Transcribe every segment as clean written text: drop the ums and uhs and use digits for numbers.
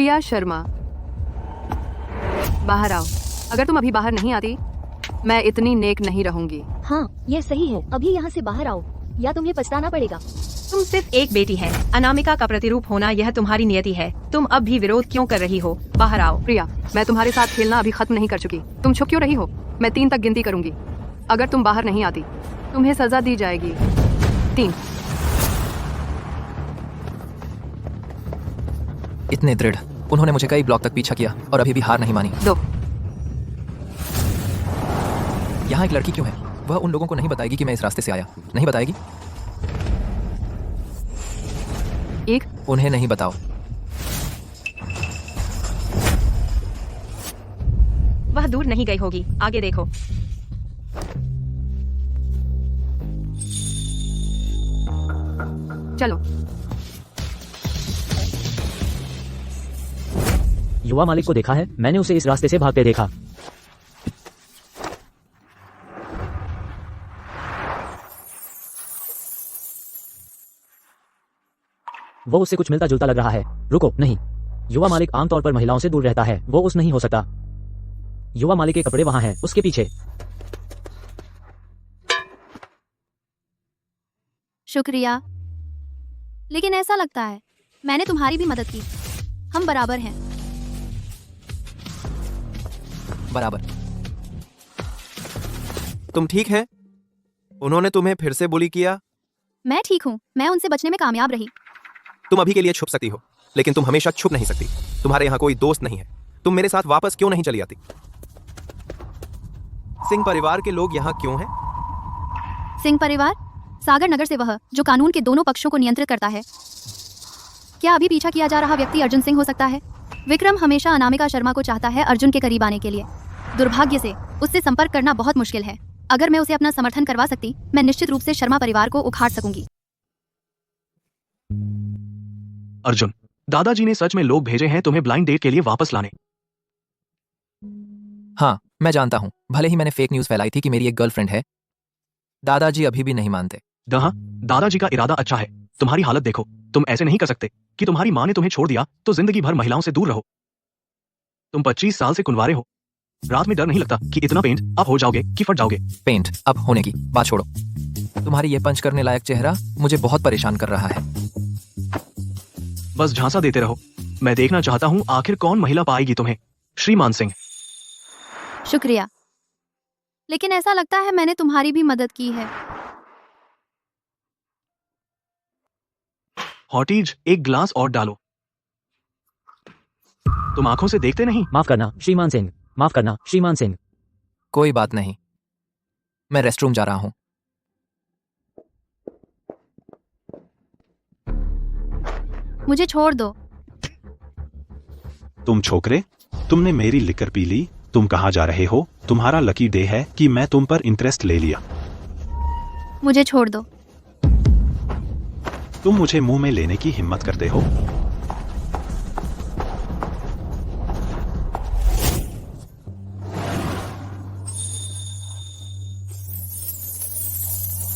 प्रिया शर्मा, बाहर आओ। अगर तुम अभी बाहर नहीं आती, मैं इतनी नेक नहीं रहूंगी। हाँ, ये सही है। अभी यहाँ से बाहर आओ या तुम्हें पछताना पड़ेगा। तुम सिर्फ एक बेटी है, अनामिका का प्रतिरूप होना यह तुम्हारी नियति है। तुम अब भी विरोध क्यों कर रही हो? बाहर आओ। प्रिया, मैं तुम्हारे साथ खेलना अभी खत्म नहीं कर चुकी। तुम छुप क्यों रही हो? मैं 3 तक गिनती करूंगी। अगर तुम बाहर नहीं आती, तुम्हें सजा दी जाएगी। 3। इतने दृढ़, उन्होंने मुझे कई ब्लॉक तक पीछा किया और अभी भी हार नहीं मानी। 2। यहाँ एक लड़की क्यों है? वह उन लोगों को नहीं बताएगी कि मैं इस रास्ते से आया। नहीं बताएगी। 1। उन्हें नहीं बताओ। वह दूर नहीं गई होगी, आगे देखो। चलो। युवा मालिक को देखा है, मैंने उसे इस रास्ते से भागते देखा। वो उससे कुछ मिलता जुलता लग रहा है। रुको, नहीं। युवा मालिक आमतौर पर महिलाओं से दूर रहता है। वो उस नहीं हो सकता। युवा मालिक के कपड़े वहां हैं, उसके पीछे। शुक्रिया, लेकिन ऐसा लगता है मैंने तुम्हारी भी मदद की। हम बराबर हैं। बराबर। तुम ठीक है? उन्होंने तुम्हें फिर से बुली किया? मैं ठीक हूँ, मैं उनसे बचने में कामयाब रही। तुम अभी के लिए छुप सकती हो, लेकिन तुम हमेशा छुप नहीं सकती। तुम्हारे यहाँ कोई दोस्त नहीं है। तुम मेरे साथ वापस क्यों नहीं चली आती? सिंह परिवार के लोग यहाँ क्यों हैं? सिंह परिवार? सागर नगर से वह जो कानून के दोनों पक्षों को नियंत्रित करता है। क्या अभी पीछा किया जा रहा व्यक्ति अर्जुन सिंह हो सकता है? विक्रम हमेशा अनामिका शर्मा को चाहता है अर्जुन के करीब आने के लिए। दुर्भाग्य से उससे संपर्क करना बहुत मुश्किल है। अगर मैं उसे अपना समर्थन करवा सकती, मैं निश्चित रूप से शर्मा परिवार को उखाड़ सकूंगी। अर्जुन, दादाजी ने सच में लोग भेजे हैं तुम्हें ब्लाइंड डेट के लिए वापस लाने। हाँ, मैं जानता हूँ। भले ही मैंने फेक न्यूज फैलाई थी कि मेरी एक गर्लफ्रेंड है, दादाजी अभी भी नहीं मानते। दादाजी का इरादा अच्छा है। तुम्हारी हालत देखो। तुम ऐसे नहीं कर सकते कि तुम्हारी माँ ने तुम्हें छोड़ दिया तो जिंदगी भर महिलाओं से दूर रहो। तुम 25 साल से कुंवारे हो। रात में डर नहीं लगता कि इतना पेंट अब हो जाओगे कि फट जाओगे? पेंट अब होने की बात छोड़ो। तुम्हारी ये पंच करने लायक चेहरा मुझे बहुत परेशान कर रहा है। बस झांसा देते रहो। मैं देखना चाहता हूँ आखिर कौन महिला पाएगी तुम्हें। श्रीमान सिंह। शुक्रिया, लेकिन ऐसा लगता है मैंने तुम्हारी भी मदद की है। हॉटीज, एक ग्लास और डालो। तुम आंखों से देखते नहीं। माफ करना श्रीमान सिंह, माफ करना श्रीमान सिंह। कोई बात नहीं, मैं रेस्टरूम जा रहा हूँ। मुझे छोड़ दो। तुम छोकरे, तुमने मेरी लिकर पी ली। तुम कहाँ जा रहे हो? तुम्हारा लकी डे है कि मैं तुम पर इंटरेस्ट ले लिया। मुझे छोड़ दो। तुम मुझे मुंह में लेने की हिम्मत करते हो?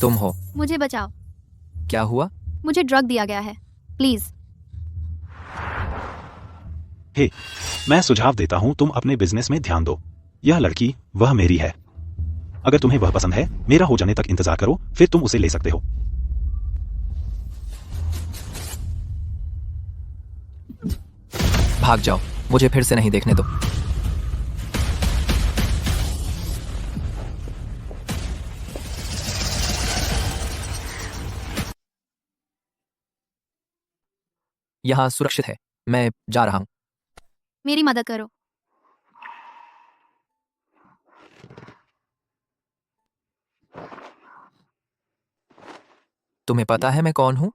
तुम हो? मुझे बचाओ। क्या हुआ? मुझे ड्रग दिया गया है, प्लीज। हे, मैं सुझाव देता हूं तुम अपने बिजनेस में ध्यान दो। यह लड़की वह मेरी है। अगर तुम्हें वह पसंद है, मेरा हो जाने तक इंतजार करो, फिर तुम उसे ले सकते हो। भाग जाओ, मुझे फिर से नहीं देखने दो। यहाँ सुरक्षित है, मैं जा रहा हूं। मेरी मदद करो। तुम्हें पता है मैं कौन हूं?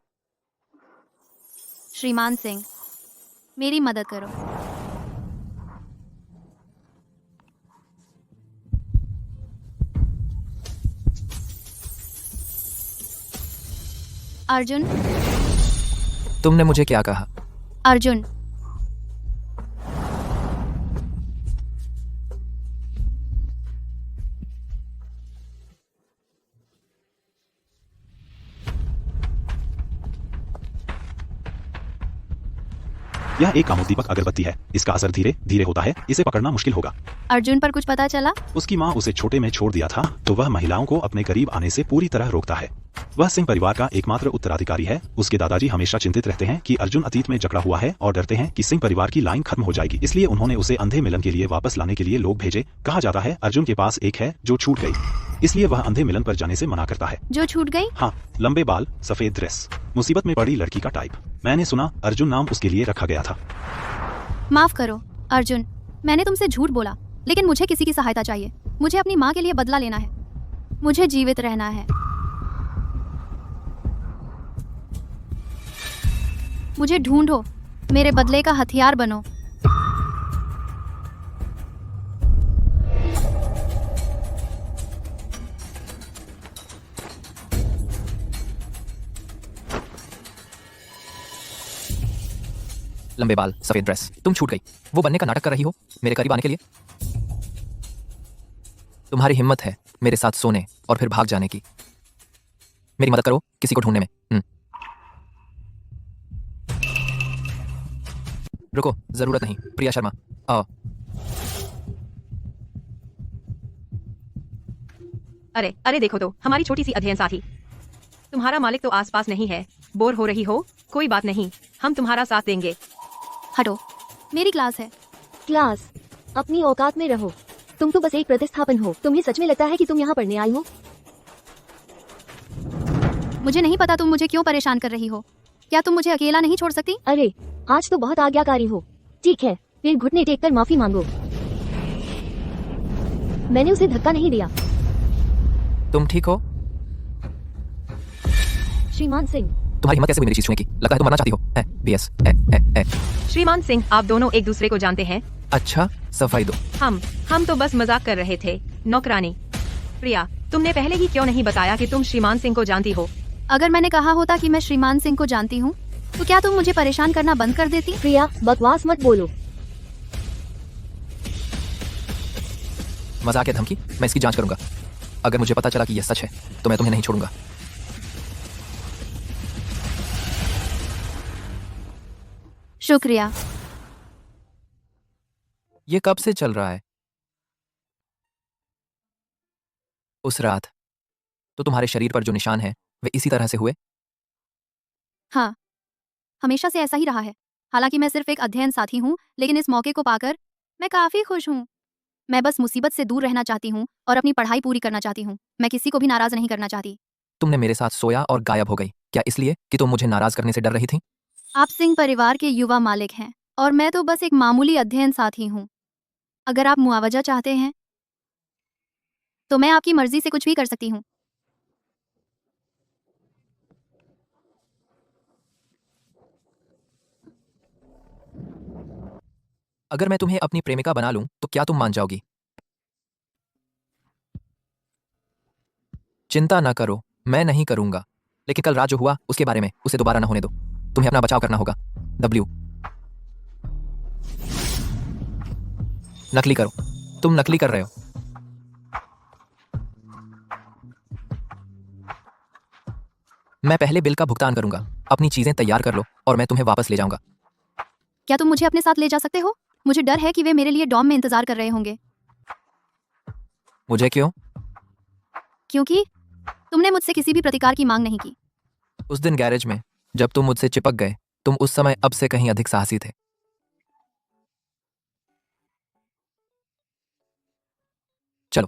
श्रीमान सिंह, मेरी मदद करो। अर्जुन। तुमने मुझे क्या कहा? अर्जुन। यह एक कामोद्दीपक अगरबत्ती है। इसका असर धीरे धीरे होता है, इसे पकड़ना मुश्किल होगा। अर्जुन पर कुछ पता चला? उसकी माँ उसे छोटे में छोड़ दिया था, तो वह महिलाओं को अपने करीब आने से पूरी तरह रोकता है। वह सिंह परिवार का एकमात्र उत्तराधिकारी है। उसके दादाजी हमेशा चिंतित रहते हैं कि अर्जुन अतीत में जकड़ा हुआ है और डरते हैं कि सिंह परिवार की लाइन खत्म हो जाएगी। इसलिए उन्होंने उसे अंधे मिलन के लिए वापस लाने के लिए लोग भेजे। कहा जाता है अर्जुन के पास एक है जो छूट गई, इसलिए वह अंधे मिलन पर जाने से मना करता है। जो छूट गई? हाँ, लंबे बाल, सफेद ड्रेस, मुसीबत में पड़ी लड़की का टाइप। मैंने सुना अर्जुन नाम उसके लिए रखा गया था। माफ करो अर्जुन, मैंने तुमसे झूठ बोला, लेकिन मुझे किसी की सहायता चाहिए। मुझे अपनी माँ के लिए बदला लेना है। मुझे जीवित रहना है। मुझे ढूंढो, मेरे बदले का हथियार बनो। लंबे बाल, सफेद ड्रेस, तुम छूट गई। वो बनने का नाटक कर रही हो मेरे करीब आने के लिए? तुम्हारी हिम्मत है मेरे साथ सोने और फिर भाग जाने की। मेरी मदद करो किसी को ढूंढने में। रुको, जरूरत नहीं। प्रिया शर्मा, आओ। अरे अरे देखो तो, हमारी छोटी सी अध्ययन साथी। तुम्हारा मालिक तो आसपास नहीं है। बोर हो रही हो? कोई बात नहीं, हम तुम्हारा साथ देंगे। हटो, मेरी क्लास है। क्लास? अपनी औकात में रहो। तुम तो बस एक प्रतिस्थापन हो। तुम्हें सच में लगता है कि तुम यहाँ पढ़ने आई हो? मुझे नहीं पता तुम मुझे क्यों परेशान कर रही हो। क्या तुम मुझे अकेला नहीं छोड़ सकती? अरे, आज तो बहुत आज्ञाकारी हो। ठीक है, फिर घुटने टेक कर माफी मांगो। मैंने उसे धक्का नहीं दिया। तुम ठीक हो? श्रीमान सिंह, तुम्हारी हिम्मत कैसे हुई मेरी चीज छूने की? लगता है तुम मरना चाहती हो। बीएस। श्रीमान सिंह, आप दोनों एक दूसरे को जानते हैं? अच्छा, सफाई दो। हम तो बस मजाक कर रहे थे। नौकरानी प्रिया, तुमने पहले ही क्यों नहीं बताया कि तुम श्रीमान सिंह को जानती हो? अगर मैंने कहा होता कि मैं श्रीमान सिंह को जानती हूँ, तो क्या तुम मुझे परेशान करना बंद कर देती? प्रिया, बकवास मत बोलो। मजाक या धमकी? मैं इसकी जांच करूंगा। अगर मुझे पता चला कि यह सच है तो मैं तुम्हें नहीं छोड़ूंगा। शुक्रिया। ये कब से चल रहा है? उस रात तो तुम्हारे शरीर पर जो निशान है वे इसी तरह से हुए? हाँ, हमेशा से ऐसा ही रहा है। हालांकि मैं सिर्फ एक अध्ययन साथी हूँ, लेकिन इस मौके को पाकर मैं काफी खुश हूँ। मैं बस मुसीबत से दूर रहना चाहती हूँ और अपनी पढ़ाई पूरी करना चाहती हूँ। मैं किसी को भी नाराज नहीं करना चाहती। तुमने मेरे साथ सोया और गायब हो गई, क्या इसलिए कि तुम मुझे नाराज करने से डर रही थी? आप सिंह परिवार के युवा मालिक हैं और मैं तो बस एक मामूली अध्ययन साथी हूँ। अगर आप मुआवजा चाहते हैं तो मैं आपकी मर्जी से कुछ भी कर सकती हूँ। अगर मैं तुम्हें अपनी प्रेमिका बना लूं तो क्या तुम मान जाओगी? चिंता ना करो, मैं नहीं करूंगा। लेकिन कल रात जो हुआ उसके बारे में उसे दोबारा ना होने दो। तुम्हें अपना बचाव करना होगा। डब्ल्यू, नकली करो। तुम नकली कर रहे हो। मैं पहले बिल का भुगतान करूंगा। अपनी चीजें तैयार कर लो और मैं तुम्हें वापस ले जाऊंगा। क्या तुम मुझे अपने साथ ले जा सकते हो? मुझे डर है कि वे मेरे लिए डॉम में इंतजार कर रहे होंगे। मुझे क्यों? क्योंकि तुमने मुझसे किसी भी प्रतिकार की मांग नहीं की। उस दिन गैरेज में जब तुम मुझसे चिपक गए, तुम उस समय अब से कहीं अधिक साहसी थे। चलो।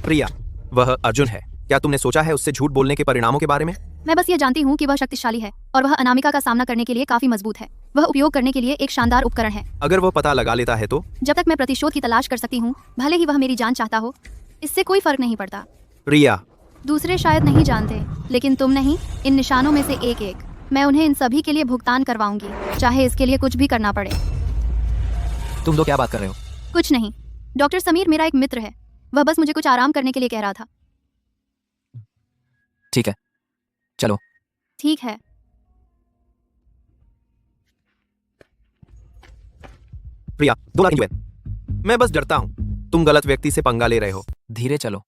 प्रिया, वह अर्जुन है। क्या तुमने सोचा है उससे झूठ बोलने के परिणामों के बारे में? मैं बस ये जानती हूँ कि वह शक्तिशाली है और वह अनामिका का सामना करने के लिए काफी मजबूत है। वह उपयोग करने के लिए एक शानदार उपकरण है। अगर वह पता लगा लेता है तो? जब तक मैं प्रतिशोध की तलाश कर सकती हूँ, भले ही वह मेरी जान चाहता हो, इससे कोई फर्क नहीं पड़ता। प्रिया, दूसरे शायद नहीं जानते, लेकिन तुम नहीं। इन निशानों में से एक एक मैं उन्हें इन सभी के लिए भुगतान करवाऊंगी, चाहे इसके लिए कुछ भी करना पड़े। तुम दो क्या बात कर रहे हो? कुछ नहीं। डॉक्टर समीर मेरा एक मित्र है। वह बस मुझे कुछ आराम करने के लिए कह रहा था। ठीक है, चलो। ठीक है। प्रिया, 2 लाख इंजन। मैं बस डरता हूँ तुम गलत व्यक्ति से पंगा ले रहे हो। धीरे चलो।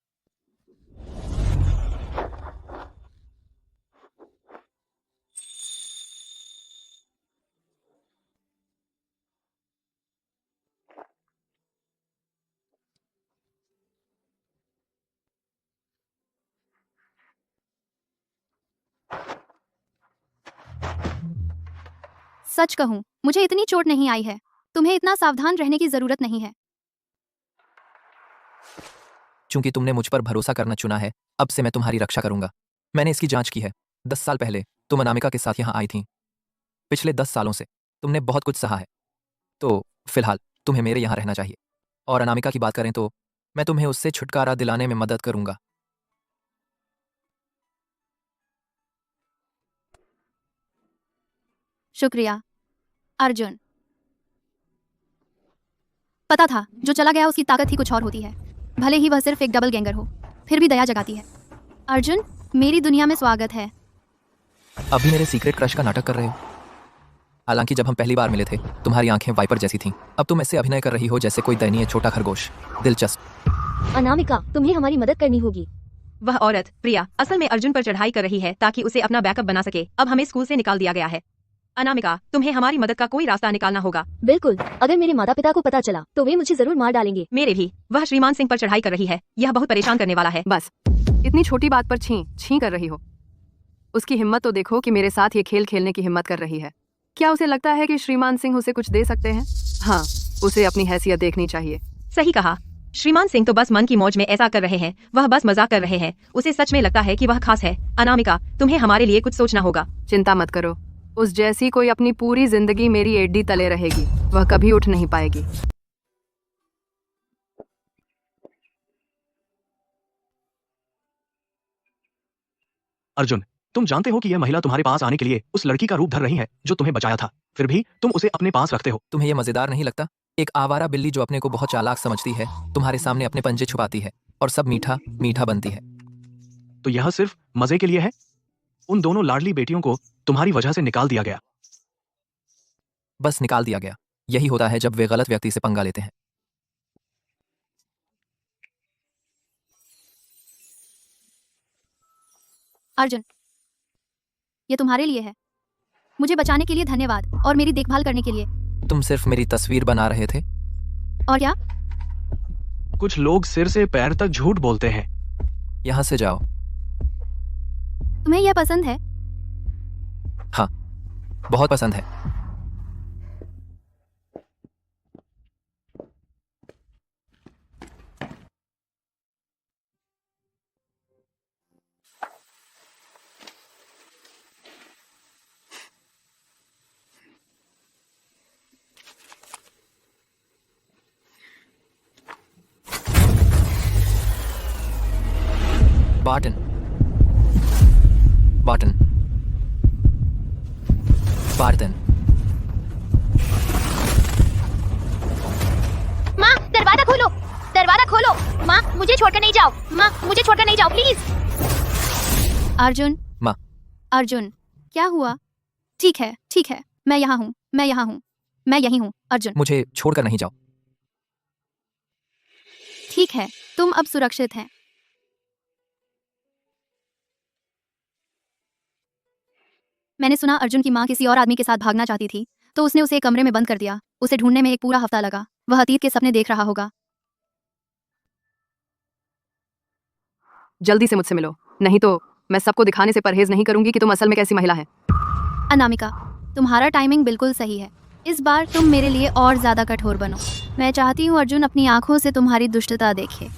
सच कहूँ, मुझे इतनी चोट नहीं आई है। तुम्हें इतना सावधान रहने की जरूरत नहीं है। चूंकि तुमने मुझ पर भरोसा करना चुना है, अब से मैं तुम्हारी रक्षा करूंगा। मैंने इसकी जांच की है। 10 साल पहले तुम अनामिका के साथ यहाँ आई थीं। पिछले 10 सालों से तुमने बहुत कुछ सहा है, तो फिलहाल तुम्हें मेरे यहाँ रहना चाहिए। और अनामिका की बात करें तो मैं तुम्हें उससे छुटकारा दिलाने में मदद करूंगा। शुक्रिया अर्जुन। पता था जो चला गया उसकी ताकत ही कुछ और होती है, भले ही वह सिर्फ एक डबल गैंगर हो, फिर भी दया जगाती है। अर्जुन, मेरी दुनिया में स्वागत है। अभी मेरे सीक्रेट क्रश का नाटक कर रहे हो? हालांकि जब हम पहली बार मिले थे तुम्हारी आंखें वाइपर जैसी थीं। अब तुम ऐसे अभिनय कर रही हो जैसे कोई दयनीय छोटा खरगोश। दिलचस्प। अनामिका, तुम्हें हमारी मदद करनी होगी। वह औरत प्रिया असल में अर्जुन पर चढ़ाई कर रही है ताकि उसे अपना बैकअप बना सके। अब हमें स्कूल से निकाल दिया गया है। अनामिका, तुम्हें हमारी मदद का कोई रास्ता निकालना होगा। बिल्कुल, अगर मेरे माता पिता को पता चला तो वे मुझे जरूर मार डालेंगे। मेरे भी। वह श्रीमान सिंह पर चढ़ाई कर रही है, यह बहुत परेशान करने वाला है। बस इतनी छोटी बात पर छी छी कर रही हो। उसकी हिम्मत तो देखो कि मेरे साथ ये खेल खेलने की हिम्मत कर रही है। क्या उसे लगता है कि श्रीमान सिंह उसे कुछ दे सकते हैं? हाँ, उसे अपनी हैसियत देखनी चाहिए। सही कहा। श्रीमान सिंह तो बस मन की मौज में ऐसा कर रहे हैं, वह बस मजाक कर रहे हैं। उसे सच में लगता है कि वह खास है। अनामिका, तुम्हें हमारे लिए कुछ सोचना होगा। चिंता मत करो, उस जैसी कोई अपनी पूरी जिंदगी मेरी एडी तले रहेगी, वह कभी उठ नहीं पाएगी। अर्जुन, तुम जानते हो कि यह महिला तुम्हारे पास आने के लिए उस लड़की का रूप धर रही है जो तुम्हें बचाया था, फिर भी तुम उसे अपने पास रखते हो। तुम्हें यह मजेदार नहीं लगता? एक आवारा बिल्ली जो अपने को बहुत चालाक समझती है तुम्हारे सामने अपने पंजे छुपाती है और सब मीठा मीठा बनती है। तो यह सिर्फ मजे के लिए है? उन दोनों लाडली बेटियों को तुम्हारी वजह से निकाल दिया गया। बस निकाल दिया गया। यही होता है जब वे गलत व्यक्ति से पंगा लेते हैं। अर्जुन, ये तुम्हारे लिए है। मुझे बचाने के लिए धन्यवाद और मेरी देखभाल करने के लिए। तुम सिर्फ मेरी तस्वीर बना रहे थे? और क्या? कुछ लोग सिर से पैर तक झूठ बोलते हैं। यहाँ से जाओ। तुम्हें यह पसंद है? हाँ, बहुत पसंद है। बाटन बाटन बार्टन। माँ, दरवाजा खोलो, दरवाजा खोलो। माँ, मुझे छोड़कर नहीं जाओ। माँ, मुझे छोड़कर नहीं जाओ प्लीज। अर्जुन। माँ। अर्जुन, क्या हुआ? ठीक है, मैं यहाँ हूँ, मैं यहीं हूँ। अर्जुन, मुझे छोड़कर नहीं जाओ। ठीक है, तुम अब सुरक्षित हैं। मैंने सुना अर्जुन की माँ किसी और आदमी के साथ भागना चाहती थी, तो उसने उसे एक कमरे में बंद कर दिया। उसे ढूंढने में एक पूरा हफ्ता लगा। वह अतीत के सपने देख रहा होगा। जल्दी से मुझसे मिलो, नहीं तो मैं सबको दिखाने से परहेज नहीं करूंगी कि तुम असल में कैसी महिला है। अनामिका, तुम्हारा टाइमिंग बिल्कुल सही है। इस बार तुम मेरे लिए और ज्यादा कठोर बनो। मैं चाहती हूँ अर्जुन अपनी आंखों से तुम्हारी दुष्टता देखे।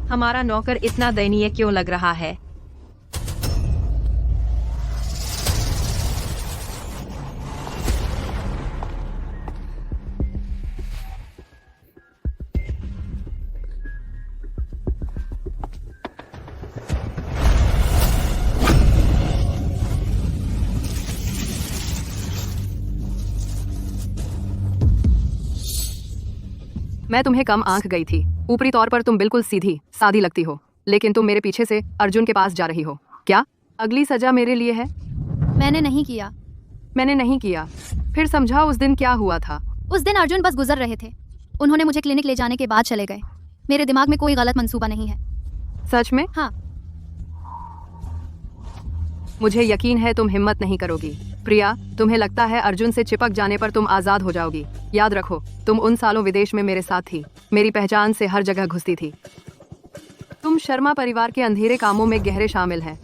हमारा नौकर इतना दयनीय क्यों लग रहा है? मैं तुम्हें कम आंक गई थी। ऊपरी तौर पर तुम बिल्कुल सीधी सादी लगती हो, लेकिन तुम मेरे पीछे से अर्जुन के पास जा रही हो। क्या अगली सजा मेरे लिए है? मैंने नहीं किया। मैंने नहीं किया। फिर समझाओ, उस दिन क्या हुआ था? उस दिन अर्जुन बस गुजर रहे थे। उन्होंने मुझे क्लिनिक ले जाने के बाद चले गए। मेरे दिमाग में कोई गलत मंसूबा नहीं है। सच में? हाँ। मुझे यकीन है तुम हिम्मत नहीं करोगी। प्रिया, तुम्हें लगता है अर्जुन से चिपक जाने पर तुम आजाद हो जाओगी। याद रखो, तुम उन सालों विदेश में मेरे साथ थी, मेरी पहचान से हर जगह घुसती थी। तुम शर्मा परिवार के अंधेरे कामों में गहरे शामिल हैं।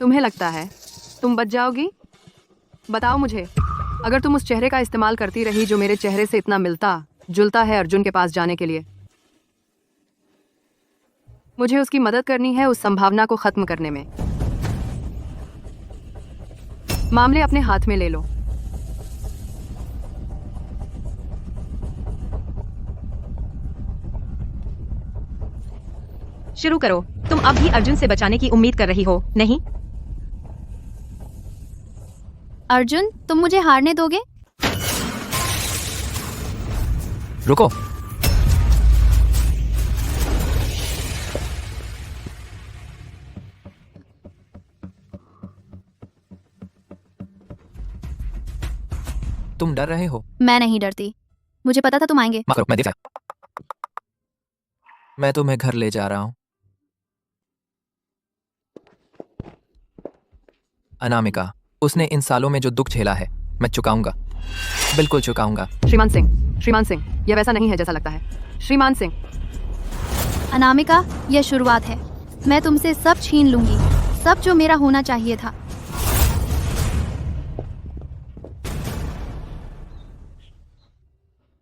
तुम्हें लगता है तुम बच जाओगी? बताओ मुझे, अगर तुम उस चेहरे का इस्तेमाल करती रही जो मेरे चेहरे से इतना मिलता जुलता है अर्जुन के पास जाने के लिए। मुझे उसकी मदद करनी है उस संभावना को खत्म करने में। मामले अपने हाथ में ले लो। शुरू करो। तुम अब भी अर्जुन से बचाने की उम्मीद कर रही हो, नहीं? अर्जुन, तुम मुझे हारने दोगे? रुको। तुम डर रहे हो? मैं नहीं डरती, मुझे पता था तुम आएंगे। माफ करो, मैं देखा। मैं तुम्हें घर ले जा रहा हूं। अनामिका, उसने इन सालों में जो दुख झेला है मैं चुकाऊंगा, बिल्कुल चुकाऊंगा। श्रीमान सिंह, यह वैसा नहीं है जैसा लगता है। श्रीमान सिंह। अनामिका, यह शुरुआत है। मैं तुमसे सब छीन लूंगी, सब जो मेरा होना चाहिए था।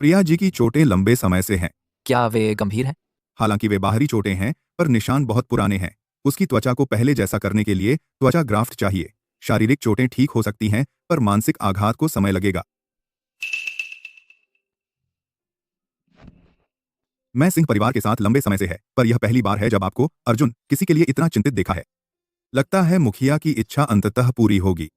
प्रिया जी की चोटें लंबे समय से हैं। क्या वे गंभीर हैं? हालांकि वे बाहरी चोटें हैं, पर निशान बहुत पुराने हैं। उसकी त्वचा को पहले जैसा करने के लिए त्वचा ग्राफ्ट चाहिए। शारीरिक चोटें ठीक हो सकती हैं, पर मानसिक आघात को समय लगेगा। मैं सिंह परिवार के साथ लंबे समय से है, पर यह पहली बार है जब आपको अर्जुन किसी के लिए इतना चिंतित देखा है। लगता है मुखिया की इच्छा अंततः पूरी होगी।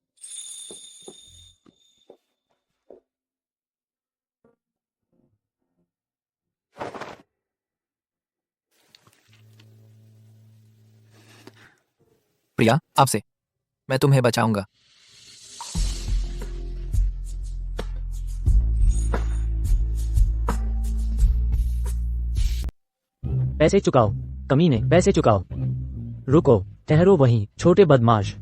प्रिया, आपसे मैं तुम्हें बचाऊंगा। पैसे चुकाओ, कमीने, पैसे चुकाओ। रुको, ठहरो वहीं, छोटे बदमाश।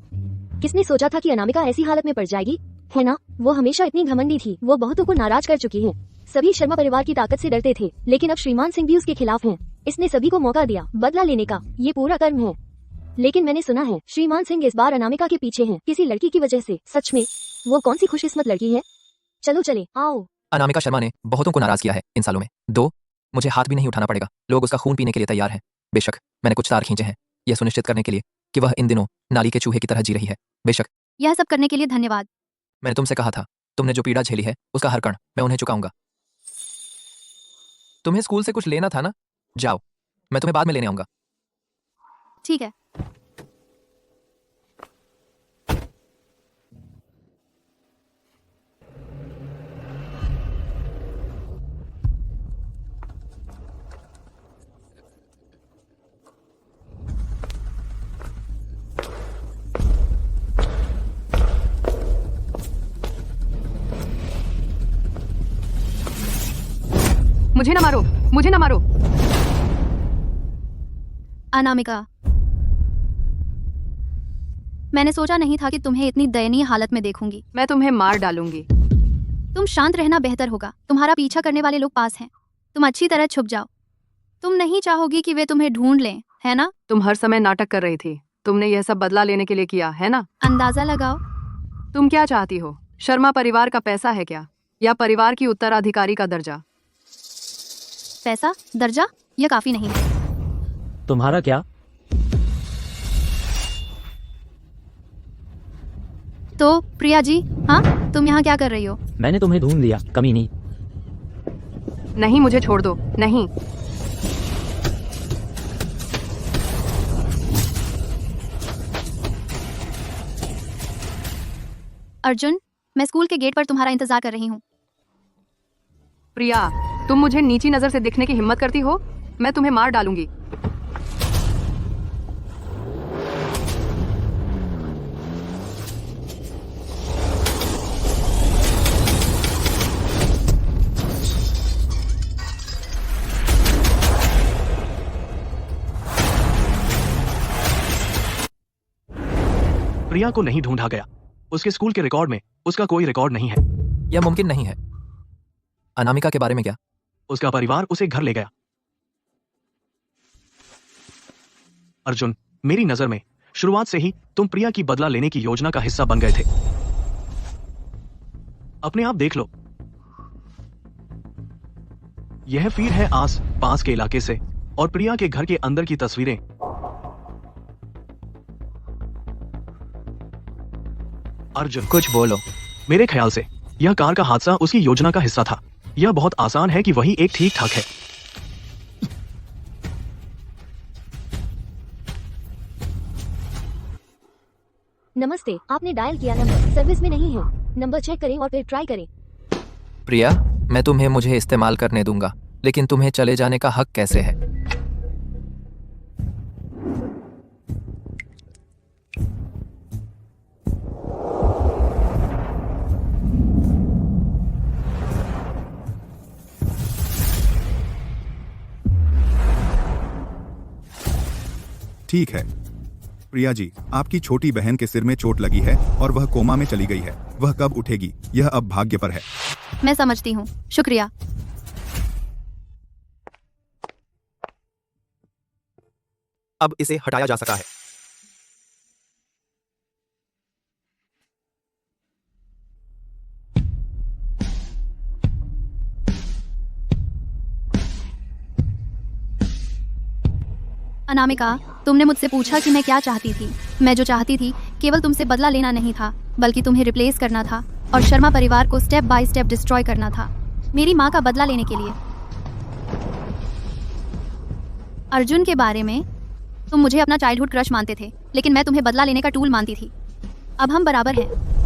किसने सोचा था कि अनामिका ऐसी हालत में पड़ जाएगी, है ना? वो हमेशा इतनी घमंडी थी, वो बहुतों को नाराज कर चुकी है। सभी शर्मा परिवार की ताकत से डरते थे, लेकिन अब श्रीमान सिंह भी उसके खिलाफ हैं। इसने सभी को मौका दिया बदला लेने का, ये पूरा कर्म है। लेकिन मैंने सुना है श्रीमान सिंह इस बार अनामिका के पीछे हैं, किसी लड़की की वजह से। सच में? वो कौन सी खुशकिस्मत लड़की है? चलो चले, आओ। अनामिका शर्मा ने बहुतों को नाराज किया है इन सालों में। मुझे हाथ भी नहीं उठाना पड़ेगा। लोग उसका खून पीने के लिए तैयार हैं। बेशक मैंने कुछ तार खींचे हैं, यह सुनिश्चित करने के लिए कि वह इन दिनों नाली के चूहे की तरह जी रही है। बेशक। यह सब करने के लिए धन्यवाद। मैंने तुमसे कहा था, तुमने जो पीड़ा झेली है उसका हर कण मैं उन्हें चुकाऊंगा। तुम्हें स्कूल से कुछ लेना था ना? जाओ, मैं तुम्हें बाद में लेने आऊंगा। ठीक है। मुझे ना मारो, मुझे ना मारो। अनामिका, मैंने सोचा नहीं था कि तुम्हें इतनी दयनीय हालत में देखूंगी। मैं तुम्हें मार डालूंगी। तुम शांत रहना बेहतर होगा। तुम्हारा पीछा करने वाले लोग पास हैं। तुम अच्छी तरह छुप जाओ। तुम नहीं चाहोगी कि वे तुम्हें ढूंढ लें, है ना? तुम हर समय नाटक कर रही थी। तुमने यह सब बदला लेने के लिए किया है ना? अंदाजा लगाओ। तुम क्या चाहती हो? शर्मा परिवार का पैसा है क्या, या परिवार की उत्तराधिकारी का दर्जा? पैसा, दर्जा, यह काफी नहीं है। तुम्हारा क्या? तो प्रिया जी, हाँ, तुम यहाँ क्या कर रही हो? मैंने तुम्हें ढूंढ लिया, कमीनी। नहीं, मुझे छोड़ दो। नहीं। अर्जुन, मैं स्कूल के गेट पर तुम्हारा इंतजार कर रही हूँ। प्रिया, तुम मुझे नीची नजर से देखने की हिम्मत करती हो? मैं तुम्हें मार डालूंगी। प्रिया को नहीं ढूंढा गया। उसके स्कूल के रिकॉर्ड में उसका कोई रिकॉर्ड नहीं है। यह मुमकिन नहीं है। अनामिका के बारे में क्या? उसका परिवार उसे घर ले गया। अर्जुन, मेरी नजर में शुरुआत से ही तुम प्रिया की बदला लेने की योजना का हिस्सा बन गए थे। अपने आप देख लो। यह फीड है आस पास के इलाके से और प्रिया के घर के अंदर की तस्वीरें। अर्जुन, कुछ बोलो। मेरे ख्याल से यह कार का हादसा उसकी योजना का हिस्सा था। यह बहुत आसान है कि वही एक ठीक ठाक है। नमस्ते, आपने डायल किया नंबर सर्विस में नहीं है। नंबर चेक करें और फिर ट्राई करें। प्रिया, मैं तुम्हें मुझे इस्तेमाल करने दूंगा, लेकिन तुम्हें चले जाने का हक कैसे है? ठीक है प्रिया जी, आपकी छोटी बहन के सिर में चोट लगी है और वह कोमा में चली गई है। वह कब उठेगी यह अब भाग्य पर है। मैं समझती हूँ, शुक्रिया। अब इसे हटाया जा सकता है। अनामिका, तुमने मुझसे पूछा कि मैं क्या चाहती थी। मैं जो चाहती थी केवल तुमसे बदला लेना नहीं था, बल्कि तुम्हें रिप्लेस करना था और शर्मा परिवार को स्टेप बाय स्टेप डिस्ट्रॉय करना था, मेरी माँ का बदला लेने के लिए। अर्जुन के बारे में तुम मुझे अपना चाइल्डहुड क्रश मानते थे, लेकिन मैं तुम्हें बदला लेने का टूल मानती थी। अब हम बराबर हैं।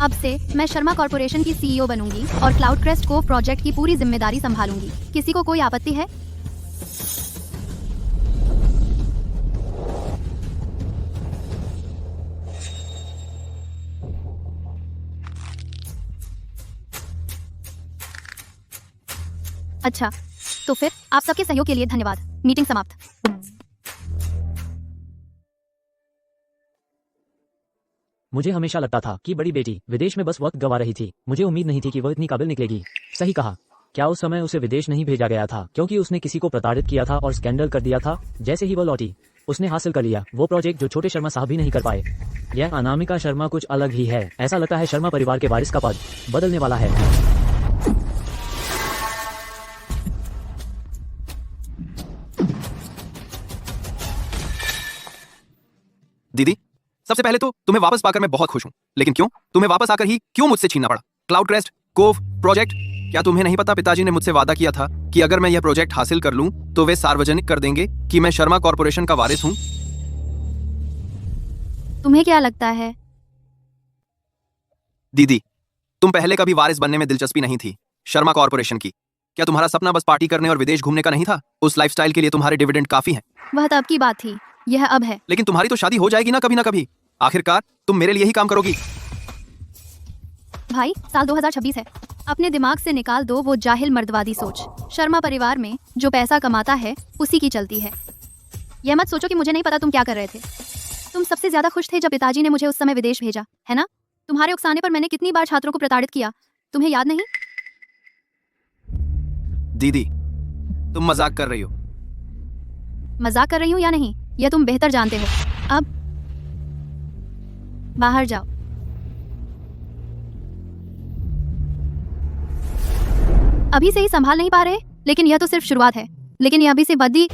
अब से मैं शर्मा कॉर्पोरेशन की सीईओ बनूंगी और क्लाउड क्रेस्ट को प्रोजेक्ट की पूरी जिम्मेदारी संभालूंगी। किसी को कोई आपत्ति है? अच्छा, तो फिर आप सबके सहयोग के लिए धन्यवाद। मीटिंग समाप्त। मुझे हमेशा लगता था कि बड़ी बेटी विदेश में बस वक्त गवा रही थी। मुझे उम्मीद नहीं थी कि वह इतनी काबिल निकलेगी। सही कहा। क्या उस समय उसे विदेश नहीं भेजा गया था क्योंकि उसने किसी को प्रताड़ित किया था और स्कैंडल कर दिया था? जैसे ही वह लौटी उसने हासिल कर लिया वो प्रोजेक्ट जो छोटे शर्मा साहब भी नहीं कर पाए। यह अनामिका शर्मा कुछ अलग ही है। ऐसा लगता है शर्मा परिवार के वारिस का पद बदलने वाला है। दीदी, सबसे पहले तो तुम्हें वापस पाकर मैं बहुत खुश हूं, लेकिन क्यों? तुम्हें वापस आकर ही क्यों मुझसे छीनना पड़ा? Cloud crest, cove, project. क्या तुम्हें नहीं पता पिताजी ने मुझसे वादा किया था कि अगर मैं यह प्रोजेक्ट हासिल कर लूं तो वे सार्वजनिक कर देंगे कि मैं शर्मा कॉर्पोरेशन का वारिस हूं। तुम्हें क्या लगता है? दीदी, तुम पहले कभी वारिस बनने में दिलचस्पी नहीं थी शर्मा कॉर्पोरेशन की। क्या तुम्हारा सपना बस पार्टी करने और विदेश घूमने का नहीं था? उस लाइफस्टाइल के लिए तुम्हारे डिविडेंड काफी हैं। वह तब की बात थी, यह अब है। लेकिन तुम्हारी तो शादी हो जाएगी ना कभी। आखिरकार तुम मेरे लिए ही काम करोगी। भाई, साल 2026 है। अपने दिमाग से निकाल दो वो जाहिल मर्दवादी सोच। शर्मा परिवार में जो पैसा कमाता है उसी की चलती है। यह मत सोचो कि मुझे नहीं पता तुम क्या कर रहे थे। तुम सबसे ज्यादा खुश थे जब पिताजी ने मुझे उस समय विदेश भेजा, है ना? तुम्हारे उकसाने पर मैंने कितनी बार छात्रों को प्रताड़ित किया, तुम्हें याद नहीं? दीदी, तुम मजाक कर रही हो। मजाक कर रही हूँ या नहीं यह तुम बेहतर जानते हो। अब बाहर जाओ। अभी से ही संभाल नहीं पा रहे, लेकिन यह तो सिर्फ शुरुआत है। लेकिन यह अभी से बदी।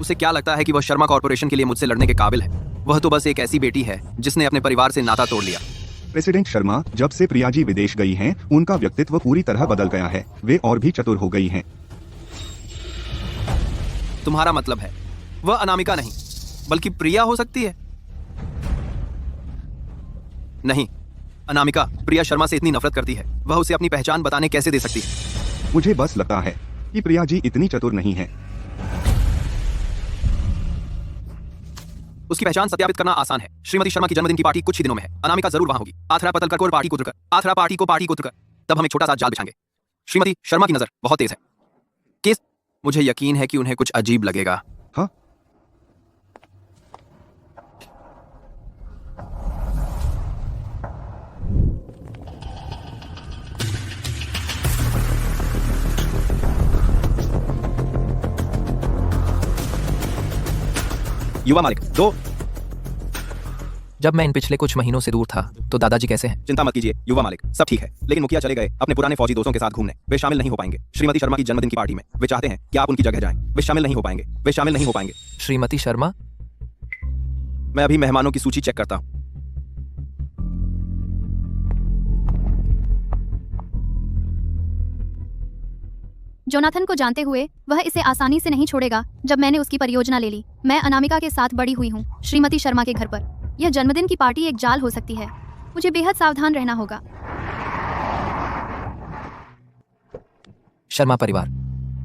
उसे क्या लगता है कि वह शर्मा कॉर्पोरेशन के लिए मुझसे लड़ने के काबिल है? वह तो बस एक ऐसी बेटी है जिसने अपने परिवार से नाता तोड़ लिया। प्रेसिडेंट शर्मा, जब से प्रिया जी विदेश गई हैं, उनका व्यक्तित्व पूरी तरह बदल गया है। वे और भी चतुर हो गई हैं। तुम्हारा मतलब है वह अनामिका नहीं बल्कि प्रिया हो सकती है? नहीं, अनामिका प्रिया शर्मा से इतनी नफरत करती है, वह उसे अपनी पहचान बताने कैसे दे सकती है? मुझे बस लगता है कि प्रिया जी इतनी चतुर नहीं है। उसकी पहचान सत्यापित करना आसान है। श्रीमती शर्मा की जन्मदिन की पार्टी कुछ ही दिनों में है। अनामिका जरूर वहां होगी। आथरा पतलकर को पार्टी को उतरकर, आथरा पार्टी को उतरकर, तब हम एक छोटा सा जाल बिछाएंगे। श्रीमती शर्मा की नजर बहुत तेज है। केस, मुझे यकीन है कि उन्हें कुछ अजीब लगेगा। हाँ, युवा मालिक दो। जब मैं इन पिछले कुछ महीनों से दूर था तो दादाजी कैसे हैं? चिंता मत कीजिए युवा मालिक, सब ठीक है। लेकिन मुखिया चले गए अपने पुराने फौजी दोस्तों के साथ घूमने। वे शामिल नहीं हो पाएंगे श्रीमती शर्मा की जन्मदिन की पार्टी में। वे चाहते हैं कि आप उनकी जगह जाएं। वे शामिल नहीं हो पाएंगे। श्रीमती शर्मा? मैं अभी मेहमानों की सूची चेक करता हूं। जोनाथन को जानते हुए वह इसे आसानी से नहीं छोड़ेगा। जब मैंने उसकी परियोजना ले ली, मैं अनामिका के साथ बड़ी हुई हूँ श्रीमती शर्मा के घर पर। यह जन्मदिन की पार्टी एक जाल हो सकती है। मुझे बेहद सावधान रहना होगा। शर्मा परिवार,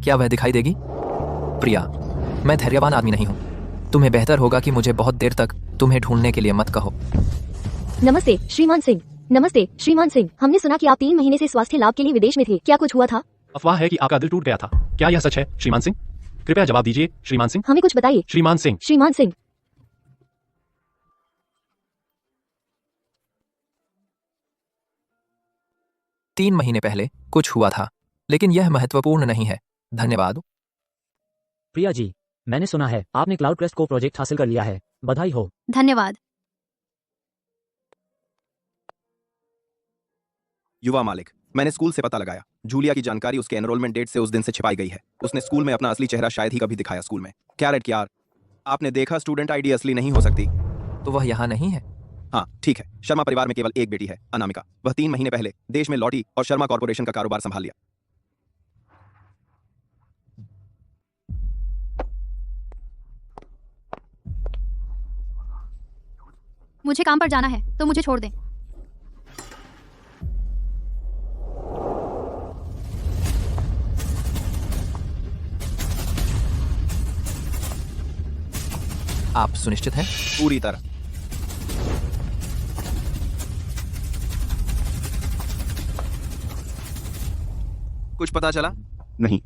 क्या वह दिखाई देगी? प्रिया, मैं धैर्यवान आदमी नहीं हूँ। तुम्हें बेहतर होगा कि मुझे बहुत देर तक तुम्हें ढूंढने के लिए मत कहो। नमस्ते श्रीमान सिंह। नमस्ते श्रीमान सिंह, हमने सुना कि आप 3 महीने से स्वास्थ्य लाभ के लिए विदेश में थे। क्या कुछ हुआ था? अफवाह है कि आपका दिल टूट गया था। क्या यह सच है श्रीमान सिंह? कृपया जवाब दीजिए श्रीमान सिंह। हमें कुछ बताइए श्रीमान सिंह। श्रीमान सिंह। तीन महीने पहले कुछ हुआ था, लेकिन यह महत्वपूर्ण नहीं है। धन्यवाद। प्रिया जी, मैंने सुना है आपने क्लाउड क्रेस्ट को प्रोजेक्ट हासिल कर लिया है। बधाई हो। धन्यवाद। युवा मालिक, मैंने स्कूल से पता लगाया। जूलिया की जानकारी उसके एनरोलमेंट डेट से उस दिन से छिपाई गई है। उसने स्कूल में अपना असली चेहरा शायद ही कभी दिखाया। स्कूल में कैरेट यार, आपने देखा स्टूडेंट आईडी असली नहीं हो सकती। तो वह यहाँ नहीं है? हाँ ठीक है। शर्मा परिवार में केवल एक बेटी है, अनामिका। वह 3 महीने पहले देश में लौटी और शर्मा कॉर्पोरेशन का कारोबार संभाल लिया। मुझे काम पर जाना है, तो मुझे छोड़ दें। आप सुनिश्चित हैं? पूरी तरह। कुछ पता चला? नहीं।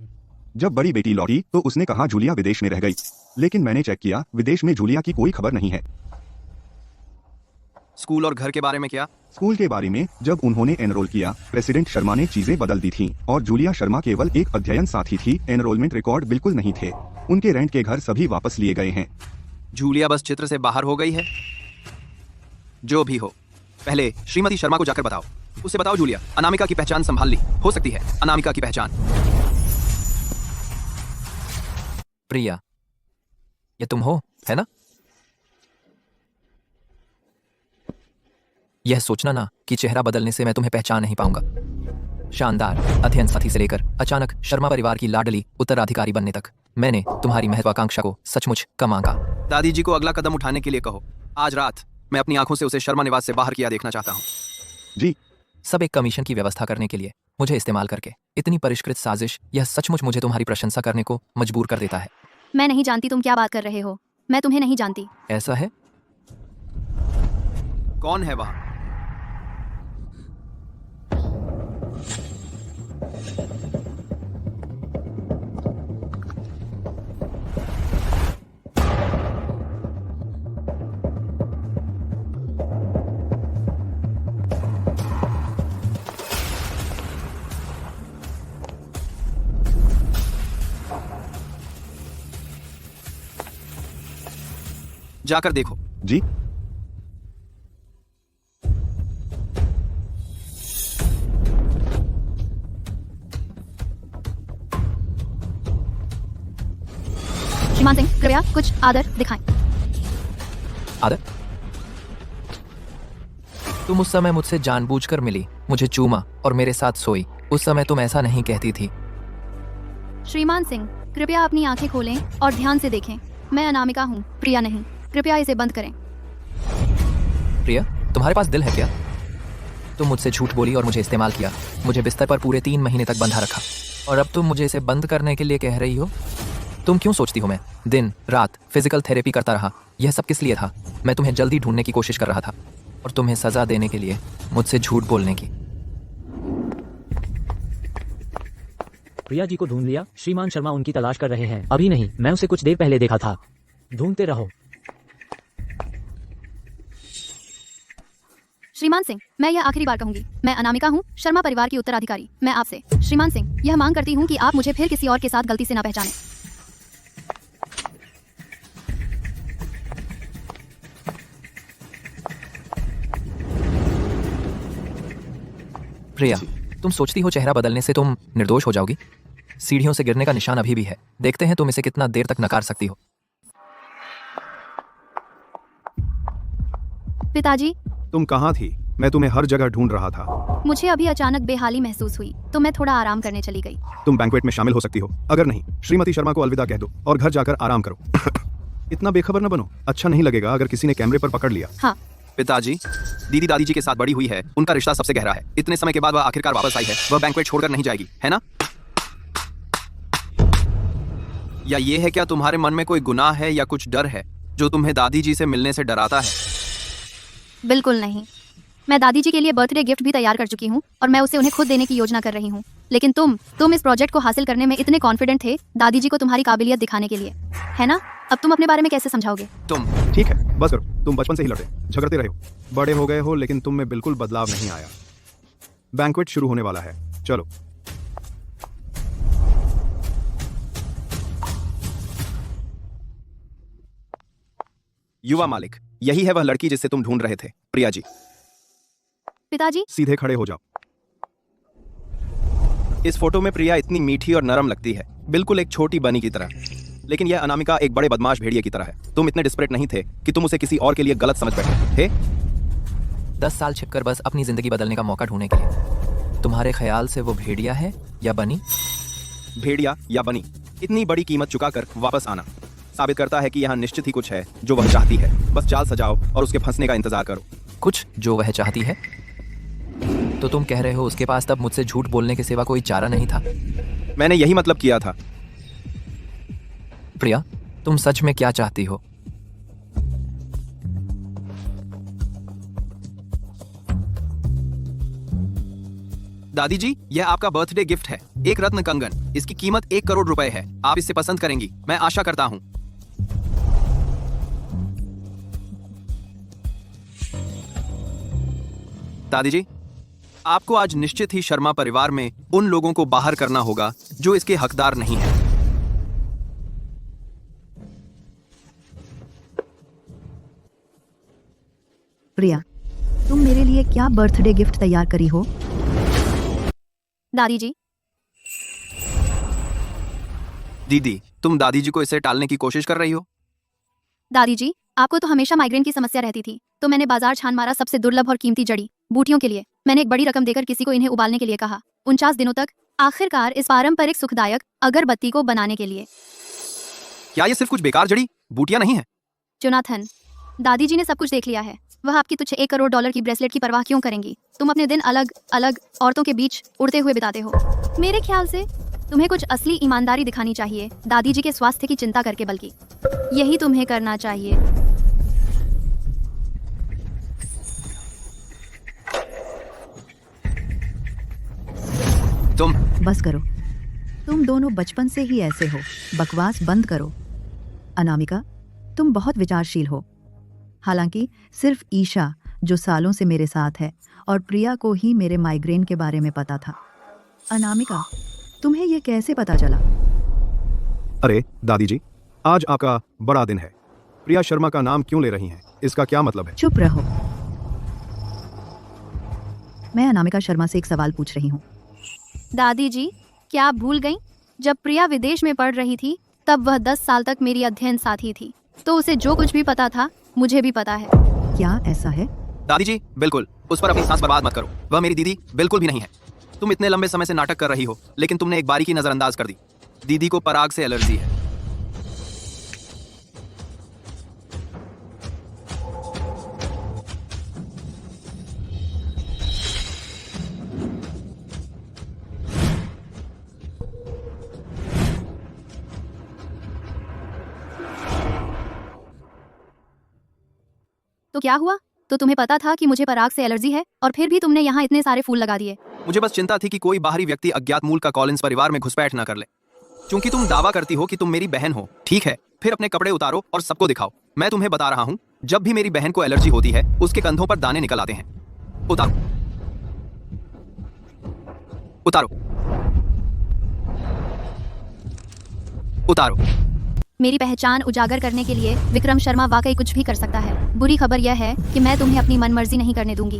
जब बड़ी बेटी लौटी तो उसने कहा जूलिया विदेश में रह गई, लेकिन मैंने चेक किया, विदेश में जूलिया की कोई खबर नहीं है। स्कूल और घर के बारे में क्या? स्कूल के बारे में, जब उन्होंने एनरोल किया, प्रेसिडेंट शर्मा ने चीजें बदल दी थीं और जूलिया शर्मा केवल एक अध्ययन साथी थी। एनरोलमेंट रिकॉर्ड बिल्कुल नहीं थे। उनके रेंट के घर सभी वापस लिए गए हैं। जूलिया बस चित्र से बाहर हो गई है। जो भी हो, पहले श्रीमती शर्मा को जाकर बताओ। उसे बताओ जूलिया अनामिका की पहचान संभाल ली। हो सकती है अनामिका की पहचान। प्रिया, ये तुम हो, है ना? यह सोचना ना कि चेहरा बदलने से मैं तुम्हें पहचान नहीं पाऊंगा। शानदार अध्ययन साथी से लेकर अचानक शर्मा परिवार की लाडली उत्तराधिकारी बनने तक, मैंने तुम्हारी महत्वाकांक्षा को सचमुच कम आंका। दादी जी को अगला कदम उठाने के लिए कहो। आज रात मैं अपनी आंखों से उसे शर्मा निवास से बाहर किया देखना चाहता हूँ। जी। सब एक कमीशन की व्यवस्था करने के लिए मुझे इस्तेमाल करके इतनी परिष्कृत साजिश, यह सचमुच मुझे तुम्हारी प्रशंसा करने को मजबूर कर देता है। मैं नहीं जानती तुम क्या बात कर रहे हो। मैं तुम्हें नहीं जानती। ऐसा है? कौन है वहां? जाकर देखो। जी। श्रीमान सिंह, कृपया कुछ आदर दिखाएं। आदर? तुम उस समय मुझसे जानबूझकर मिली, मुझे चूमा और मेरे साथ सोई। उस समय तुम ऐसा नहीं कहती थी। श्रीमान सिंह, कृपया अपनी आंखें खोलें और ध्यान से देखें। मैं अनामिका हूँ, प्रिया नहीं। कृपया इसे बंद करें। प्रिया, तुम्हारे पास दिल है क्या? तुम मुझसे झूठ बोली और मुझे इस्तेमाल किया। मुझे बिस्तर पर पूरे 3 महीने तक बंधा रखा और अब तुम मुझे इसे बंद करने के लिए कह रही हो? तुम क्यों सोचती हो मैं दिन रात फिजिकल थेरेपी करता रहा? यह सब किस लिए था? मैं तुम्हें जल्दी ढूंढने की कोशिश कर रहा था और तुम्हें सजा देने के लिए मुझसे झूठ बोलने की। प्रिया जी को ढूंढ लिया? श्रीमान शर्मा उनकी तलाश कर रहे हैं। अभी नहीं, मैं उसे कुछ देर पहले देखा था। ढूंढते रहो। श्रीमान सिंह, मैं यह आखिरी बार कहूंगी, मैं अनामिका हूँ, शर्मा परिवार की उत्तराधिकारी। मैं आपसे, श्रीमान सिंह, यह मांग करती हूँ कि आप मुझे फिर किसी और के साथ गलती से ना पहचानें। प्रिया, तुम सोचती हो चेहरा बदलने से तुम निर्दोष हो जाओगी? सीढ़ियों से गिरने का निशान अभी भी है। देखते हैं तुम इसे कितना देर तक नकार सकती हो। पिताजी, तुम कहाँ थी? मैं तुम्हें हर जगह ढूंढ रहा था। मुझे अभी अचानक बेहाली महसूस हुई तो मैं थोड़ा आराम करने चली गई। तुम बैंक्वेट में शामिल हो सकती हो। अगर नहीं, श्रीमती शर्मा को अलविदा कह दो और घर जाकर आराम करो। इतना बेखबर न बनो, अच्छा नहीं लगेगा अगर किसी ने कैमरे पर पकड़ लिया। हाँ। पिताजी, दीदी दादी जी के साथ बड़ी हुई है, उनका रिश्ता सबसे गहरा है। इतने समय के बाद वह आखिरकार वापस आई है, वह बैंक्वेट छोड़कर नहीं जाएगी, है ना? या ये है क्या तुम्हारे मन में कोई गुनाह है या कुछ डर है जो तुम्हें दादी जी से मिलने से डराता है? बिल्कुल नहीं, मैं दादी जी के लिए बर्थडे गिफ्ट भी तैयार कर चुकी हूँ और मैं उसे उन्हें खुद देने की योजना कर रही हूँ। लेकिन तुम इस प्रोजेक्ट को हासिल करने में इतने कॉन्फिडेंट थे दादी जी को तुम्हारी काबिलियत दिखाने के लिए, है ना? अब तुम अपने बारे में कैसे समझाओगे? तुम ठीक है, बस करो। तुम बचपन से ही लड़ते झगड़ते रहे हो, बड़े हो गए हो, लेकिन तुम में बिल्कुल बदलाव नहीं आया। बैंक्वेट शुरू होने वाला है, चलो। युवा मालिक, यही है वह लड़की जिसे तुम ढूंढ रहे थे, प्रिया जी। पिताजी, सीधे खड़े हो जाओ। इस फोटो में प्रिया इतनी मीठी और नरम लगती है, बिल्कुल एक छोटी बनी की तरह। लेकिन यह अनामिका एक बड़े बदमाश भेड़िए की तरह है। तुम इतने डिस्परेट नहीं थे कि तुम उसे किसी और के लिए गलत समझ बैठे थे। 10 साल छिपकर बस अपनी जिंदगी बदलने का मौका ढूंढने के लिए। तुम्हारे ख्याल से वो भेड़िया है या बनी? भेड़िया या बनी, इतनी बड़ी कीमत चुकाकर वापस आना साबित करता है कि यहाँ निश्चित ही कुछ है जो वह चाहती है। बस चाल सजाओ और उसके फंसने का इंतजार करो। कुछ जो वह चाहती है? तो तुम कह रहे हो उसके पास तब मुझसे झूठ बोलने के सिवा कोई चारा नहीं था? मैंने यही मतलब किया था। प्रिया, तुम सच में क्या चाहती हो? दादी जी, यह आपका बर्थडे गिफ्ट है, एक रत्न कंगन। इसकी कीमत 1 करोड़ रुपए है। आप इसे पसंद करेंगी, मैं आशा करता हूँ। दादी जी, आपको आज निश्चित ही शर्मा परिवार में उन लोगों को बाहर करना होगा जो इसके हकदार नहीं हैं। प्रिया, तुम मेरे लिए क्या बर्थडे गिफ्ट तैयार करी हो? दादी जी। दीदी, तुम दादी जी को इसे टालने की कोशिश कर रही हो? दादी जी, आपको तो हमेशा माइग्रेन की समस्या रहती थी, तो मैंने बाजार छान मारा सबसे दुर्लभ और कीमती जड़ी बूटियों के लिए। मैंने एक बड़ी रकम देकर किसी को इन्हें उबालने के लिए कहा, 49 दिनों तक, आखिरकार इस पारंपरिक सुखदायक अगरबत्ती को बनाने के लिए। क्या ये सिर्फ कुछ बेकार जड़ी बूटियां नहीं है? जोनाथन, दादी जी ने सब कुछ देख लिया है। वह आपकी तुच्छ $1 करोड़ की ब्रेसलेट की परवाह क्यों करेंगी? तुम अपने दिन अलग अलग औरतों के बीच उड़ते हुए बिताते हो। मेरे ख्याल से तुम्हें कुछ असली ईमानदारी दिखानी चाहिए, दादी जी के स्वास्थ्य की चिंता करके, बल्कि यही तुम्हें करना चाहिए। तुम बस करो, तुम दोनों बचपन से ही ऐसे हो। बकवास बंद करो। अनामिका, तुम बहुत विचारशील हो। हालांकि सिर्फ ईशा, जो सालों से मेरे साथ है, और प्रिया को ही मेरे माइग्रेन के बारे में पता था। अनामिका, तुम्हें यह कैसे पता चला? अरे दादी जी, आज आपका बड़ा दिन है। प्रिया शर्मा का नाम क्यों ले रही हैं? इसका क्या मतलब है? चुप रहो। मैं अनामिका शर्मा से एक सवाल पूछ रही हूँ। दादी जी, क्या आप भूल गईं? जब प्रिया विदेश में पढ़ रही थी तब वह 10 साल तक मेरी अध्ययन साथी थी, तो उसे जो कुछ भी पता था मुझे भी पता है। क्या ऐसा है? दादी जी, बिल्कुल उस पर अपनी सांस बर्बाद मत करो। वह मेरी दीदी बिल्कुल भी नहीं है। तुम इतने लंबे समय से नाटक कर रही हो, लेकिन तुमने एक बारीकी नजरअंदाज कर दी। दीदी को पराग से एलर्जी है। तो क्या हुआ? तो तुम्हें पता था कि मुझे पराग से एलर्जी है और फिर भी तुमने यहाँ इतने सारे फूल लगा दिए। मुझे बस चिंता थी कि कोई बाहरी व्यक्ति अज्ञात मूल का कॉलिंस परिवार में घुसपैठ ना कर ले। क्योंकि तुम दावा करती हो कि तुम मेरी बहन हो, ठीक है, फिर अपने कपड़े उतारो और सबको दिखाओ। मैं तुम्हें बता रहा हूँ, जब भी मेरी बहन को एलर्जी होती है उसके कंधों पर दाने निकल आते हैं। उतारो, उतारो, उतारो। मेरी पहचान उजागर करने के लिए विक्रम शर्मा वाकई कुछ भी कर सकता है। बुरी खबर यह है कि मैं तुम्हें अपनी मनमर्जी नहीं करने दूंगी।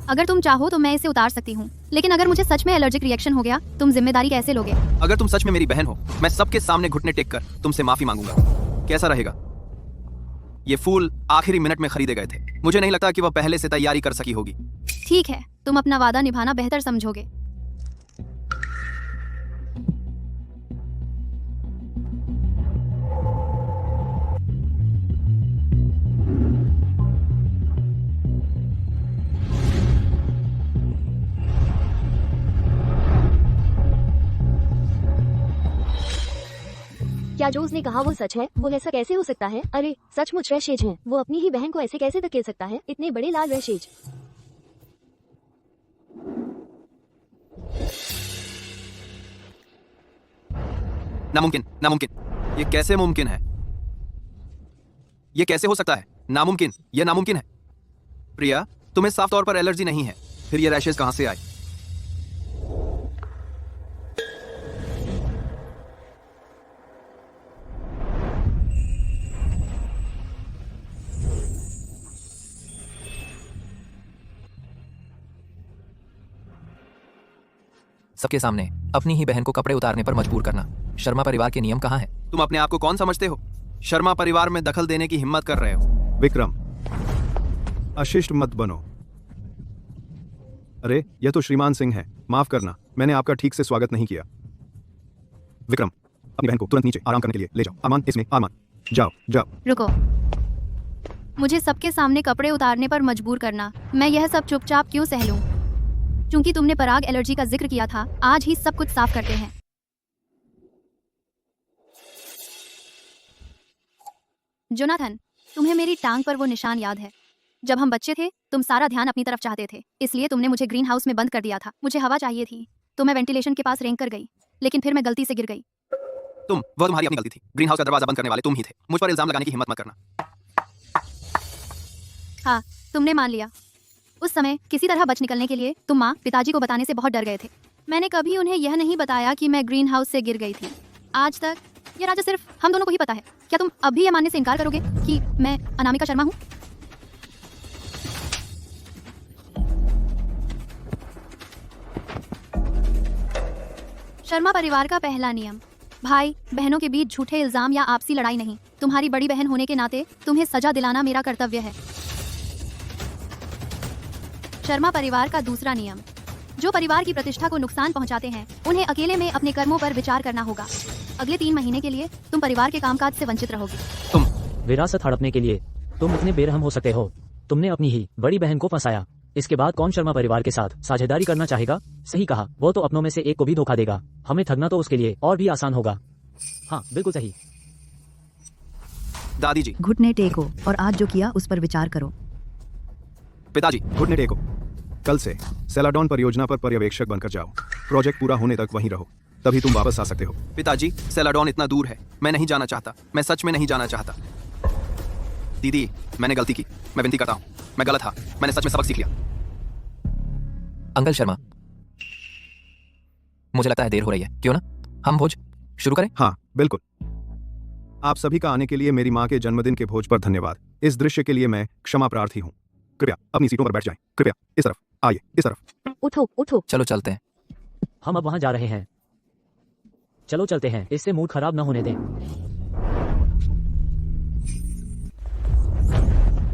अगर तुम चाहो तो मैं इसे उतार सकती हूँ, लेकिन अगर मुझे सच में एलर्जिक रिएक्शन हो गया, तुम जिम्मेदारी कैसे लोगे? अगर तुम सच में मेरी बहन हो, मैं सबके सामने घुटने टेक कर तुमसे माफी मांगूंगा। कैसा रहेगा? ये फूल आखिरी मिनट में खरीदे गए थे। मुझे नहीं लगता कि वह पहले से तैयारी कर सकी होगी। ठीक है, तुम अपना वादा निभाना बेहतर समझोगे। क्या जो उसने कहा वो सच है? वो ऐसा कैसे हो सकता है? अरे सचमुच रैशेज हैं। वो अपनी ही बहन को ऐसे कैसे धकेल सकता है? इतने बड़े लाल रैशेज। नामुमकिन, नामुमकिन। ये कैसे मुमकिन है? ये कैसे हो सकता है? नामुमकिन, ये नामुमकिन है। प्रिया, तुम्हें साफ तौर पर एलर्जी नहीं है, फिर ये रैशेज कहां से आए? सबके सामने अपनी ही बहन को कपड़े उतारने पर मजबूर करना शर्मा परिवार के नियम कहाँ है? तुम अपने आप को कौन समझते हो? शर्मा परिवार में दखल देने की हिम्मत कर रहे हो। विक्रम, अशिष्ट मत बनो। अरे यह तो श्रीमान सिंह है, माफ करना, मैंने आपका ठीक से स्वागत नहीं किया। विक्रम, अपनी बहन को तुरंत नीचे आराम करने के लिए ले जाओ। अरमान, इसमें अरमान, जाओ जाओ। रुको, मुझे सबके सामने कपड़े उतारने पर मजबूर करना, मैं यह सब चुपचाप क्यों सह लूं? क्योंकि तुमने पराग एलर्जी का जिक्र किया था, आज ही सब कुछ साफ करते हैं। जोनाथन, तुम्हें मेरी टांग पर वो निशान याद है? जब हम बच्चे थे तुम सारा ध्यान अपनी तरफ चाहते थे, इसलिए तुमने मुझे ग्रीन हाउस में बंद कर दिया था। मुझे हवा चाहिए थी तो मैं वेंटिलेशन के पास रेंग कर गई, लेकिन फिर मैं गलती से गिर गई। वह तुम्हारी अपनी गलती थी। ग्रीन हाउस का दरवाजा बंद करने वाले तुम ही थे। मुझ पर इल्जाम लगाने की हिम्मत मत करना। हाँ, तुमने मान लिया। उस समय किसी तरह बच निकलने के लिए तुम माँ पिताजी को बताने से बहुत डर गए थे। मैंने कभी उन्हें यह नहीं बताया कि मैं ग्रीन हाउस से गिर गई थी। आज तक ये राजा सिर्फ हम दोनों को ही पता है। क्या तुम अब भी यह मानने से इनकार करोगे कि मैं अनामिका शर्मा हूँ? शर्मा परिवार का पहला नियम, भाई बहनों के बीच झूठे इल्जाम या आपसी लड़ाई नहीं। तुम्हारी बड़ी बहन होने के नाते तुम्हें सजा दिलाना मेरा कर्तव्य है। शर्मा परिवार का दूसरा नियम, जो परिवार की प्रतिष्ठा को नुकसान पहुंचाते हैं उन्हें अकेले में अपने कर्मों पर विचार करना होगा। अगले 3 महीने के लिए तुम परिवार के कामकाज से वंचित रहोगे। तुम विरासत हड़पने के लिए तुम इतने बेरहम हो सकते हो? तुमने अपनी ही बड़ी बहन को फंसाया, इसके बाद कौन शर्मा परिवार के साथ साझेदारी करना चाहेगा? सही कहा, वो तो अपनों में से एक को भी धोखा देगा। हमें ठगना तो उसके लिए और भी आसान होगा। हाँ बिल्कुल सही। दादी जी, घुटने टेको और आज जो किया उस पर विचार करो। पिताजी, घुटने टेको। कल से सेलाडॉन परियोजना पर पर्यवेक्षक बनकर जाओ। प्रोजेक्ट पूरा होने तक वहीं रहो, तभी तुम वापस आ सकते हो। पिताजी, सेलाडॉन इतना दूर है, मैं नहीं जाना चाहता। मैं सच में नहीं जाना चाहता। दीदी, मैंने गलती की, मैं विनती करता हूँ, मैं गलत था, मैंने सच में सबक सीख लिया। अंकल शर्मा, मुझे लगता है देर हो रही है, क्यों ना हम भोज शुरू करें? हाँ बिल्कुल। आप सभी का आने के लिए मेरी माँ के जन्मदिन के भोज पर धन्यवाद। इस दृश्य के लिए मैं क्षमा प्रार्थी हूँ। कृपया अपनी सीटों पर बैठ जाएं। कृपया इस तरफ आइए, इस तरफ। उठो उठो। चलो चलते हैं। हम अब वहां जा रहे हैं। चलो चलते हैं, इससे मूड खराब न होने दें।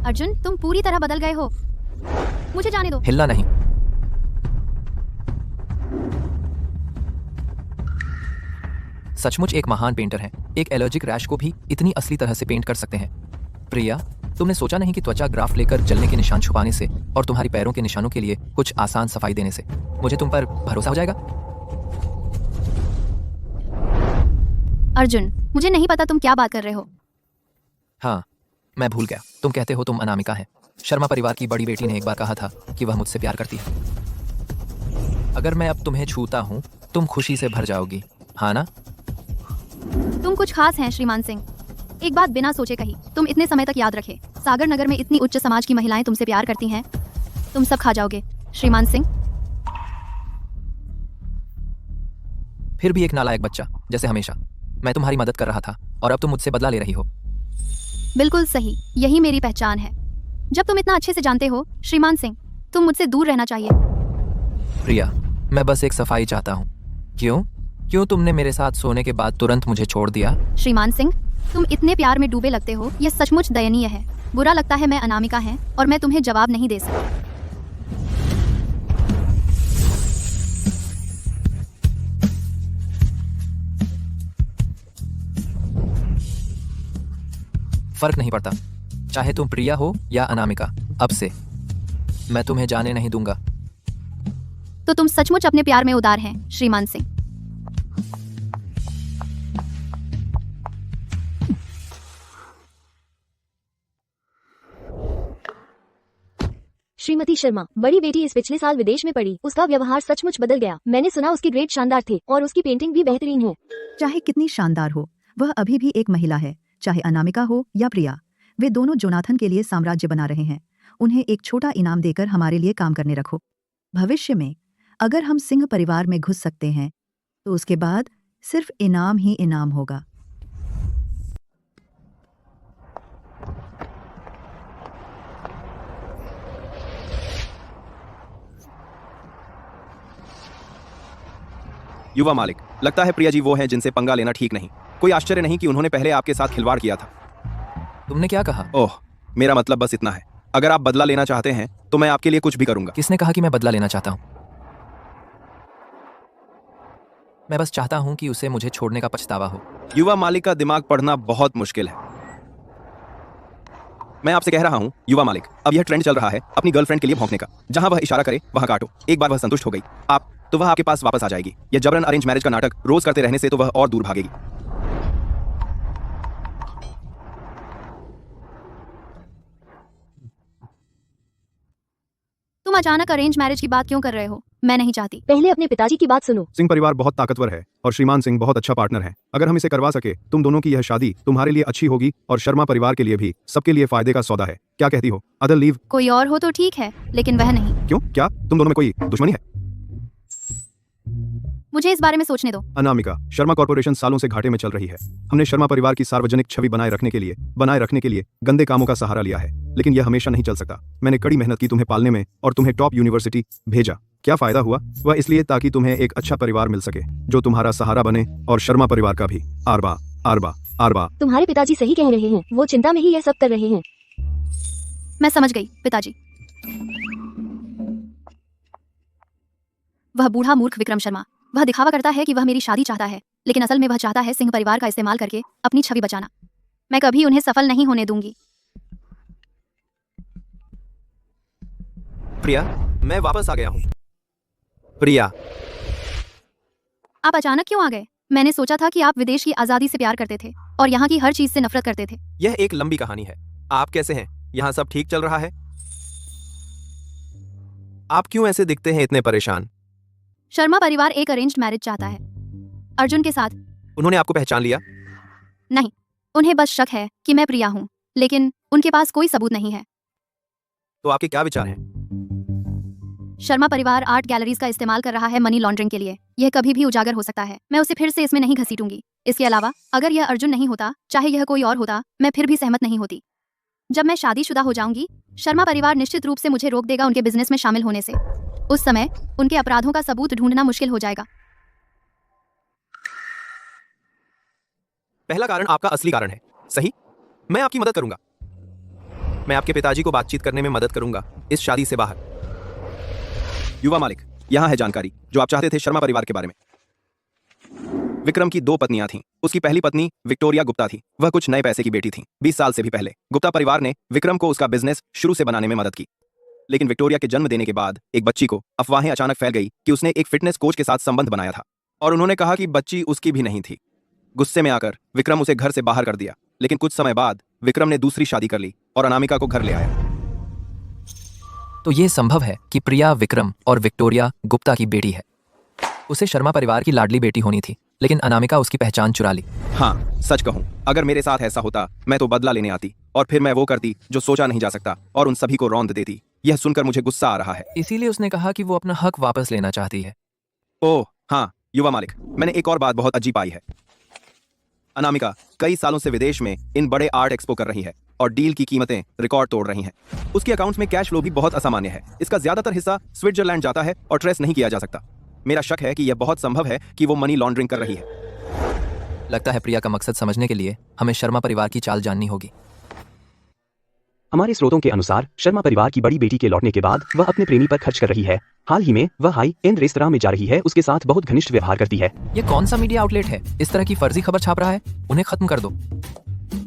अर्जुन, तुम पूरी तरह बदल गए हो, मुझे जाने दो। हिलना नहीं। सचमुच एक महान पेंटर हैं। एक एलर्जिक रैश को भी इतनी असली तरह से पेंट कर सकते हैं। प्रिया, तुमने सोचा नहीं कि त्वचा ग्राफ लेकर जलने के निशान छुपाने से और तुम्हारी पैरों के निशानों के लिए कुछ आसान सफाई देने से मुझे तुम पर भरोसा हो जाएगा? अर्जुन, मुझे नहीं पता तुम क्या बात कर रहे हो। हाँ, मैं भूल गया, तुम कहते हो तुम अनामिका है। शर्मा परिवार की बड़ी बेटी ने एक बार कहा था कि वह मुझसे प्यार करती है। अगर मैं अब तुम्हें छूता हूँ तुम खुशी से भर जाओगी, हाँ ना? तुम कुछ खास हैं श्रीमान सिंह। एक बात बिना सोचे कही, तुम इतने समय तक याद रखे, सागर नगर में इतनी उच्च समाज की महिलाएं तुमसे प्यार करती हैं, तुम सब खा जाओगे श्रीमान सिंह। फिर भी एक नालायक बच्चा जैसे हमेशा। मैं तुम्हारी मदद कर रहा था और अब तुम मुझसे बदला ले रही हो। बिल्कुल सही, यही मेरी पहचान है। जब तुम इतना अच्छे से जानते हो श्रीमान सिंह, तुम मुझसे दूर रहना चाहिए। प्रिया, मैं बस एक सफाई चाहता हूँ। क्यों तुमने मेरे साथ सोने के बाद तुरंत मुझे छोड़ दिया? श्रीमान सिंह, तुम इतने प्यार में डूबे लगते हो, यह सचमुच दयनीय है। बुरा लगता है मैं अनामिका है और मैं तुम्हें जवाब नहीं दे सकती। फर्क नहीं पड़ता, चाहे तुम प्रिया हो या अनामिका, अब से मैं तुम्हें जाने नहीं दूंगा। तो तुम सचमुच अपने प्यार में उदार हैं श्रीमान सिंह। श्रीमती शर्मा, बड़ी बेटी इस पिछले साल विदेश में पढ़ी। उसका व्यवहार सचमुच बदल गया। मैंने सुना उसके ग्रेड शानदार थे और उसकी पेंटिंग भी बेहतरीन है। चाहे कितनी शानदार हो, वह अभी भी एक महिला है, चाहे अनामिका हो या प्रिया। वे दोनों जोनाथन के लिए साम्राज्य बना रहे हैं। उन्हें एक छोटा इनाम देकर हमारे लिए काम करने रखो। भविष्य में अगर हम सिंह परिवार में घुस सकते हैं तो उसके बाद सिर्फ इनाम ही इनाम होगा। युवा मालिक, लगता है प्रिया जी वो हैं जिनसे पंगा लेना ठीक नहीं। कोई आश्चर्य नहीं कि उन्होंने पहले आपके साथ खिलवाड़ किया था। तुमने क्या कहा? ओह, मेरा मतलब बस इतना है। अगर आप बदला लेना चाहते हैं तो मैं आपके लिए कुछ भी करूंगा। किसने कहा कि मैं बदला लेना चाहता हूँ? मैं बस चाहता हूँ कि उसे मुझे छोड़ने का पछतावा हो। युवा मालिक का दिमाग पढ़ना बहुत मुश्किल है। मैं आपसे कह रहा हूँ युवा मालिक, अब यह ट्रेंड चल रहा है अपनी गर्लफ्रेंड के लिए भौंकने का। जहां वह इशारा करे वहां काटो। एक बार वह संतुष्ट हो गई तो वह आपके पास वापस आ जाएगी। यह जबरन अरेंज मैरिज का नाटक रोज करते रहने से तो वह और दूर भागेगी। तुम अचानक अरेंज मैरिज की बात क्यों कर रहे हो? मैं नहीं चाहती। पहले अपने पिताजी की बात सुनो। सिंह परिवार बहुत ताकतवर है और श्रीमान सिंह बहुत अच्छा पार्टनर है। अगर हम इसे करवा सके तुम दोनों की यह शादी तुम्हारे लिए अच्छी होगी और शर्मा परिवार के लिए भी, सबके लिए फायदे का सौदा है। क्या कहती हो? Other leave. कोई और हो तो ठीक है, लेकिन वह नहीं। क्यों? क्या तुम दोनों में कोई दुश्मनी है? मुझे इस बारे में सोचने दो। अनामिका, शर्मा कॉर्पोरेशन सालों से घाटे में चल रही है। हमने शर्मा परिवार की सार्वजनिक छवि बनाए रखने के लिए गंदे कामों का सहारा लिया है, लेकिन यह हमेशा नहीं चल सकता। मैंने कड़ी मेहनत की तुम्हें पालने में और तुम्हें टॉप यूनिवर्सिटी भेजा। क्या फायदा हुआ? वह इसलिए ताकि तुम्हें एक अच्छा परिवार मिल सके जो तुम्हारा सहारा बने, और शर्मा परिवार का भी। आरबा आरबा आरबा। तुम्हारे पिताजी सही कह रहे हैं। वो चिंता में ही यह सब कर रहे हैं। मैं समझ गई पिताजी। वह बूढ़ा मूर्ख विक्रम शर्मा, वह दिखावा करता है कि वह मेरी शादी चाहता है, लेकिन असल में वह चाहता है सिंह परिवार का इस्तेमाल करके अपनी छवि बचाना। मैं कभी उन्हें सफल नहीं होने दूंगी। प्रिया, मैं वापस आ गया हूँ। प्रिया, आप अचानक क्यों आ गए? मैंने सोचा था कि आप विदेश की आजादी से प्यार करते थे और यहाँ की हर चीज से नफरत करते थे। यह एक लंबी कहानी है। आप कैसे हैं? यहाँ सब ठीक चल रहा है? आप क्यों ऐसे दिखते हैं इतने परेशान? शर्मा परिवार एक अरेंज्ड मैरिज चाहता है अर्जुन के साथ। उन्होंने आपको पहचान लिया? नहीं, उन्हें बस शक है कि मैं प्रिया हूँ, लेकिन उनके पास कोई सबूत नहीं है। तो आपके क्या विचार हैं? शर्मा परिवार आर्ट गैलरीज का इस्तेमाल कर रहा है मनी लॉन्ड्रिंग के लिए। यह कभी भी उजागर हो सकता है। मैं उसे फिर से इसमें नहीं घसीटूंगी। इसके अलावा अगर यह अर्जुन नहीं होता, चाहे यह कोई और होता, मैं फिर भी सहमत नहीं होती। जब मैं शादीशुदा हो जाऊंगी, शर्मा परिवार निश्चित रूप से मुझे रोक देगा उनके बिजनेस में शामिल होने से। उस समय उनके अपराधों का सबूत ढूंढना मुश्किल हो जाएगा। पहला कारण आपका असली कारण है, सही? मैं आपकी मदद करूंगा। मैं आपके पिताजी को बातचीत करने में मदद करूंगा इस शादी से बाहर। युवा मालिक, यहाँ है जानकारी जो आप चाहते थे शर्मा परिवार के बारे में। विक्रम की 2 पत्नियां थीं। उसकी पहली पत्नी विक्टोरिया गुप्ता थी। वह कुछ नए पैसे की बेटी थी। 20 साल से भी पहले गुप्ता परिवार ने विक्रम को उसका बिजनेस शुरू से बनाने में मदद की। लेकिन विक्टोरिया के जन्म देने के बाद एक बच्ची को अफवाहें अचानक फैल गई कि उसने एक फिटनेस कोच के साथ संबंध बनाया था, और उन्होंने कहा कि बच्ची उसकी भी नहीं थी। गुस्से में आकर विक्रम उसे घर से बाहर कर दिया। लेकिन कुछ समय बाद विक्रम ने दूसरी शादी कर ली और अनामिका को घर ले आया। तो ये संभव है कि प्रिया विक्रम और विक्टोरिया गुप्ता की बेटी है। उसे शर्मा परिवार की लाडली बेटी होनी थी, लेकिन अनामिका उसकी पहचान चुरा ली। हाँ, सच कहूँ, अगर मेरे साथ ऐसा होता मैं तो बदला लेने आती और फिर मैं वो करती जो सोचा नहीं जा सकता और उन सभी को रौंद देती। यह सुनकर मुझे गुस्सा आ रहा है। इसीलिए उसने कहा कि वो अपना हक वापस लेना चाहती है। ओह हाँ युवा मालिक, मैंने एक और बात बहुत अजीब पाई है। अनामिका कई सालों से विदेश में इन बड़े आर्ट एक्सपो कर रही है और डील की कीमतें रिकॉर्ड तोड़ रही हैं। उसके अकाउंट्स में कैश फ्लो भी बहुत असामान्य है। इसका ज्यादातर हिस्सा स्विट्जरलैंड जाता है और ट्रेस नहीं किया जा सकता। मेरा शक है कि यह बहुत संभव है कि वो मनी लॉन्ड्रिंग कर रही है। लगता है प्रिया का मकसद समझने के लिए हमें शर्मा परिवार की चाल जाननी होगी। हमारे स्रोतों के अनुसार शर्मा परिवार की बड़ी बेटी के लौटने के बाद वह अपने प्रेमी पर खर्च कर रही है। हाल ही में वह हाई एंड रेस्तरां में जा रही है, उसके साथ बहुत घनिष्ठ व्यवहार करती है। ये कौन सा मीडिया आउटलेट है इस तरह की फर्जी खबर छाप रहा है? उन्हें खत्म कर दो।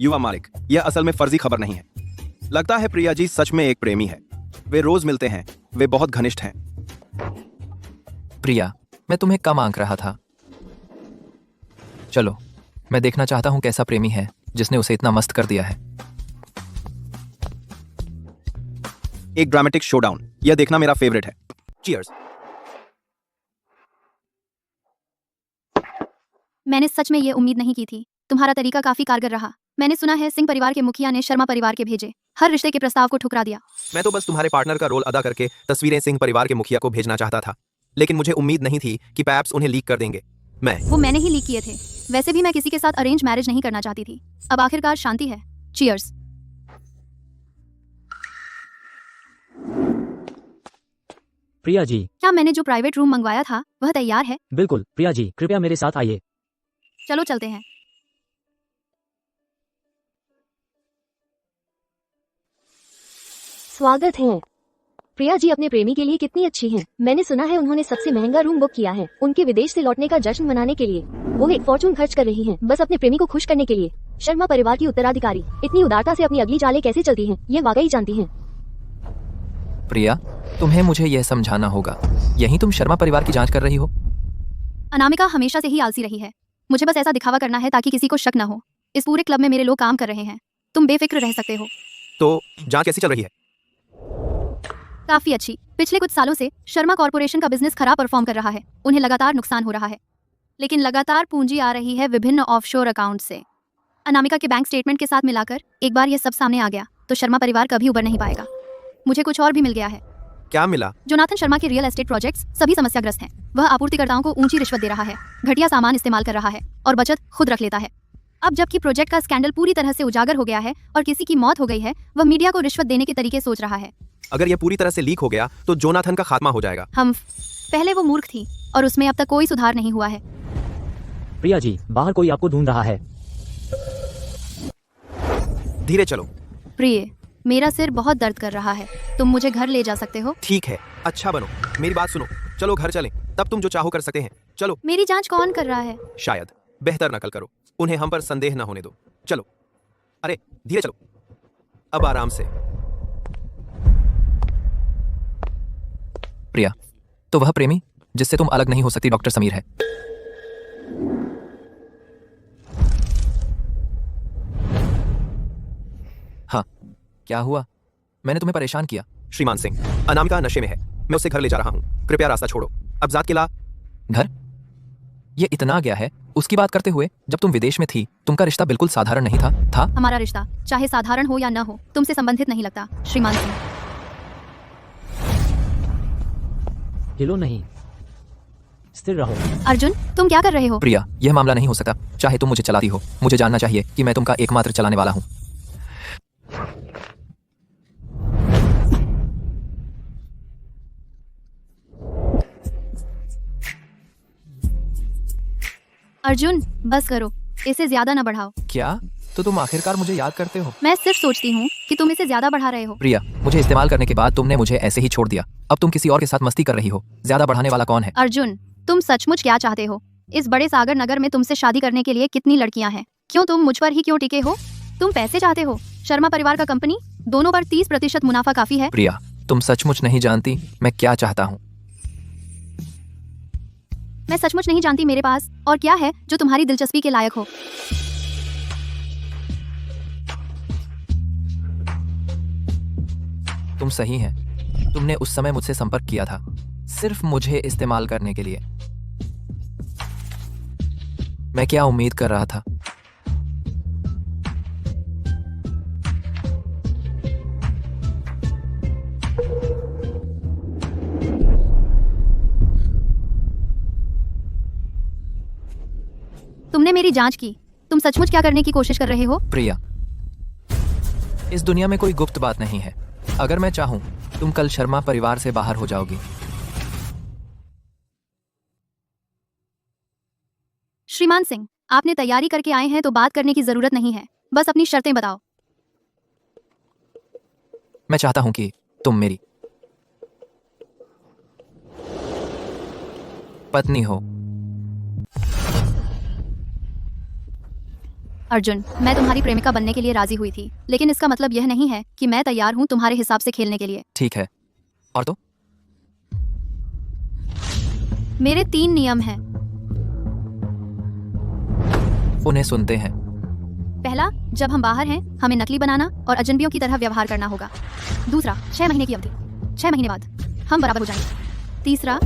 युवा मालिक, यह असल में फर्जी खबर नहीं है। लगता है प्रिया जी सच में एक प्रेमी है। वे रोज मिलते हैं, वे बहुत घनिष्ठ हैं। प्रिया, मैं तुम्हें कम आंक रहा था। चलो, मैं देखना चाहता हूं कैसा प्रेमी है जिसने उसे इतना मस्त कर दिया है। एक ड्रामेटिक शोडाउन, यह देखना मेरा फेवरेट है। चीयर्स। मैंने सच में ये उम्मीद नहीं की थी। तुम्हारा तरीका काफी कारगर रहा। मैंने सुना है सिंह परिवार के मुखिया ने शर्मा परिवार के भेजे हर रिश्ते के प्रस्ताव को ठुकरा दिया। मैं तो बस तुम्हारे पार्टनर का रोल अदा करके तस्वीरें सिंह परिवार के मुखिया को भेजना चाहता था, लेकिन मुझे उम्मीद नहीं थी कि पैप्स उन्हें लीक कर देंगे। वो मैंने ही लीक किए थे। वैसे भी मैं किसी के साथ अरेंज मैरिज नहीं करना चाहती थी। अब आखिरकार शांति है। चीयर्स। प्रिया जी। क्या मैंने जो प्राइवेट रूम मंगवाया था वह तैयार है? बिल्कुल प्रिया जी, कृपया मेरे साथ आइए। चलो चलते हैं। स्वागत है। प्रिया जी अपने प्रेमी के लिए कितनी अच्छी हैं। मैंने सुना है उन्होंने सबसे महंगा रूम बुक किया है उनके विदेश से लौटने का जश्न मनाने के लिए। वो एक फॉर्चून खर्च कर रही हैं बस अपने प्रेमी को खुश करने के लिए। शर्मा परिवार की उत्तराधिकारी इतनी उदारता से अपनी अगली चालें कैसे चलती हैं, ये वाकई जानती हैं। प्रिया, तुम्हें मुझे यह समझाना होगा। यही तुम शर्मा परिवार की जांच कर रही हो? अनामिका हमेशा से ही आलसी रही है। मुझे बस ऐसा दिखावा करना है ताकि किसी को शक न हो। इस पूरे क्लब में मेरे लोग काम कर रहे हैं। तुम बेफिक्र रह सकते हो। तो जांच कैसी चल रही है? काफी अच्छी। पिछले कुछ सालों से शर्मा कॉर्पोरेशन का बिजनेस खराब परफॉर्म कर रहा है। उन्हें लगातार नुकसान हो रहा है, लेकिन लगातार पूंजी आ रही है विभिन्न ऑफशोर अकाउंट से। अनामिका के बैंक स्टेटमेंट के साथ मिलाकर एक बार ये सब सामने आ गया तो शर्मा परिवार कभी उबर नहीं पाएगा। मुझे कुछ और भी मिल गया है। क्या मिला? जोनाथन शर्मा के रियल एस्टेट प्रोजेक्ट्स सभी समस्याग्रस्त हैं। वह आपूर्तिकर्ताओं को ऊंची रिश्वत दे रहा है, घटिया सामान इस्तेमाल कर रहा है और बचत खुद रख लेता है। अब जबकि प्रोजेक्ट का स्कैंडल पूरी तरह से उजागर हो गया है और किसी की मौत हो गई है, वह मीडिया को रिश्वत देने के तरीके सोच रहा है। अगर यह पूरी तरह से लीक हो गया तो जोनाथन का खात्मा हो जाएगा। पहले वो मूर्ख थी और उसमें अब तक कोई सुधार नहीं हुआ है। प्रिया जी, बाहर कोई आपको ढूंढ रहा है। धीरे चलो। प्रिय, मेरा सिर बहुत दर्द कर रहा है। तुम मुझे घर ले जा सकते हो? ठीक है, अच्छा बनो, मेरी बात सुनो। चलो घर चलें, तब तुम जो चाहो कर सकते हैं। चलो। मेरी जांच कौन कर रहा है? शायद बेहतर नकल करो, उन्हें हम पर संदेह न होने दो। चलो। अरे धीरे चलो, अब आराम से। प्रिया, तो वह प्रेमी जिससे तुम अलग नहीं हो सकती डॉक्टर समीर है। हाँ, क्या हुआ? मैंने तुम्हें परेशान किया? श्रीमान सिंह, अनामिका नशे में है। मैं उसे घर ले जा रहा हूँ। कृपया रास्ता छोड़ो। अब जात के ला। घर? ये इतना गया है उसकी बात करते हुए। जब तुम विदेश में थी तुमका रिश्ता बिल्कुल साधारण नहीं था। हमारा रिश्ता चाहे साधारण हो या न हो तुमसे संबंधित नहीं लगता श्रीमान सिंह। हिलो नहीं, स्थिर रहो। अर्जुन, तुम क्या कर रहे हो? प्रिया, यह मामला नहीं हो सकता। चाहे तुम मुझे चलाती हो, मुझे जानना चाहिए कि मैं तुमका एकमात्र चलाने वाला हूँ। अर्जुन, बस करो, इसे ज्यादा न बढ़ाओ। क्या? तो तुम आखिरकार मुझे याद करते हो? मैं सिर्फ सोचती हूँ कि तुम इसे ज्यादा बढ़ा रहे हो। प्रिया, मुझे इस्तेमाल करने के बाद तुमने मुझे ऐसे ही छोड़ दिया। अब तुम किसी और के साथ मस्ती कर रही हो। ज्यादा बढ़ाने वाला कौन है? अर्जुन, तुम सचमुच क्या चाहते हो? इस बड़े सागर नगर में तुमसे शादी करने के लिए कितनी लड़कियां हैं? क्यों तुम मुझ पर ही क्यों टिके हो? तुम पैसे चाहते हो? शर्मा परिवार का कंपनी दोनों पर 30% मुनाफा काफी है। प्रिया, तुम सचमुच नहीं जानती मैं क्या चाहता हूँ। मैं सचमुच नहीं जानती मेरे पास और क्या है जो तुम्हारी दिलचस्पी के लायक हो। तुम सही हैं। तुमने उस समय मुझसे संपर्क किया था, सिर्फ मुझे इस्तेमाल करने के लिए। मैं क्या उम्मीद कर रहा था? तुमने मेरी जांच की। तुम सचमुच क्या करने की कोशिश कर रहे हो? प्रिया, इस दुनिया में कोई गुप्त बात नहीं है। अगर मैं चाहूं, तुम कल शर्मा परिवार से बाहर हो जाओगी। श्रीमान सिंह, आपने तैयारी करके आए हैं तो बात करने की जरूरत नहीं है। बस अपनी शर्तें बताओ। मैं चाहता हूं कि तुम मेरी पत्नी हो। अर्जुन, मैं तुम्हारी प्रेमिका बनने के लिए राजी हुई थी, लेकिन इसका मतलब यह नहीं है कि मैं तैयार हूँ तुम्हारे हिसाब से खेलने के लिए। ठीक है, और तो? मेरे 3 नियम हैं। उन्हें सुनते हैं। पहला, जब हम बाहर हैं, हमें नकली बनाना और अजनबियों की तरह व्यवहार करना होगा। दूसरा, 6 महीने की अवधि। 6 महीने बाद हम बराबर हो जाएंगे। तीसरा,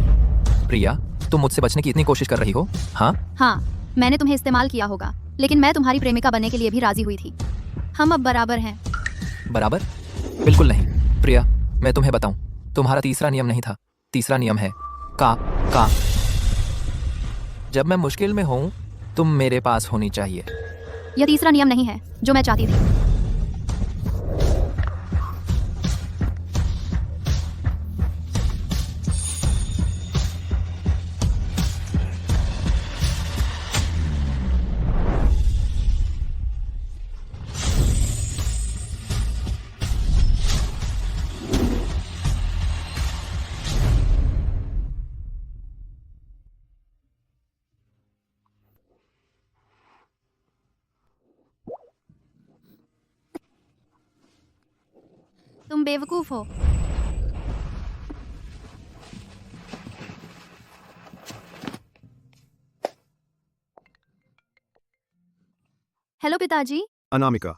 प्रिया, तुम मुझसे बचने की इतनी कोशिश कर रही हो? हाँ, मैंने तुम्हें इस्तेमाल किया होगा, लेकिन मैं तुम्हारी प्रेमिका बनने के लिए भी राजी हुई थी। हम अब बराबर हैं। बराबर? बिल्कुल नहीं। प्रिया, मैं तुम्हें बताऊं, तुम्हारा तीसरा नियम नहीं था। तीसरा नियम है का। जब मैं मुश्किल में हूं, तुम मेरे पास होनी चाहिए। यह तीसरा नियम नहीं है जो मैं चाहती थी। तुम बेवकूफ हो। हेलो पिताजी। अनामिका,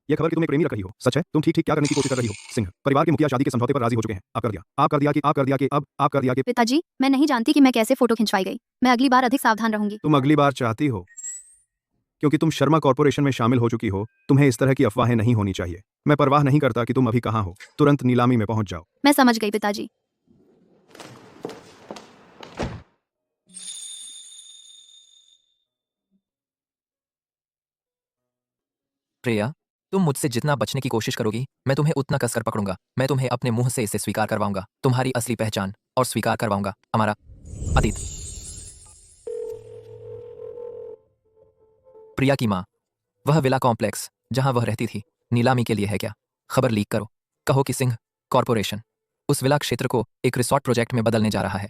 यह खबर कि तुम एक प्रेमी रख रही हो सच है? तुम ठीक ठीक क्या करने की कोशिश कर रही हो? सिंह परिवार के मुखिया शादी के समझौते पर राजी हो चुके हैं। आप कर दिया कि पिताजी, मैं नहीं जानती कि मैं कैसे फोटो खिंचवाई गई। मैं अगली बार अधिक सावधान रहूंगी। तुम अगली बार चाहती हो क्योंकि तुम शर्मा कॉर्पोरेशन में शामिल हो चुकी हो। तुम्हें इस तरह की अफवाहें नहीं होनी चाहिए। मैं परवाह नहीं करता कि तुम अभी कहाँ हो, तुरंत नीलामी में पहुंच जाओ। मैं समझ गई पिताजी। प्रिया, तुम मुझसे जितना बचने की कोशिश करोगी, मैं तुम्हें उतना कसकर पकड़ूंगा। मैं तुम्हें अपने मुंह से इसे स्वीकार करवाऊंगा, तुम्हारी असली पहचान, और स्वीकार करवाऊंगा हमारा अतीत। प्रिया की माँ, वह विला कॉम्प्लेक्स जहां वह रहती थी, नीलामी के लिए है क्या? खबर लीक करो, कहो कि सिंह कॉर्पोरेशन उस विला क्षेत्र को एक रिसोर्ट प्रोजेक्ट में बदलने जा रहा है।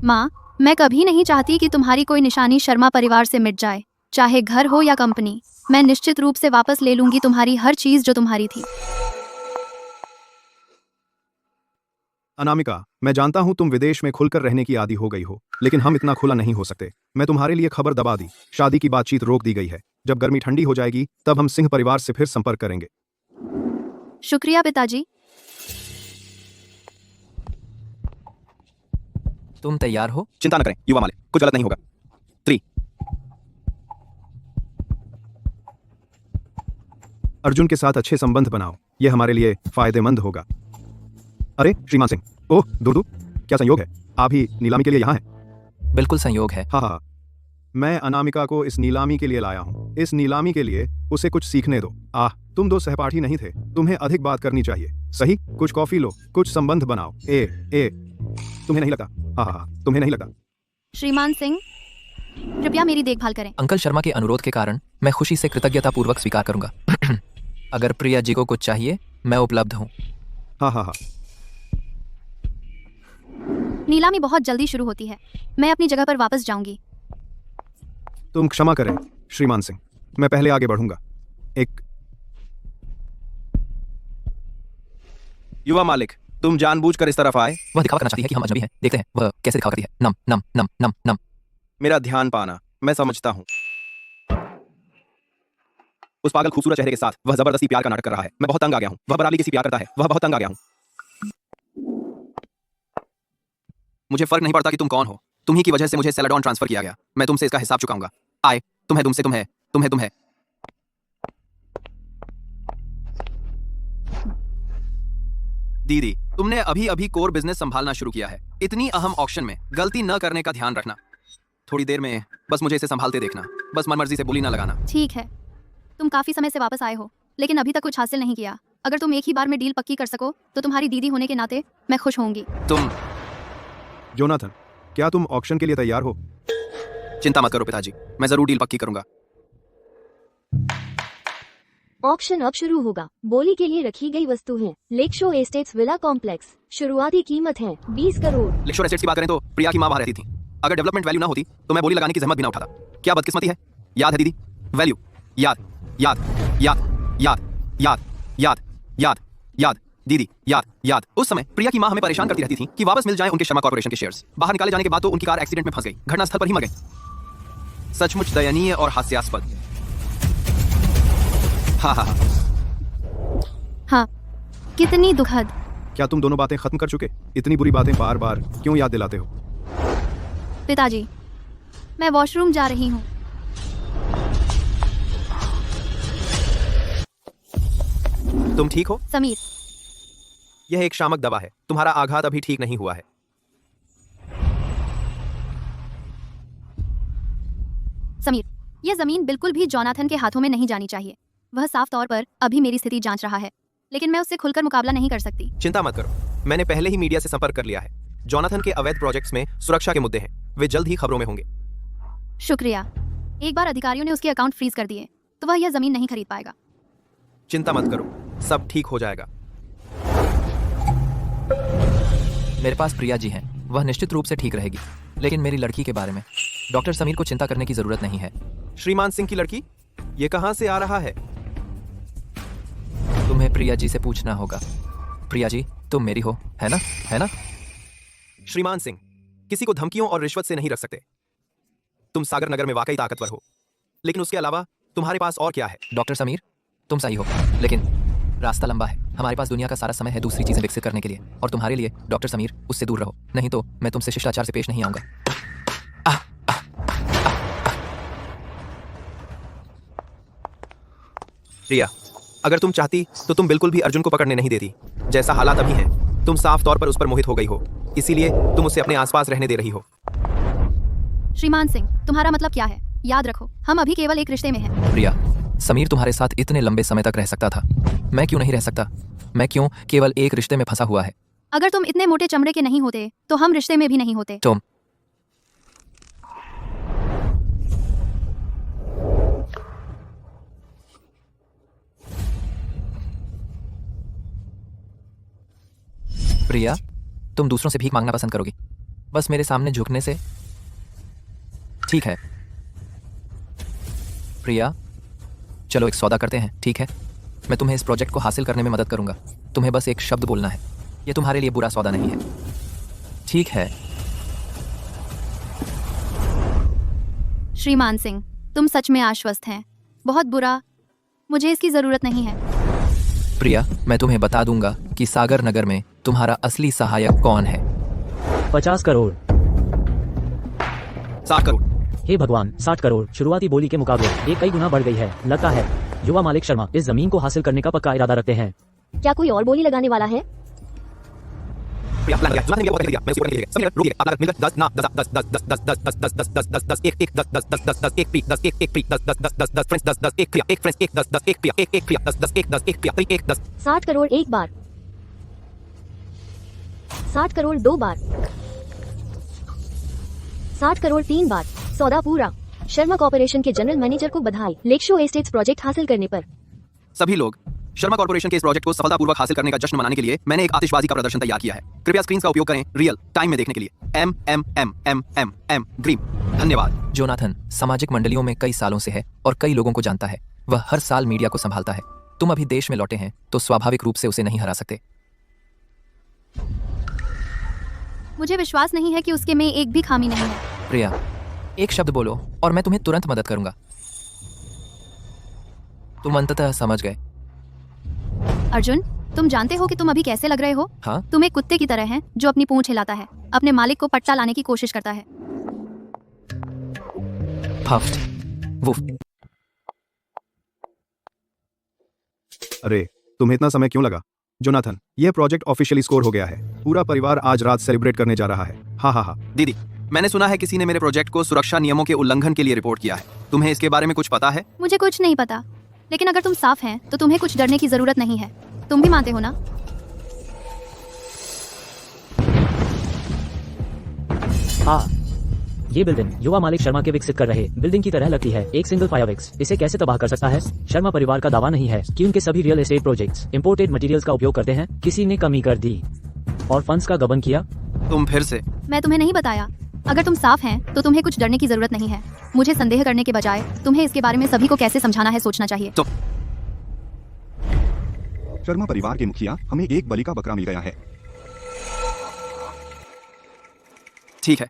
माँ, मैं कभी नहीं चाहती कि तुम्हारी कोई निशानी शर्मा परिवार से मिट जाए, चाहे घर हो या कंपनी। मैं निश्चित रूप से वापस ले लूंगी तुम्हारी हर चीज जो तुम्हारी थी। अनामिका, मैं जानता हूं तुम विदेश में खुलकर रहने की आदी हो गई हो, लेकिन हम इतना खुला नहीं हो सकते। मैं तुम्हारे लिए खबर दबा दी, शादी की बातचीत रोक दी गई है। जब गर्मी ठंडी हो जाएगी तब हम सिंह परिवार से फिर संपर्क करेंगे। शुक्रिया पिताजी। तुम तैयार हो? चिंता न करें युवा मालिक, कुछ गलत नहीं होगा। 3 अर्जुन के साथ अच्छे संबंध बनाओ, यह हमारे लिए फायदेमंद होगा। अरे श्रीमान सिंह, ओह दुर्दु, क्या संयोग है, आप ही नीलामी के लिए यहाँ हैं? बिल्कुल संयोग है। हाँ, मैं अनामिका को इस नीलामी के लिए लाया हूँ। इस नीलामी के लिए उसे कुछ सीखने दो। तुम 2 सहपाठी नहीं थे, तुम्हें अधिक बात करनी चाहिए। सही, कुछ कॉफी लो, कुछ संबंध बनाओ। तुम्हें नहीं लगता? हाँ, तुम्हें नहीं लगता? श्रीमान सिंह, कृपया मेरी देखभाल करें। अंकल शर्मा के अनुरोध के कारण मैं खुशी से कृतज्ञतापूर्वक स्वीकार करूंगा। अगर प्रिया जी को कुछ चाहिए, मैं उपलब्ध हूँ। हाँ। नीलामी बहुत जल्दी शुरू होती है, मैं अपनी जगह पर वापस जाऊंगी। तुम क्षमा करें श्रीमान सिंह, मैं पहले आगे बढ़ूंगा। एक युवा मालिक, तुम जानबूझकर इस तरफ आए। वह दिखावा करना चाहती है कि हम अजनबी हैं। देखते हैं वह कैसे दिखावा करती है। नम नम नम नम नम। मेरा ध्यान पाना, मैं समझता हूं। उस पागल खूबसूरत चेहरे के साथ वह जबरदस्ती प्यार का नाटक कर रहा है। मैं बहुत तंग आ गया हूँ। वह बराबरी किसी प्यार करता है। वह बहुत तंग आ गया हूँ। मुझे फर्क नहीं पड़ता कि तुम कौन हो। तुम्ही की वजह से मुझे सेलाडॉन ट्रांसफर किया गया। मैं तुमसे इसका हिसाब चुकाऊंगा। आए तुम्हें तुमसे तुम्हें दीदी, तुमने अभी अभी कोर बिजनेस संभालना शुरू किया है। इतनी अहम ऑक्शन में गलती न करने का ध्यान रखना। थोड़ी देर में बस मुझे इसे संभालते देखना। बस मनमर्जी से बोली ना लगाना। ठीक है, तुम काफी समय से वापस आए हो, लेकिन अभी तक कुछ हासिल नहीं किया। अगर तुम एक ही बार में डील पक्की कर सको तो तुम्हारी दीदी होने के नाते मैं खुश होंगी। तुम जोनाथन, क्या तुम ऑक्शन के लिए तैयार हो? चिंता मत करो पिताजी, मैं जरूर डील पक्की करूंगा। ऑक्शन अब शुरू होगा। बोली के लिए रखी गई वस्तु है lake show estates villa complex. शुरुआती कीमत है 20 करोड़। लेक शोर एस्टेट्स की बात करें तो प्रिया की मां वहां रहती थी। अगर डेवलपमेंट वैल्यू ना होती तो मैं बोली लगाने की जहमत भी ना उठाता। क्या बदकिस्मती है। याद है दीदी? वैल्यू याद याद याद याद याद याद याद याद दीदी याद। उस समय प्रिया की मां हमें परेशान करती रहती थी कि वापस मिल जाएं उनके शर्मा कॉर्पोरेशन के शेयर्स। बाहर निकाले जाने के बाद तो उनकी कार एक्सीडेंट में फंस गई। घटनास्थल पर ही मर गई। सचमुच दयनीय और हास्यास्पद। हाँ, कितनी दुखद। क्या तुम दोनों बातें खत्म कर चुके? इतनी बुरी बातें बार बार क्यों याद दिलाते हो? पिताजी, मैं वॉशरूम जा रही हूँ। तुम ठीक हो? समीर, यह एक शामक दवा है। तुम्हारा आघात अभी ठीक नहीं हुआ है। समीर, यह जमीन बिल्कुल भी जोनाथन के हाथों में नहीं जानी चाहिए। वह साफ तौर पर अभी मेरी स्थिति जांच रहा है, लेकिन मैं उससे खुलकर मुकाबला नहीं कर सकती। चिंता मत करो, मैंने पहले ही मीडिया से संपर्क कर लिया है। जोनाथन के अवैध प्रोजेक्ट्स में सुरक्षा के मुद्दे हैं। वे जल्द ही खबरों में होंगे। शुक्रिया। एक बार अधिकारियों ने उसके अकाउंट फ्रीज कर दिए तो वह यह जमीन नहीं खरीद पाएगा। चिंता मत करो, सब ठीक हो जाएगा। मेरे पास प्रिया जी हैं, वह निश्चित रूप से ठीक रहेगी। लेकिन मेरी लड़की के बारे में डॉक्टर समीर को चिंता करने की जरूरत नहीं है। श्रीमान सिंह की लड़की? ये कहां से आ रहा है? तुम्हें प्रिया जी से पूछना होगा। प्रिया जी, तुम मेरी हो, है ना? श्रीमान सिंह, किसी को धमकियों और रिश्वत से नहीं रख सकते। तुम सागर नगर में वाकई ताकतवर हो, लेकिन उसके अलावा तुम्हारे पास और क्या है? डॉक्टर समीर, तुम सही हो, लेकिन रास्ता लंबा है। हमारे पास दुनिया का सारा समय है दूसरी चीजें विकसित करने के लिए, और तुम्हारे लिए डॉक्टर समीर उससे दूर रहो, नहीं तो मैं तुमसे शिष्टाचार से पेश नहीं आऊंगा। प्रिया, अगर तुम चाहती तो तुम बिल्कुल भी अर्जुन को पकड़ने नहीं देती। जैसा हालात अभी हैं, तुम साफ तौर पर उस पर मोहित हो गई हो, इसीलिए तुम उसे अपने आसपास रहने दे रही हो। श्रीमान सिंह, तुम्हारा मतलब क्या है? याद रखो, हम अभी केवल एक रिश्ते में हैं। प्रिया, समीर तुम्हारे साथ इतने लंबे समय तक रह सकता था, मैं क्यों नहीं रह सकता? मैं क्यों केवल एक रिश्ते में फंसा हुआ है? अगर तुम इतने मोटे चमड़े के नहीं होते तो हम रिश्ते में भी नहीं होते। तुम प्रिया, तुम दूसरों से भीख मांगना पसंद करोगी, बस मेरे सामने झुकने से। ठीक है प्रिया, चलो एक सौदा करते हैं, ठीक है? मैं तुम्हें इस प्रोजेक्ट को हासिल करने में मदद करूंगा। तुम्हें बस एक शब्द बोलना है। यह तुम्हारे लिए बुरा सौदा नहीं है, ठीक है? श्रीमान सिंह, तुम सच में आश्वस्त हैं? बहुत बुरा, मुझे इसकी जरूरत नहीं है। प्रिया, मैं तुम्हें बता दूंगा कि सागर नगर में तुम्हारा असली सहायक कौन है। 50 करोड़। 60 करोड़। हे भगवान, 60 करोड़। शुरुआती बोली के मुकाबले ये कई गुना बढ़ गई है। लगता है युवा मालिक शर्मा इस जमीन को हासिल करने का पक्का इरादा रखते हैं। क्या कोई और बोली लगाने वाला है? प्रिया, प्लान किया, जोनाथन ने मुझे दिया, मैं उसी पर नहीं लिखेगा। रुकिए, आप मिलकर 10 ना 10 10 10 10 10 10 10 10 10 10 10 1 1 10 10 10 10 10 1 10 1 1 10 10 10 10 10 फ्रेंड्स 10 10 1 प्रिया 1 फ्रेंड्स 1 10 10 1 प्रिया 1 1 प्रिया 10 10 1 10 1 प्रिया 1 10। 60 करोड़ एक बार, 60 करोड़ दो बार, 60 करोड़ तीन बार। सौदा पूरा। शर्मा कॉर्पोरेशन के जनरल मैनेजर को बधाई लेक शो एस्टेट्स प्रोजेक्ट हासिल करने पर। सभी लोग, शर्मा कॉर्पोरेशन के इस प्रोजेक्ट को सफलतापूर्वक हासिल करने का जश्न मनाने के लिए मैंने एक आतिशबाजी का प्रदर्शन तैयार किया है। कृपया स्क्रीन का उपयोग करें रियल टाइम में देखने के लिए। Hmm hmm hmm hmm hmm hmm dream. धन्यवाद। जोनाथन सामाजिक मंडलियों में कई सालों से है और कई लोगों को जानता है। वह हर साल मीडिया को संभालता है। तुम अभी देश में लौटे हैं तो स्वाभाविक रूप से उसे नहीं हरा सकते। मुझे विश्वास नहीं है कि उसके में एक भी खामी नहीं है। प्रिया, एक शब्द बोलो और मैं तुम्हें तुरंत मदद करूंगा। तुम अंततः समझ गए। अर्जुन, तुम जानते हो कि तुम अभी कैसे लग रहे हो? हाँ? तुम एक कुत्ते की तरह हैं जो अपनी पूंछ हिलाता है, अपने मालिक को पट्टा लाने की कोशिश करता है। Puffed. वुफ। अरे, तुम्हें इतना समय क्यों लगा? जोनाथन, यह प्रोजेक्ट ऑफिशियली स्कोर हो गया है। पूरा परिवार आज रात सेलिब्रेट करने जा रहा है। हा हा हा। दीदी, मैंने सुना है किसी ने मेरे प्रोजेक्ट को सुरक्षा नियमों के उल्लंघन के लिए रिपोर्ट किया है। तुम्हें इसके बारे में कुछ पता है? मुझे कुछ नहीं पता, लेकिन अगर तुम साफ हैं तो तुम्हें कुछ डरने की जरूरत नहीं है। तुम भी मानते हो ना? हाँ, ये बिल्डिंग युवा मालिक शर्मा के विकसित कर रहे बिल्डिंग की तरह लगती है। एक सिंगल फायरवर्क्स इसे कैसे तबाह कर सकता है? शर्मा परिवार का दावा नहीं है कि उनके सभी real estate projects imported materials का उपयोग करते हैं। किसी ने कमी कर दी और फंड्स का गबन किया। तुम फिर से? मैं तुम्हें नहीं बताया। अगर तुम साफ हैं तो तुम्हें कुछ डरने की जरूरत नहीं है। मुझे संदेह करने के बजाय तुम्हें इसके बारे में सभी को कैसे समझाना है सोचना चाहिए। शर्मा परिवार के मुखिया, हमें एक बलि का बकरा मिल गया है। ठीक है,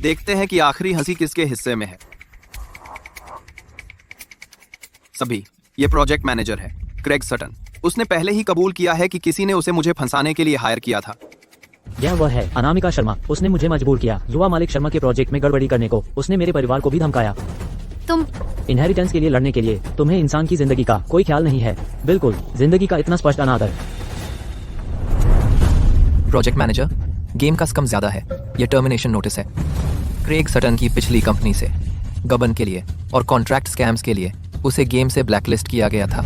देखते हैं कि आखिरी हंसी किसके हिस्से में है। सभी, ये प्रोजेक्ट मैनेजर है क्रेग सटन। उसने पहले ही कबूल किया है कि किसी ने उसे मुझे फंसाने के लिए हायर किया था। यह वह है, अनामिका शर्मा। उसने मुझे मजबूर किया युवा मालिक शर्मा के प्रोजेक्ट में गड़बड़ी करने को। उसने मेरे परिवार को भी धमकाया। तुम इनहेरिटेंस के लिए लड़ने के लिए तुम्हें इंसान की जिंदगी का कोई ख्याल नहीं है। बिल्कुल, जिंदगी का इतना स्पष्ट अनादर। प्रोजेक्ट मैनेजर, गेम का स्कम ज्यादा है। यह टर्मिनेशन नोटिस है क्रेग सटन की पिछली कंपनी से गबन के लिए और कॉन्ट्रैक्ट स्कैम्स के लिए। उसे गेम से ब्लैकलिस्ट किया गया था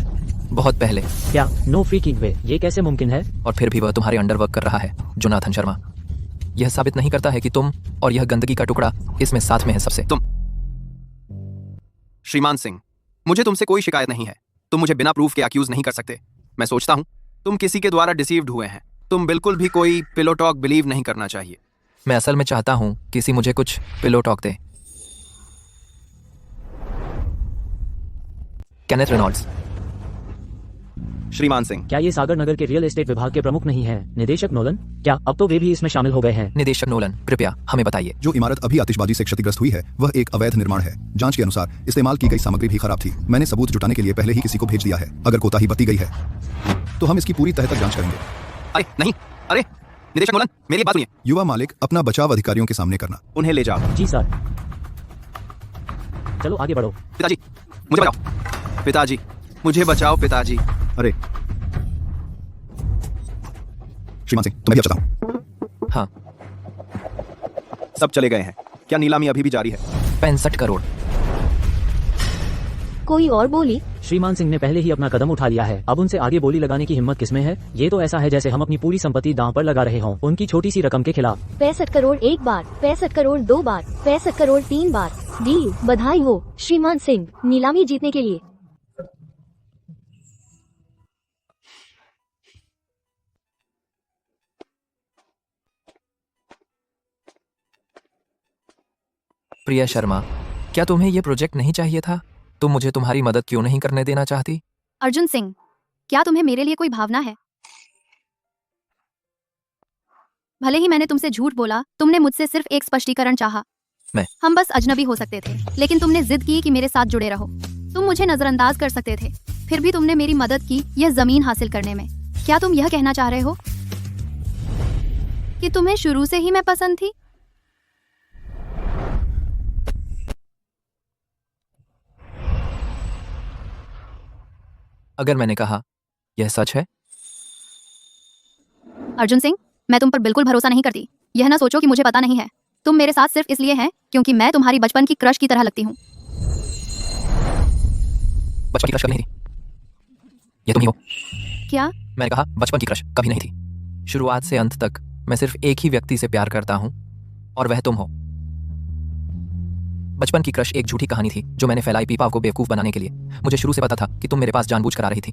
बहुत पहले। क्या? नो फ्रीकिंग वे, ये कैसे मुमकिन है? और फिर भी वह तुम्हारे अंडर वर्क कर रहा है जोनाथन शर्मा। यह साबित नहीं करता है कि तुम और यह गंदगी का टुकड़ा इसमें साथ में है सबसे। तुम श्रीमान सिंह, मुझे तुमसे कोई शिकायत नहीं है। तुम मुझे बिना प्रूफ के अक्यूज नहीं कर सकते। मैं सोचता हूं तुम किसी के द्वारा डिसीव्ड हुए हैं। तुम बिल्कुल भी कोई पिलो टॉक बिलीव नहीं करना चाहिए। मैं असल में चाहता हूं किसी मुझे कुछ pillow talk they. Kenneth Reynolds. श्रीमान सिंह, क्या ये सागर नगर के रियल एस्टेट विभाग के प्रमुख नहीं हैं? निदेशक नोलन? क्या अब तो वे भी इसमें शामिल हो गए हैं? निदेशक नोलन, कृपया हमें बताइए। जो इमारत अभी आतिशबाजी से क्षतिग्रस्त हुई है वह एक अवैध निर्माण है। जांच के अनुसार इस्तेमाल की गई सामग्री भी खराब थी। मैंने सबूत जुटाने के लिए पहले ही किसी को भेज दिया है। अगर कोताही बरती गई है तो हम इसकी पूरी तह तक जांच करेंगे। अरे नहीं, अरे निदेशक नोलन, मेरी बात सुनिए। युवा मालिक, अपना बचाव अधिकारियों के सामने करना। उन्हें ले जाओ। जी सर। चलो आगे बढ़ो। पिताजी, मुझे बचाओ। पिताजी, मुझे बचाओ पिताजी। अरे श्रीमान सिंह, तुम्हें भी बचाता हूं। हाँ, सब चले गए हैं। क्या नीलामी अभी भी जारी है? 65 करोड़। कोई और बोली? श्रीमान सिंह ने पहले ही अपना कदम उठा लिया है। अब उनसे आगे बोली लगाने की हिम्मत किसमें है? ये तो ऐसा है जैसे हम अपनी पूरी संपत्ति दांव पर लगा रहे हों उनकी छोटी सी रकम के खिलाफ। 65 करोड़ एक बार, 65 करोड़ दो बार, 65 करोड़ तीन बार। डील, बधाई हो श्रीमान सिंह, नीलामी जीतने के लिए। प्रिया शर्मा, क्या तुम्हें यह प्रोजेक्ट नहीं चाहिए था? तुम मुझे तुम्हारी मदद क्यों नहीं करने देना चाहती? अर्जुन सिंह, क्या तुम्हें मेरे लिए कोई भावना है? भले ही मैंने तुमसे झूठ बोला, तुमने मुझसे सिर्फ एक स्पष्टीकरण चाहा। हम बस अजनबी हो सकते थे, लेकिन तुमने जिद की कि मेरे साथ जुड़े रहो। तुम मुझे नजरअंदाज कर सकते थे, फिर भी तुमने मेरी मदद की यह जमीन हासिल करने में। क्या तुम यह कहना चाह रहे हो कि तुम्हें शुरू से ही मैं पसंद थी? अगर मैंने कहा यह सच है? अर्जुन सिंह, मैं तुम पर बिल्कुल भरोसा नहीं करती। यह ना सोचो कि मुझे पता नहीं है। तुम मेरे साथ सिर्फ इसलिए हैं क्योंकि मैं तुम्हारी बचपन की क्रश की तरह लगती हूँ। बचपन की क्रश कभी नहीं थी। ये तुम ही हो। क्या? मैंने कहा बचपन की क्रश कभी नहीं थी। शुरुआत से अंत तक मैं सिर्फ एक ही व्यक्ति से प्यार करता हूँ और वह तुम हो। बचपन की क्रश एक झूठी कहानी थी जो मैंने फैलाई पीपाव को बेवकूफ बनाने के लिए। मुझे शुरू से पता था कि तुम मेरे पास जानबूझकर आ रही थी।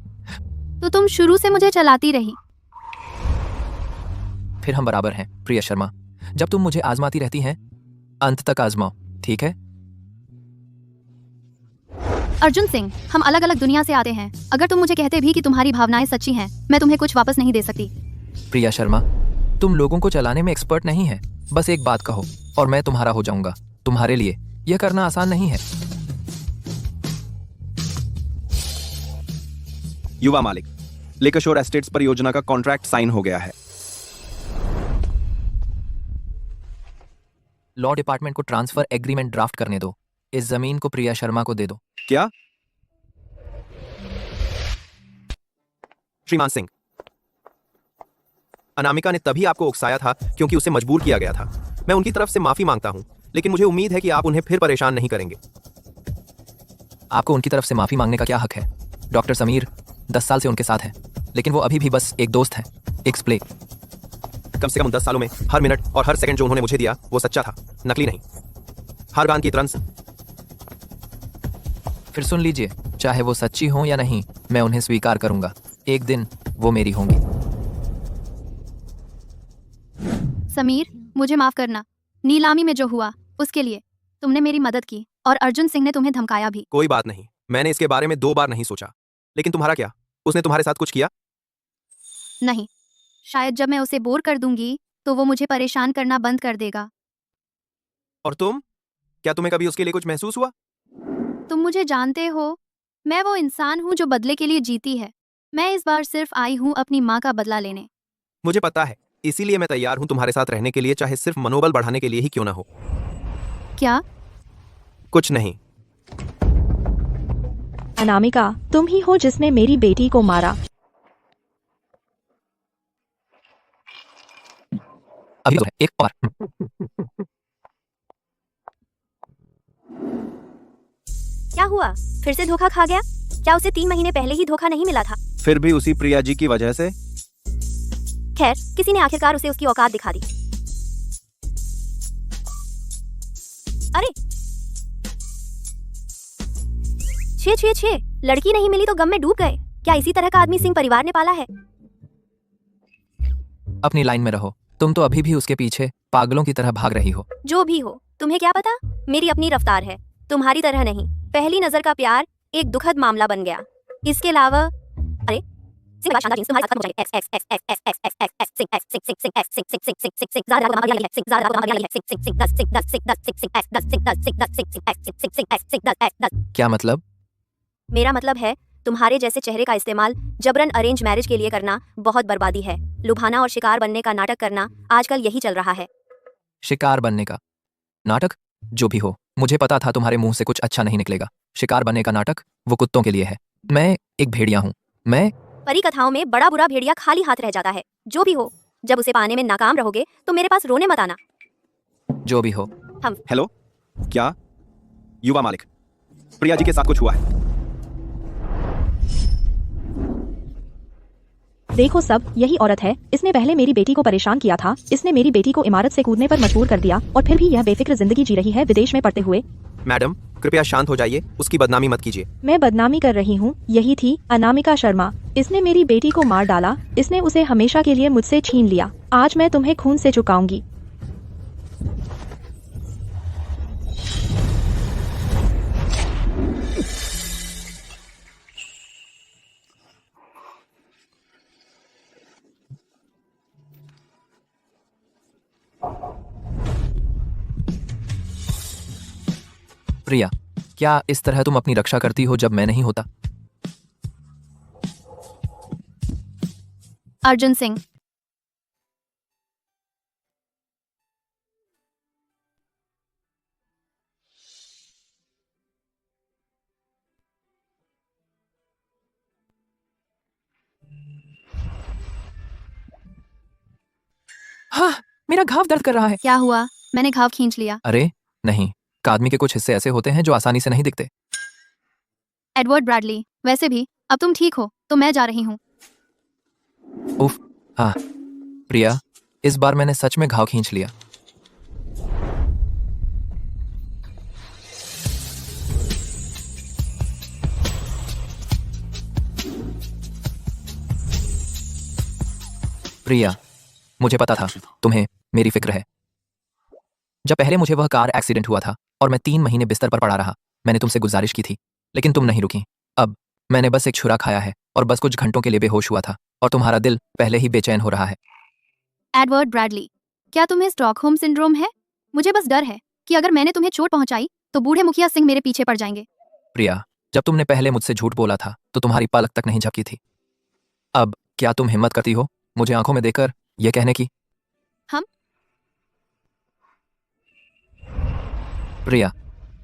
तो तुम शुरू से मुझे चलाती रही। फिर हम बराबर हैं प्रिया शर्मा। जब तुम मुझे आजमाती रहती हैं, अंत तक आजमाओ, ठीक है? अर्जुन सिंह, हम अलग अलग दुनिया से आते हैं। अगर तुम मुझे कहते भी कि तुम्हारी भावनाएं सच्ची हैं, मैं तुम्हें कुछ वापस नहीं दे सकती। प्रिया शर्मा, तुम लोगों को चलाने में एक्सपर्ट नहीं है। बस एक बात कहो और मैं तुम्हारा हो जाऊंगा। तुम्हारे लिए यह करना आसान नहीं है। युवा मालिक, लेकशोर एस्टेट्स परियोजना का कॉन्ट्रैक्ट साइन हो गया है। लॉ डिपार्टमेंट को ट्रांसफर एग्रीमेंट ड्राफ्ट करने दो। इस जमीन को प्रिया शर्मा को दे दो। क्या? श्रीमान सिंह, अनामिका ने तभी आपको उकसाया था क्योंकि उसे मजबूर किया गया था। मैं उनकी तरफ से माफी मांगता हूं, लेकिन मुझे उम्मीद है कि आप उन्हें फिर परेशान नहीं करेंगे। आपको उनकी तरफ से माफी मांगने का क्या हक है? डॉक्टर समीर 10 साल से उनके साथ हैं, लेकिन वो अभी भी बस एक दोस्त हैं, एक स्प्ले। कम से कम 10 सालों में हर मिनट और हर सेकंड जो उन्होंने मुझे दिया वो सच्चा था, नकली नहीं। हर गान की तरंस। फिर सुन लीजिए, चाहे वो सच्ची हो या नहीं, मैं उन्हें स्वीकार करूंगा। एक दिन वो मेरी होंगी। समीर, मुझे माफ करना। नीलामी में जो हुआ उसके लिए तुमने मेरी मदद की और अर्जुन सिंह ने तुम्हें धमकाया भी। कोई बात नहीं, मैंने इसके बारे में 2 बार नहीं सोचा। लेकिन तुम्हारा क्या? उसने तुम्हारे साथ कुछ किया? नहीं, शायद जब मैं उसे बोर कर दूंगी तो वो मुझे परेशान करना बंद कर देगा। और तुम? क्या तुम्हें कभी उसके लिए कुछ महसूस हुआ? तुम मुझे जानते हो, मैं वो इंसान हूँ जो बदले के लिए जीती है। मैं इस बार सिर्फ आई हूँ अपनी माँ का बदला लेने। मुझे पता है, इसीलिए मैं तैयार हूं तुम्हारे साथ रहने के लिए, चाहे सिर्फ मनोबल बढ़ाने के लिए ही क्यों ना हो। क्या? कुछ नहीं। अनामिका, तुम ही हो जिसने मेरी बेटी को मारा। अभी तो है, एक और। क्या हुआ? फिर से धोखा खा गया? क्या उसे 3 महीने पहले ही धोखा नहीं मिला था? फिर भी उसी प्रिया जी की वजह से। खैर, किसी ने आखिरकार उसे उसकी औकात दिखा दी। अरे छे छे छे, लड़की नहीं मिली तो गम में डूब गए। क्या इसी तरह का आदमी सिंह परिवार ने पाला है? अपनी लाइन में रहो। तुम तो अभी भी उसके पीछे पागलों की तरह भाग रही हो। जो भी हो, तुम्हें क्या पता? मेरी अपनी रफ्तार है, तुम्हारी तरह नहीं। पहली नजर का प्यार एक दुखद मामला बन गया। इसके अलावा अरे सिंह का शानदार जींस तुम्हारे साथ खत्म हो जाएगा। X x x x x x x x Singh x Singh Singh Singh x Singh Singh Singh Singh Singh Singh ज़्यादा हमारी वाली है। सिंह ज़्यादा हमारी वाली है। Singh Singh Singh 10 Singh 10 Singh 10 Singh Singh x 10 Singh 10 Singh 10 Singh Singh x Singh Singh x Singh 10 x 10। क्या मतलब? मेरा मतलब है, तुम्हारे जैसे चेहरे का इस्तेमाल जबरन अरेंज मैरिज के लिए करना बहुत बर्बादी है। लुभाना और शिकार बनने का नाटक करना आजकल यही चल रहा है। शिकार बनने का नाटक? जो भी हो, मुझे पता था तुम्हारे मुंह से कुछ अच्छा नहीं निकलेगा। शिकार बनने का नाटक वो कुत्तों के लिए है। मैं एक भेड़िया हूँ। मैं परी कथाओं में बड़ा बुरा भेड़िया खाली हाथ रह जाता है। जो भी हो, जब उसे पाने में नाकाम रहोगे तो मेरे पास रोने मत आना। जो भी हो। हेलो, क्या युवा मालिक, प्रिया जी के साथ कुछ हुआ है? देखो सब, यही औरत है। इसने पहले मेरी बेटी को परेशान किया था। इसने मेरी बेटी को इमारत से कूदने पर मजबूर कर दिया और फिर भी यह बेफिक्र जिंदगी जी रही है विदेश में पढ़ते हुए। मैडम, कृपया शांत हो जाइए, उसकी बदनामी मत कीजिए। मैं बदनामी कर रही हूँ? यही थी अनामिका शर्मा। इसने मेरी बेटी को मार डाला। इसने उसे हमेशा के लिए मुझसे छीन लिया। आज मैं तुम्हें खून से चुकाऊंगी। प्रिया, क्या इस तरह तुम अपनी रक्षा करती हो जब मैं नहीं होता? अर्जुन सिंह, हाँ, मेरा घाव दर्द कर रहा है। क्या हुआ? मैंने घाव खींच लिया। अरे नहीं, आदमी के कुछ हिस्से ऐसे होते हैं जो आसानी से नहीं दिखते। एडवर्ड ब्रैडली, वैसे भी अब तुम ठीक हो तो मैं जा रही हूँ। उफ, हाँ प्रिया, इस बार मैंने सच में घाव खींच लिया। प्रिया, मुझे पता था तुम्हें मेरी फिक्र है। जब पहले मुझे वह कार एक्सीडेंट हुआ था और मैं 3 महीने बिस्तर पर पड़ा रहा, मैंने तुमसे गुजारिश की थी, लेकिन तुम नहीं रुकी। अब मैंने बस एक छुरा खाया है और बस कुछ घंटों के लिए बेहोश हुआ था और तुम्हारा दिल पहले ही बेचैन हो रहा है। एडवर्ड ब्रैडली, क्या तुम्हें स्टॉकहोम सिंड्रोम है? मुझे बस डर है कि अगर मैंने तुम्हें चोट पहुंचाई तो बूढ़े मुखिया सिंह मेरे पीछे पड़ जाएंगे। प्रिया, जब तुमने पहले मुझसे झूठ बोला था तो तुम्हारी पलक तक नहीं झपकी थी। अब क्या तुम हिम्मत करती हो मुझे आंखों में देखकर यह कहने की? हम? प्रिया,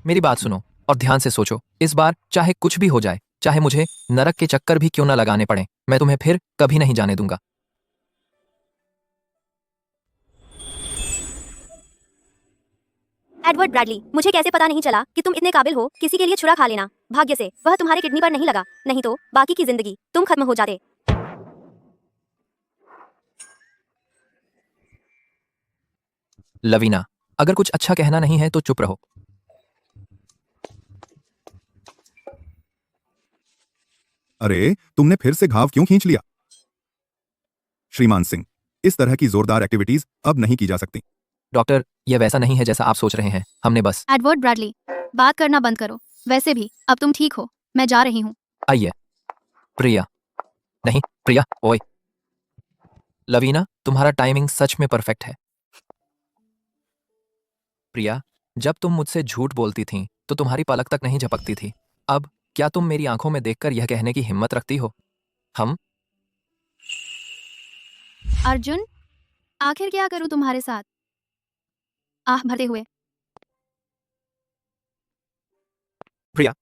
मेरी बात सुनो और ध्यान से सोचो। इस बार चाहे कुछ भी हो जाए, चाहे मुझे नरक के चक्कर भी क्यों न लगाने पड़े, मैं तुम्हें फिर कभी नहीं जाने दूंगा। एडवर्ड ब्रैडली, मुझे कैसे पता नहीं चला कि तुम इतने काबिल हो किसी के लिए छुरा खा लेना। भाग्य से वह तुम्हारे किडनी पर नहीं लगा, नहीं तो बाकी की जिंदगी तुम खत्म हो जाते। लवीना, अगर कुछ अच्छा कहना नहीं है तो चुप रहो। अरे, तुमने फिर से घाव क्यों खींच लिया? श्रीमान सिंह, इस तरह की जोरदार एक्टिविटीज अब नहीं की जा सकती। डॉक्टर, यह वैसा नहीं है जैसा आप सोच रहे हैं। हमने बस एडवर्ड ब्रैडली, बात करना बंद करो। वैसे भी अब तुम ठीक हो, मैं जा रही हूँ। आइए। प्रिया, नहीं प्रिया, ओए। लवीना, तुम्हारा टाइमिंग सच में परफेक्ट है। प्रिया, जब तुम मुझसे झूठ बोलती थीं तो तुम्हारी पलक तक नहीं झपकती थी। अब क्या तुम मेरी आंखों में देखकर यह कहने की हिम्मत रखती हो? हम? अर्जुन, आखिर क्या करूं तुम्हारे साथ? आह भरते हुए। प्रिया,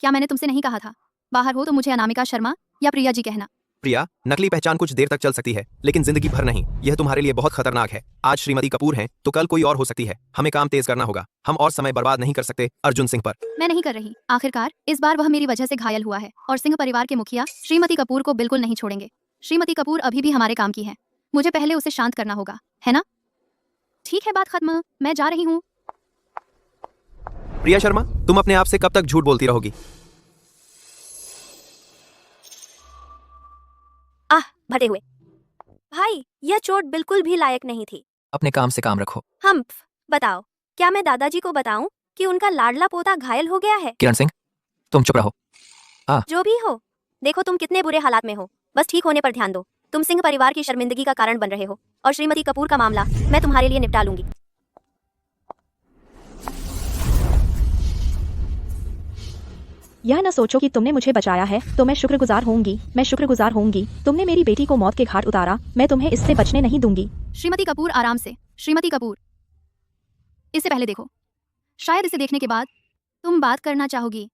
क्या मैंने तुमसे नहीं कहा था बाहर हो तो मुझे अनामिका शर्मा या प्रिया जी कहना? प्रिया, नकली पहचान कुछ देर तक चल सकती है लेकिन जिंदगी भर नहीं। यह तुम्हारे लिए बहुत खतरनाक है। आज श्रीमती कपूर हैं तो कल कोई और हो सकती है। हमें काम तेज करना होगा। हम और समय बर्बाद नहीं कर सकते अर्जुन सिंह पर। मैं नहीं कर रही। आखिरकार इस बार वह मेरी वजह से घायल हुआ है और सिंह परिवार के मुखिया श्रीमती कपूर को बिल्कुल नहीं छोड़ेंगे। श्रीमती कपूर अभी भी हमारे काम की है। मुझे पहले उसे शांत करना होगा, है ना? ठीक है, बात खत्म। मैं जा रही हूँ। प्रिया शर्मा, तुम अपने आप से कब तक झूठ बोलती रहोगी? आह भरते हुए। भाई, यह चोट बिल्कुल भी लायक नहीं थी। अपने काम से काम रखो। बताओ, क्या मैं दादाजी को बताऊं कि उनका लाडला पोता घायल हो गया है? किरण सिंह, तुम चुप रहो। जो भी हो, देखो तुम कितने बुरे हालात में हो। बस ठीक होने पर ध्यान दो। तुम सिंह परिवार की शर्मिंदगी का कारण बन रहे हो और श्रीमती कपूर का मामला मैं तुम्हारे लिए निपटा लूंगी। यह न सोचो कि तुमने मुझे बचाया है तो मैं शुक्रगुजार होंगी। मैं शुक्रगुजार होंगी। तुमने मेरी बेटी को मौत के घाट उतारा। मैं तुम्हें इससे बचने नहीं दूंगी। श्रीमती कपूर, आराम से। श्रीमती कपूर, इससे पहले देखो, शायद इसे देखने के बाद तुम बात करना चाहोगी।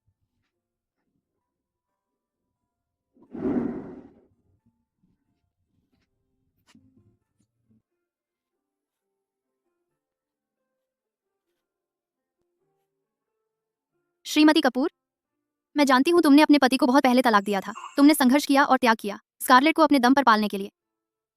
श्रीमती कपूर, मैं जानती हूँ तुमने अपने पति को बहुत पहले तलाक दिया था। तुमने संघर्ष किया और त्याग किया स्कारलेट को अपने दम पर पालने के लिए।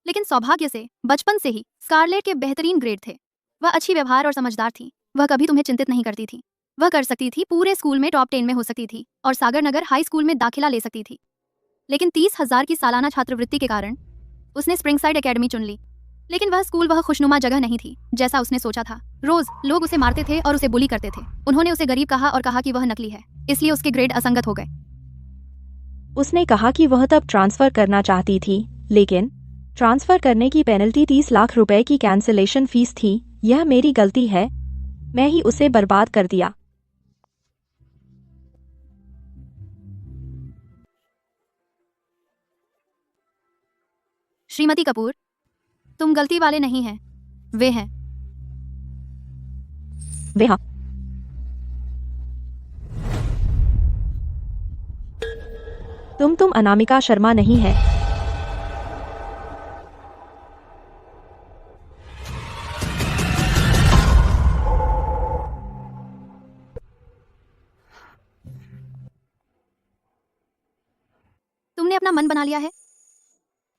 लेकिन सौभाग्य से बचपन से ही स्कारलेट के बेहतरीन ग्रेड थे। वह अच्छी व्यवहार और समझदार थी। वह कभी तुम्हें चिंतित नहीं करती थी। वह कर सकती थी, पूरे स्कूल में टॉप 10 में हो सकती थी और सागर नगर हाई स्कूल में दाखिला ले सकती थी। लेकिन 30,000 की सालाना छात्रवृत्ति के कारण उसने स्प्रिंगसाइड एकेडमी चुन ली। लेकिन वह स्कूल वह खुशनुमा जगह नहीं थी जैसा उसने सोचा था। रोज लोग उसे मारते थे और उसे बुली करते थे। उन्होंने उसे गरीब कहा और कहा कि वह नकली है, इसलिए उसके ग्रेड असंगत हो गए। उसने कहा कि वह तब ट्रांसफर करना चाहती थी, लेकिन ट्रांसफर करने की पेनल्टी 30 लाख रुपए की कैंसिलेशन फीस थी। यह मेरी गलती है। मैं ही उसे बर्बाद कर दिया। श्रीमती कपूर, तुम गलती वाले नहीं हैं, वे हैं। वे हाँ। तुम अनामिका शर्मा नहीं है। तुमने अपना मन बना लिया है।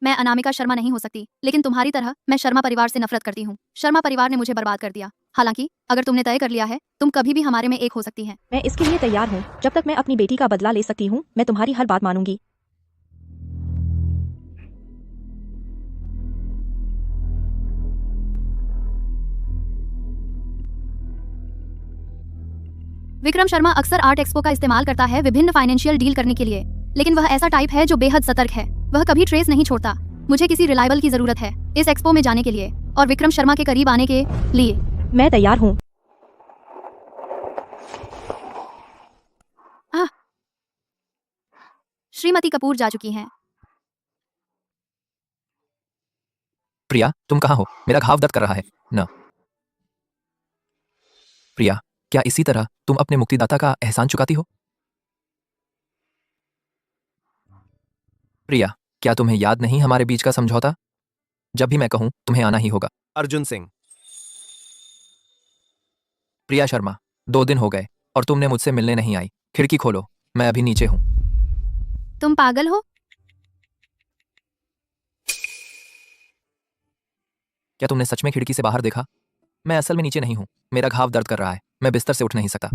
मैं अनामिका शर्मा नहीं हो सकती, लेकिन तुम्हारी तरह मैं शर्मा परिवार से नफरत करती हूँ। शर्मा परिवार ने मुझे बर्बाद कर दिया। हालांकि अगर तुमने तय कर लिया है, तुम कभी भी हमारे में एक हो सकती हैं। मैं इसके लिए तैयार हूँ। जब तक मैं अपनी बेटी का बदला ले सकती हूँ, मैं तुम्हारी हर बात मानूंगी। विक्रम शर्मा अक्सर आर्ट एक्सपो का इस्तेमाल करता है विभिन्न फाइनेंशियल डील करने के लिए, लेकिन वह ऐसा टाइप है जो बेहद सतर्क है। वह कभी ट्रेस नहीं छोड़ता। मुझे किसी रिलायबल की जरूरत है इस एक्सपो में जाने के लिए और विक्रम शर्मा के करीब आने के लिए। मैं तैयार हूँ। श्रीमती कपूर जा चुकी हैं। प्रिया, तुम कहाँ हो? मेरा घाव दर्द कर रहा है न। प्रिया, क्या इसी तरह तुम अपने मुक्तिदाता का एहसान चुकाती हो? प्रिया, क्या तुम्हें याद नहीं हमारे बीच का समझौता? जब भी मैं कहूं तुम्हें आना ही होगा। अर्जुन सिंह। प्रिया शर्मा, 2 दिन हो गए और तुमने मुझसे मिलने नहीं आई। खिड़की खोलो, मैं अभी नीचे हूं। तुम पागल हो? क्या तुमने सच में खिड़की से बाहर देखा? मैं असल में नीचे नहीं हूं। मेरा घाव दर्द कर रहा है, मैं बिस्तर से उठ नहीं सकता।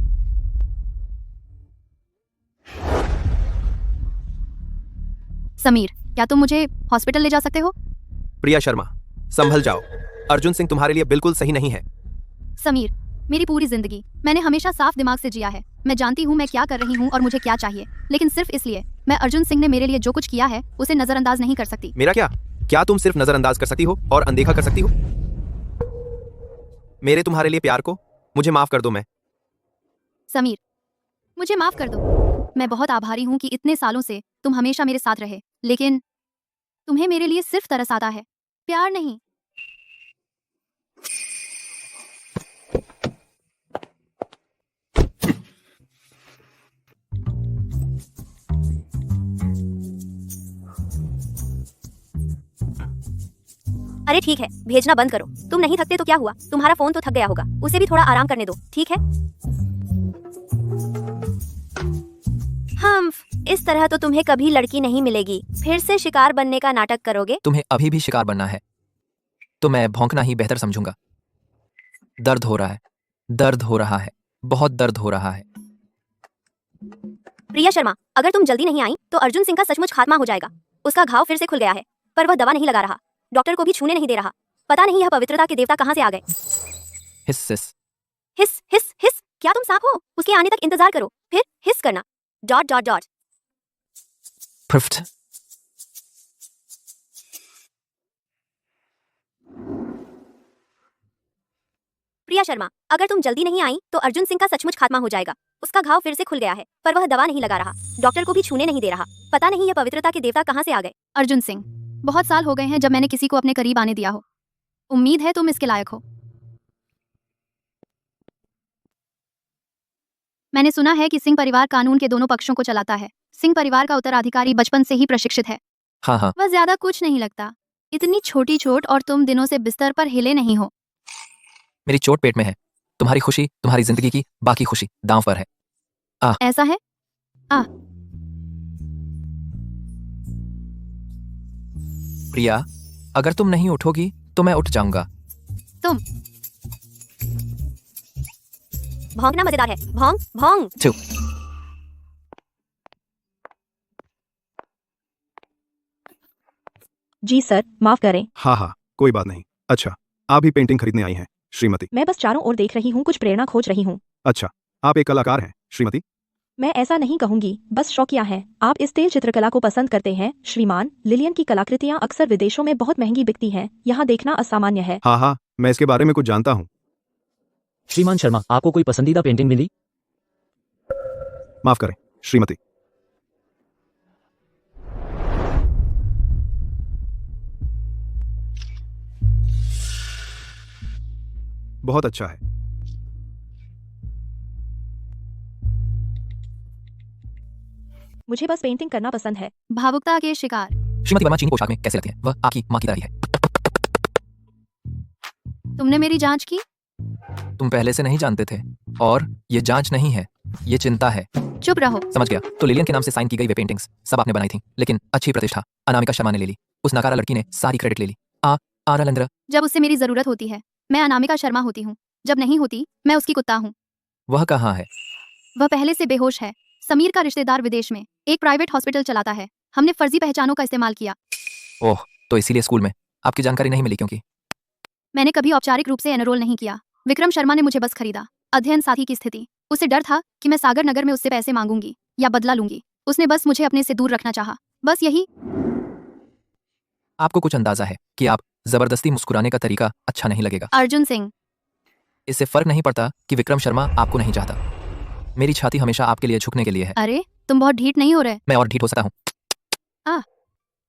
समीर, क्या तुम मुझे हॉस्पिटल ले जा सकते हो? प्रिया शर्मा, संभल जाओ। अर्जुन सिंह तुम्हारे लिए बिल्कुल सही नहीं है। समीर, मेरी पूरी जिंदगी मैंने हमेशा साफ दिमाग से जिया है। मैं जानती हूँ मैं क्या कर रही हूँ और मुझे क्या चाहिए, लेकिन सिर्फ इसलिए मैं अर्जुन सिंह ने मेरे लिए जो कुछ किया है उसे नजरअंदाज नहीं कर सकती। मेरा क्या? क्या तुम सिर्फ नजरअंदाज कर सकती हो और अनदेखा कर सकती हो मेरे तुम्हारे लिए प्यार को? मुझे माफ कर दो। मैं समीर, मुझे माफ कर दो। मैं बहुत आभारी हूँ कि इतने सालों से तुम हमेशा मेरे साथ रहे, लेकिन तुम्हें मेरे लिए सिर्फ तरस आता है, प्यार नहीं। अरे ठीक है, भेजना बंद करो। तुम नहीं थकते तो क्या हुआ, तुम्हारा फोन तो थक गया होगा, उसे भी थोड़ा आराम करने दो, ठीक है? हम इस तरह तो तुम्हें कभी लड़की नहीं मिलेगी। फिर से शिकार बनने का नाटक करोगे? तुम्हें अभी भी शिकार बनना है तो मैं भौंकना ही बेहतर समझूंगा। दर्द हो रहा है, दर्द हो रहा है, बहुत दर्द हो रहा है। प्रिया शर्मा, अगर तुम जल्दी नहीं आई तो अर्जुन सिंह का सचमुच खात्मा हो जाएगा। उसका घाव फिर से खुल गया है, पर वह दवा नहीं लगा रहा, डॉक्टर को भी छूने नहीं दे रहा। पता नहीं यह पवित्रता के देवता कहाँ से आ गए। हिस हिस। हिस हिस हिस। क्या तुम सांप हो? उसके आने तक इंतजार करो, फिर हिस करना। Dot dot dot. प्रिफ्ट। प्रिया शर्मा, अगर तुम जल्दी नहीं आई तो अर्जुन सिंह का सचमुच खात्मा हो जाएगा। उसका घाव फिर से खुल गया है, पर वह दवा नहीं लगा रहा, डॉक्टर को भी छूने नहीं दे रहा। पता नहीं यह पवित्रता के देवता कहाँ से आ गए। अर्जुन सिंह, बहुत साल हो गए हैं जब मैंने किसी को अपने करीब आने दिया हो। उम्मीद है तुम इसके लायक हो। मैंने सुना है कि सिंह परिवार कानून के दोनों पक्षों को चलाता है। सिंह परिवार का उत्तराधिकारी बचपन से ही प्रशिक्षित है। हाँ हाँ। वह ज्यादा कुछ नहीं लगता, इतनी छोटी चोट और तुम दिनों से बिस्तर पर हिले नहीं हो। मेरी चोट पेट में है। तुम्हारी खुशी, तुम्हारी जिंदगी की बाकी खुशी दांव पर है। ऐसा है? प्रिया, अगर तुम नहीं उठोगी तो मैं उठ जाऊंगा। तुम भौंकना मजेदार है। भौंक भौंक। छू। जी सर, माफ करें। हाँ हाँ, कोई बात नहीं। अच्छा, आप भी पेंटिंग खरीदने आई हैं श्रीमती? मैं बस चारों ओर देख रही हूँ, कुछ प्रेरणा खोज रही हूँ। अच्छा, आप एक कलाकार हैं श्रीमती? मैं ऐसा नहीं कहूंगी, बस शौकिया है। आप इस तेल चित्रकला को पसंद करते हैं श्रीमान। लिलियन की कलाकृतियाँ अक्सर विदेशों में बहुत महंगी बिकती हैं, यहाँ देखना असामान्य है। हाँ हाँ, मैं इसके बारे में कुछ जानता हूँ। श्रीमान शर्मा, आपको कोई पसंदीदा पेंटिंग मिली? माफ करें श्रीमती। बहुत अच्छा है। मुझे बस पेंटिंग करना पसंद है। भावुकता के शिकार। श्रीमती वर्मा चीनी पोशाक में कैसे लगती है? वह आपकी माँ की तरह ही है। तुमने मेरी जांच की? तुम पहले से नहीं जानते थे, और ये जांच नहीं है, ये चिंता है। चुप रहो। समझ गया। तो लिलियन के नाम से साइन की गई वे पेंटिंग्स सब आपने बनाई थी, लेकिन अच्छी प्रतिष्ठा अनामिका शर्मा ने ले ली। उस नकारा लड़की ने सारी क्रेडिट ले ली। आरलेंद्र। जब उससे मेरी जरूरत होती है मैं अनामिका शर्मा होती हूँ, जब नहीं होती मैं उसकी कुत्ता हूँ। वह कहाँ है? वह पहले से बेहोश है। समीर का रिश्तेदार विदेश में एक प्राइवेट हॉस्पिटल चलाता है। हमने फर्जी पहचानों का इस्तेमाल किया। ओह, तो इसीलिए स्कूल में आपकी जानकारी नहीं मिली? क्योंकि मैंने कभी औपचारिक रूप से एनरोल नहीं किया। विक्रम शर्मा ने मुझे बस खरीदा, अध्ययन साथी की स्थिति। उसे डर था कि मैं सागर नगर में उससे पैसे मांगूंगी या बदला लूंगी। उसने बस मुझे अपने से दूर रखना चाहा, बस यही। आपको कुछ अंदाजा है कि आप जबरदस्ती मुस्कुराने का तरीका अच्छा नहीं लगेगा। अर्जुन सिंह, इससे फर्क नहीं पड़ता कि विक्रम शर्मा आपको नहीं चाहता। मेरी छाती हमेशा आपके लिए झुकने के लिए है। अरे तुम बहुत ढीठ नहीं हो रहे। मैं और ढीठ हो सकता हूँ,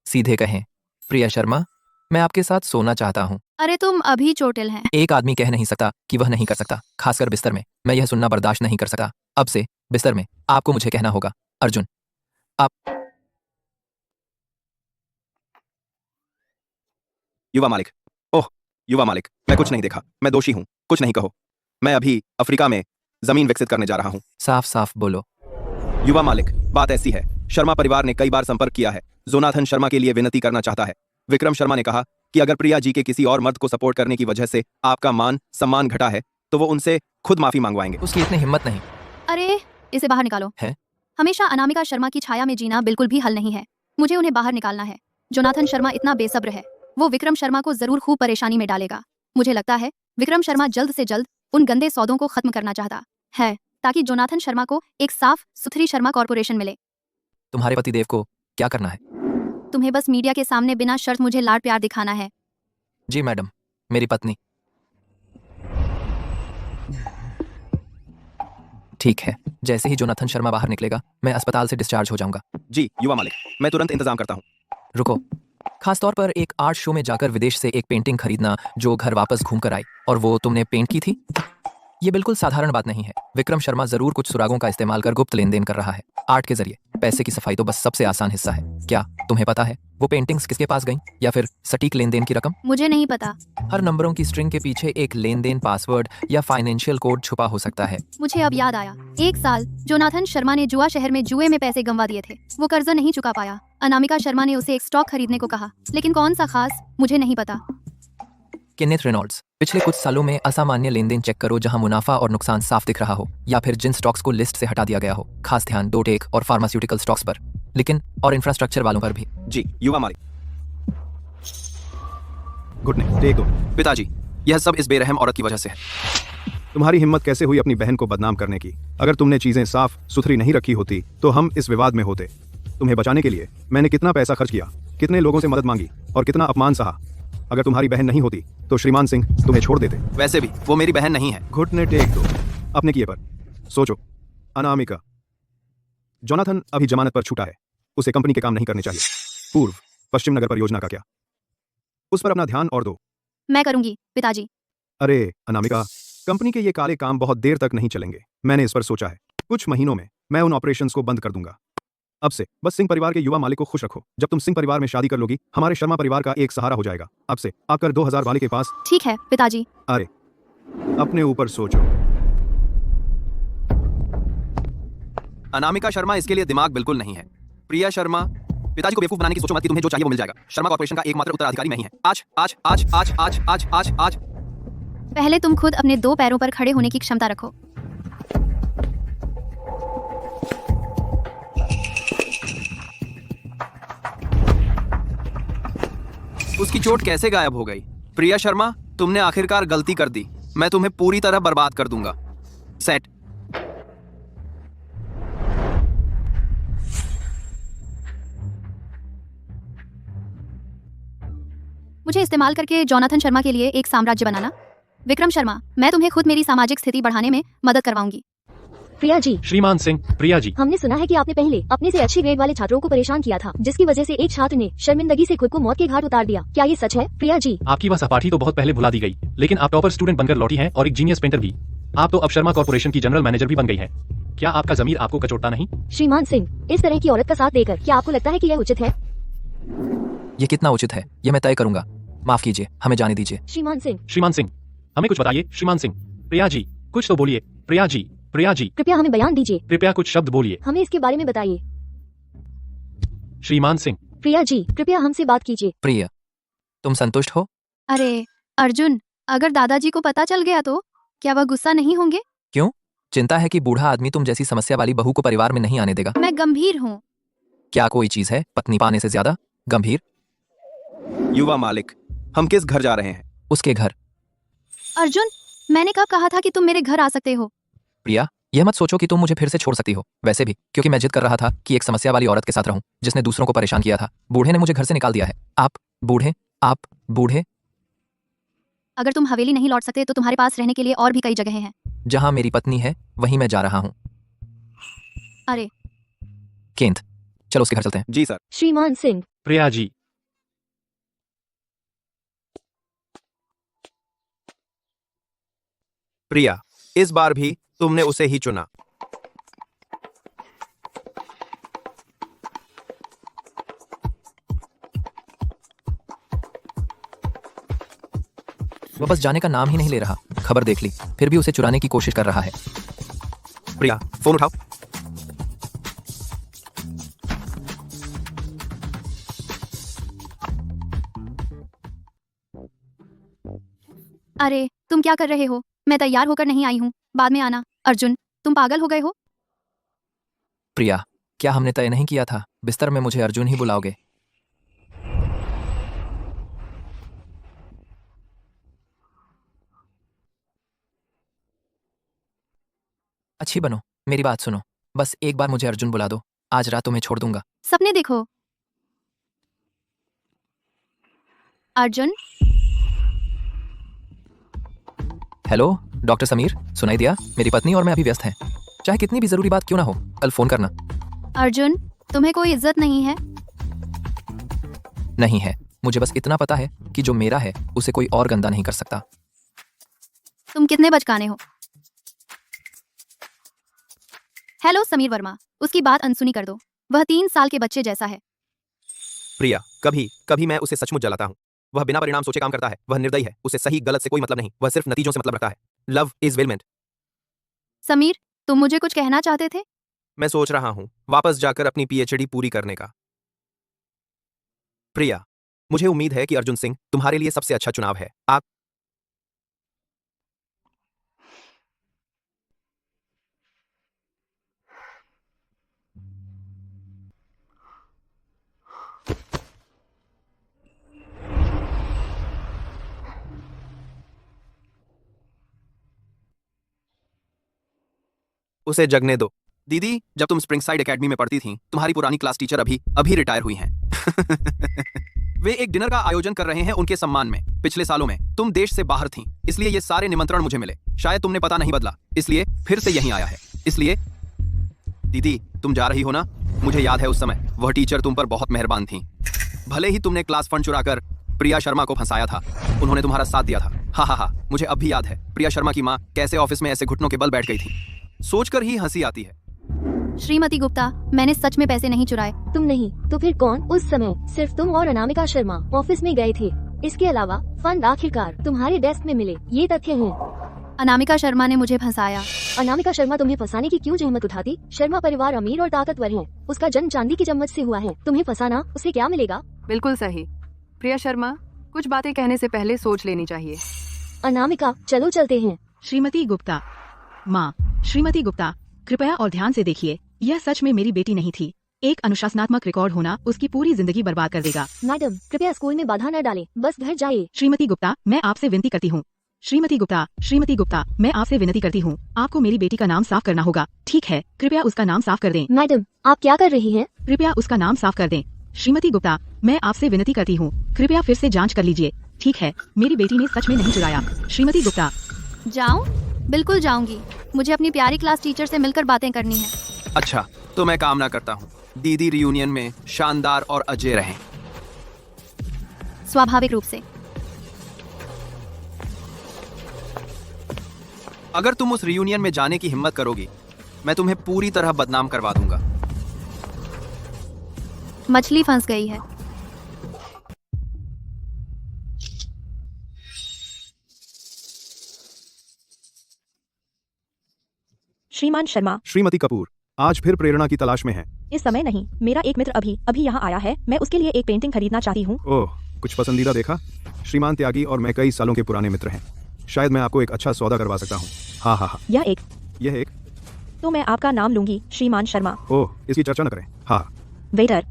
सीधे कहें प्रिया शर्मा, मैं आपके साथ सोना चाहता हूँ। अरे तुम अभी चोटिल हैं। एक आदमी कह नहीं सकता कि वह नहीं कर सकता, खासकर बिस्तर में। मैं यह सुनना बर्दाश्त नहीं कर सकता। अब से बिस्तर में आपको मुझे कहना होगा अर्जुन। आप युवा मालिक, ओह युवा मालिक, मैं कुछ नहीं देखा, मैं दोषी हूँ, कुछ नहीं कहो। मैं अभी अफ्रीका में जमीन विकसित करने जा रहा हूँ। साफ साफ बोलो। युवा मालिक, बात ऐसी है, शर्मा परिवार ने कई बार संपर्क किया है। जोनाथन शर्मा के लिए विनती करना चाहता है। विक्रम शर्मा ने कहा कि अगर प्रिया जी के किसी और मर्द को सपोर्ट करने की वजह से आपका मान सम्मान घटा है तो वो उनसे खुद माफी मंगवाएंगे। उसकी इतनी हिम्मत नहीं। अरे इसे बाहर निकालो। है? हमेशा अनामिका शर्मा की छाया में जीना बिल्कुल भी हल नहीं है। मुझे उन्हें बाहर निकालना है। जोनाथन शर्मा इतना बेसब्र है, वो विक्रम शर्मा को जरूर खूब परेशानी में डालेगा। मुझे लगता है विक्रम शर्मा जल्द से जल्द उन गंदे सौदों को खत्म करना चाहता है ताकि जोनाथन शर्मा को एक साफ सुथरी शर्मा कॉर्पोरेशन मिले। तुम्हारे पतिदेव को क्या करना है? तुम्हें बस मीडिया के सामने बिना शर्त मुझे लाड प्यार दिखाना है। जी मैडम, मेरी पत्नी। ठीक है, जैसे ही जोनाथन शर्मा बाहर निकलेगा मैं अस्पताल से डिस्चार्ज हो जाऊंगा। जी युवा मालिक, मैं तुरंत इंतजाम करता हूँ। रुको, खासतौर पर एक आर्ट शो में जाकर विदेश से एक पेंटिंग खरीदना जो घर वापस घूम कर आई और वो तुमने पेंट की थी, ये बिल्कुल साधारण बात नहीं है। विक्रम शर्मा जरूर कुछ सुरागों का इस्तेमाल कर गुप्त लेन देन कर रहा है। आर्ट के जरिए पैसे की सफाई तो बस सबसे आसान हिस्सा है। क्या तुम्हें पता है वो पेंटिंग्स किसके पास गईं या फिर सटीक लेन देन की रकम? मुझे नहीं पता। हर नंबरों की स्ट्रिंग के पीछे एक लेन देन पासवर्ड या फाइनेंशियल कोड छुपा हो सकता है। मुझे अब याद आया, एक साल जोनाथन शर्मा ने जुआ शहर में जुए में पैसे गंवा दिए थे। वो कर्जा नहीं चुका पाया। अनामिका शर्मा ने उसे एक स्टॉक खरीदने को कहा, लेकिन कौन सा खास मुझे नहीं पता। केनेथ रेनॉल्ड्स, पिछले कुछ सालों में असामान्य लेन देन चेक करो जहां मुनाफा और नुकसान साफ दिख रहा हो या फिर जिन स्टॉक्स को लिस्ट से हटा दिया गया हो। खास ध्यान डोटेक और फार्मास्यूटिकल स्टॉक्स पर, लेकिन और इंफ्रास्ट्रक्चर वालों पर भी। जी युवा मालिक। घुटने टेक दो। पिताजी, यह सब इस बेरहम औरत की वजह से है। तुम्हारी हिम्मत कैसे हुई अपनी बहन को बदनाम करने की? अगर तुमने चीजें साफ सुथरी नहीं रखी होती तो हम इस विवाद में होते। तुम्हें बचाने के लिए मैंने कितना पैसा खर्च किया, कितने लोगों से मदद मांगी और कितना अपमान सहा। अगर तुम्हारी बहन नहीं होती तो श्रीमान सिंह तुम्हें छोड़ देते। वैसे भी वो मेरी बहन नहीं है। घुटने टेक दो। अपने किए पर सोचो। अनामिका, जोनाथन अभी जमानत पर छूटा है, उसे कंपनी के काम नहीं करने चाहिए। पूर्व पश्चिम नगर परियोजना का क्या? उस पर अपना ध्यान और दो। मैं करूंगी पिताजी। अरे अनामिका, कंपनी के ये काले काम बहुत देर तक नहीं चलेंगे। मैंने इस पर सोचा है। कुछ महीनों में मैं उन ऑपरेशंस को बंद कर दूंगा। अब से बस सिंह परिवार के युवा मालिक को खुश रखो। जब तुम सिंह परिवार में शादी कर लोगी, हमारे शर्मा परिवार का एक सहारा हो जाएगा। अब से आकर 2000 वाले के पास। ठीक है पिताजी। अरे अपने ऊपर सोचो। अनामिका शर्मा इसके लिए दिमाग बिल्कुल नहीं है। प्रिया शर्मा, पिताजी को बेवकूफ बनाने की सोचो मत कि तुम्हें जो चाहिए वो मिल जाएगा। शर्मा कॉर्पोरेशन का एकमात्र उत्तराधिकारी मैं ही है। आज आज आज आज आज आज आज आज पहले तुम खुद अपने 2 पैरों पर खड़े होने की क्षमता रखो। उसकी चोट कैसे गायब हो गई? प्रिया शर्मा, तुमने आखिरकार गलती कर दी। मैं तुम्हें पूरी तरह बर्बाद कर दूंगा। सेट। मुझे इस्तेमाल करके जोनाथन शर्मा के लिए एक साम्राज्य बनाना। विक्रम शर्मा, मैं तुम्हें खुद मेरी सामाजिक स्थिति बढ़ाने में मदद करवाऊंगी। प्रिया जी, श्रीमान सिंह, प्रिया जी, हमने सुना है कि आपने पहले अपने से अच्छे ग्रेड वाले छात्रों को परेशान किया था, जिसकी वजह से एक छात्र ने शर्मिंदगी से खुद को मौत के घाट उतार दिया। क्या ये सच है प्रिया जी? आपकी वह सहपाठी तो बहुत पहले भुला दी गई, लेकिन आप टॉपर स्टूडेंट बनकर लौटी हैं और एक जीनियस पेंटर भी। आप तो अब शर्मा कॉर्पोरेशन की जनरल मैनेजर भी बन गई हैं। क्या आपका जमीर आपको कचोटता नहीं? श्रीमान सिंह, इस तरह की औरत का साथ देकर क्या आपको लगता है कि यह उचित है? ये कितना उचित है ये मैं तय करूंगा। माफ कीजिए, हमें जाने दीजिए। श्रीमान सिंह, श्रीमान सिंह, हमें कुछ बताइए। श्रीमान सिंह, प्रिया जी, कुछ तो बोलिए। प्रिया जी, प्रिया जी, कृपया हमें बयान दीजिए। कृपया कुछ शब्द बोलिए। हमें इसके बारे में बताइए। श्रीमान सिंह, प्रिया जी, कृपया हमसे बात कीजिए। प्रिया, तुम संतुष्ट हो? अरे अर्जुन, अगर दादाजी को पता चल गया तो क्या वह गुस्सा नहीं होंगे? क्यों? चिंता है कि बूढ़ा आदमी तुम जैसी समस्या वाली बहू को परिवार में नहीं आने देगा। मैं गंभीर हूँ। क्या कोई चीज है पत्नी पाने से ज्यादा गंभीर? युवा मालिक, हम किस घर जा रहे हैं? उसके घर। अर्जुन, मैंने कब कहा था कि तुम मेरे घर आ सकते हो? प्रिया, यह मत सोचो कि तुम मुझे फिर से छोड़ सकती हो। वैसे भी क्योंकि मैं जिद कर रहा था कि एक समस्या वाली औरत के साथ रहूं जिसने दूसरों को परेशान किया था। बूढ़े ने मुझे घर से निकाल दिया है। आप बूढ़े। अगर तुम हवेली नहीं लौट सकते तो तुम्हारे पास रहने के लिए और भी कई जगहें हैं। जहां मेरी पत्नी है वहीं मैं जा रहा हूं। अरे केंथ, चलो उसके घर चलते हैं। जी सर। श्रीमान सिंह, प्रिया जी, प्रिया, इस बार भी तुमने उसे ही चुना। वह बस जाने का नाम ही नहीं ले रहा। खबर देख ली, फिर भी उसे चुराने की कोशिश कर रहा है। प्रिया, फोन उठाओ। अरे तुम क्या कर रहे हो? मैं तैयार होकर नहीं आई हूँ, बाद में आना। अर्जुन, तुम पागल हो गए हो? प्रिया, क्या हमने तय नहीं किया था बिस्तर में मुझे अर्जुन ही बुलाओगे? अच्छी बनो, मेरी बात सुनो। बस एक बार मुझे अर्जुन बुला दो, आज रात तुम्हें छोड़ दूंगा। सपने देखो। अर्जुन, हेलो डॉक्टर समीर, सुनाई दिया? मेरी पत्नी और मैं अभी व्यस्त हैं। चाहे कितनी भी जरूरी बात क्यों ना हो, कल फोन करना। अर्जुन, तुम्हें कोई इज्जत नहीं है? नहीं है, मुझे बस इतना पता है कि जो मेरा है उसे कोई और गंदा नहीं कर सकता। तुम कितने बचकाने हो। हेलो समीर वर्मा, उसकी बात अनसुनी कर दो। वह 3 साल के बच्चे जैसा है। प्रिया, कभी कभी मैं उसे सचमुच जलाता हूँ। वह बिना परिणाम सोचे काम करता है। वह निर्दयी है। उसे सही गलत से कोई मतलब नहीं। वह सिर्फ नतीजों से मतलब रखता है। लव इज वेल मेंट। समीर, तुम मुझे कुछ कहना चाहते थे? मैं सोच रहा हूँ वापस जाकर अपनी पीएचडी पूरी करने का। प्रिया, मुझे उम्मीद है कि अर्जुन सिंह तुम्हारे लिए सबसे अच्छा चुनाव है। आप उसे जगने दो। दीदी, जब तुम स्प्रिंगसाइड एकेडमी में पढ़ती थीं, तुम्हारी पुरानी क्लास टीचर अभी रिटायर हुई हैं। वे एक डिनर का आयोजन कर रहे हैं उनके सम्मान में। पिछले सालों में तुम देश से बाहर थीं, इसलिए ये सारे निमंत्रण मुझे मिले। शायद तुमने पता नहीं बदला, इसलिए फिर से यहीं आया है। इसलिए दीदी, तुम जा रही हो ना? मुझे याद है उस समय वह टीचर तुम पर बहुत मेहरबान थी। भले ही तुमने क्लास फंड चुराकर प्रिया शर्मा को फंसाया था, उन्होंने तुम्हारा साथ दिया था। हा, मुझे अब भी याद है प्रिया शर्मा की माँ कैसे ऑफिस में ऐसे घुटनों के बल बैठ गई थी। सोचकर ही हंसी आती है। श्रीमती गुप्ता, मैंने सच में पैसे नहीं चुराए। तुम नहीं तो फिर कौन? उस समय सिर्फ तुम और अनामिका शर्मा ऑफिस में गए थे। इसके अलावा फंड आखिरकार तुम्हारे डेस्क में मिले। ये तथ्य है। अनामिका शर्मा ने मुझे फंसाया। अनामिका शर्मा तुम्हें फंसाने की क्यों जहमत उठाती? शर्मा परिवार अमीर और ताकतवर है। उसका जन्म चांदी की चम्मच से हुआ है। तुम्हें फंसाना, उसे क्या मिलेगा? बिल्कुल सही। प्रिया शर्मा, कुछ बातें कहने से पहले सोच लेनी चाहिए। अनामिका, चलो चलते हैं। श्रीमती गुप्ता, माँ, श्रीमती गुप्ता, कृपया और ध्यान से देखिए। यह सच में मेरी बेटी नहीं थी। एक अनुशासनात्मक रिकॉर्ड होना उसकी पूरी जिंदगी बर्बाद कर देगा। मैडम, कृपया स्कूल में बाधा न डालें, बस घर जाइए। श्रीमती गुप्ता, मैं आपसे विनती करती हूँ। श्रीमती गुप्ता, मैं आपसे विनती करती हूँ। आपको मेरी बेटी का नाम साफ करना होगा। ठीक है, कृपया उसका नाम साफ कर दें। मैडम, आप क्या कर रही हैं? कृपया उसका नाम साफ कर दें। श्रीमती गुप्ता, मैं आपसे विनती करती हूँ, कृपया फिर से जांच कर लीजिए। ठीक है, मेरी बेटी ने सच में नहीं चुराया। श्रीमती गुप्ता। जाऊं? बिल्कुल जाऊंगी। मुझे अपनी प्यारी क्लास टीचर से मिलकर बातें करनी है। अच्छा, तो मैं कामना करता हूँ दीदी रियूनियन में शानदार और अजय रहें। स्वाभाविक रूप से। अगर तुम उस रियूनियन में जाने की हिम्मत करोगी, मैं तुम्हें पूरी तरह बदनाम करवा दूंगा। मछली फंस गई है। श्रीमान शर्मा, श्रीमती कपूर, आज फिर प्रेरणा की तलाश में हैं। इस समय नहीं। मेरा एक मित्र अभी यहाँ आया है। मैं उसके लिए एक पेंटिंग खरीदना चाहती हूँ। ओह, कुछ पसंदीदा देखा? श्रीमान त्यागी और मैं कई सालों के पुराने मित्र हैं। शायद मैं आपको एक अच्छा सौदा करवा सकता हूँ। हाँ। यह एक तो मैं आपका नाम लूंगी, श्रीमान शर्मा। ओह, इसकी चर्चा न करें। हाँ। वेटर,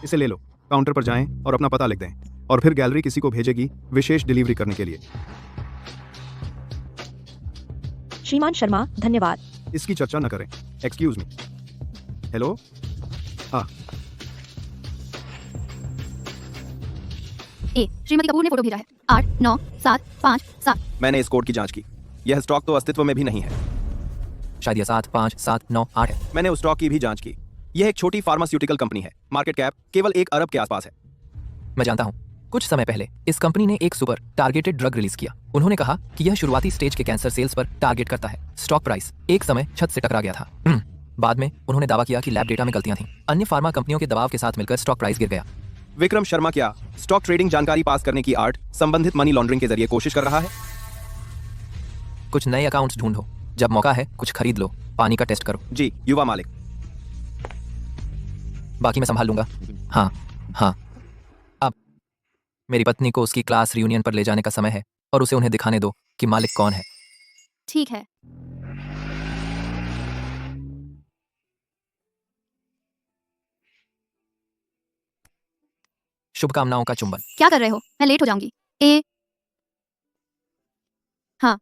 इसे ले लो, काउंटर पर जाएं और अपना पता लिख दें, और फिर गैलरी किसी को भेजेगी विशेष डिलीवरी करने के लिए। श्रीमान शर्मा, धन्यवाद। इसकी चर्चा न करें। Excuse me. हेलो। हाँ। श्रीमती कपूर ने फोटो भेजा है। 8, 9, 7, 5, 7। मैंने इस कोड की जांच की। यह स्टॉक तो अस्तित्व में भी नहीं है। शायद यह 7, 5, 7, 9, 8 है। मैंने उस स्टॉक की भी जांच की। यह एक छोटी फार्मास्यूटिकल कंपनी है। मार्केट कैप केवल 1 अरब के आसपास है। मैं जानता हूँ। कुछ समय पहले इस कंपनी ने एक सुपर टारगेटेड ड्रग रिलीज किया। उन्होंने कहा कि यह शुरुआती स्टेज के कैंसर सेल्स पर टारगेट करता है। स्टॉक प्राइस एक समय छत से टकरा गया था। बाद में उन्होंने दावा किया कि लैब डेटा में गलतियां थीं। अन्य फार्मा कंपनियों के दबाव के साथ मिलकर स्टॉक प्राइस गिर गया। विक्रम शर्मा क्या स्टॉक ट्रेडिंग जानकारी पास करने की आर्ट संबंधित मनी लॉन्ड्रिंग के जरिए कोशिश कर रहा है? कुछ नए अकाउंट्स ढूंढो। जब मौका है कुछ खरीद लो। पानी का टेस्ट करो। जी युवा मालिक। बाकी मैं संभाल लूंगा। हाँ। अब मेरी पत्नी को उसकी क्लास रियूनियन पर ले जाने का समय है और उसे उन्हें दिखाने दो कि मालिक कौन है। ठीक है। शुभकामनाओं का चुंबन। क्या कर रहे हो? मैं लेट हो जाऊंगी। हाँ।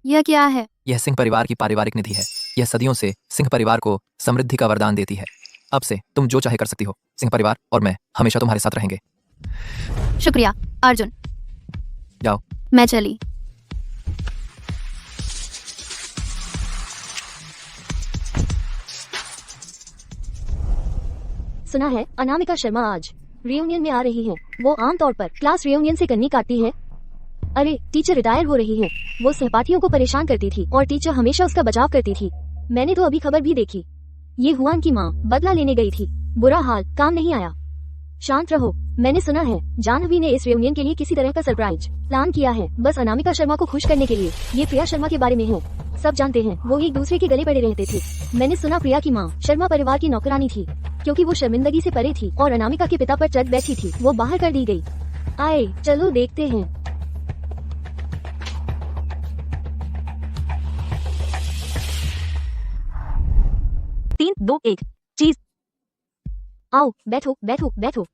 यह क्या है? यह सिंह परिवार की पारिवारिक निधि है। यह सदियों से सिंह परिवार को समृद्धि का वरदान देती है। अब से तुम जो चाहे कर सकती हो। सिंह परिवार और मैं हमेशा तुम्हारे साथ रहेंगे। शुक्रिया अर्जुन। जाओ। मैं चली। सुना है अनामिका शर्मा आज रियूनियन में आ रही है। वो आमतौर पर क्लास रियूनियन से कन्नी काटती है। अरे टीचर रिटायर हो रही है। वो सहपाठियों को परेशान करती थी और टीचर हमेशा उसका बचाव करती थी। मैंने तो अभी खबर भी देखी। ये हुआन की माँ बदला लेने गई थी। बुरा हाल, काम नहीं आया। शांत रहो। मैंने सुना है जानवी ने इस रियूनियन के लिए किसी तरह का सरप्राइज प्लान किया है, बस अनामिका शर्मा को खुश करने के लिए। ये प्रिया शर्मा के बारे में है। सब जानते हैं वो एक दूसरे के गले पड़े रहते थे। मैंने सुना प्रिया की माँ शर्मा परिवार की नौकरानी थी क्योंकि वो शर्मिंदगी से परे थी और अनामिका के पिता पर चढ़ बैठी थी। वो बाहर कर दी गई। आए चलो देखते हैं। 3, 2, 1 चीज। आओ बैठो बैठो बैठो।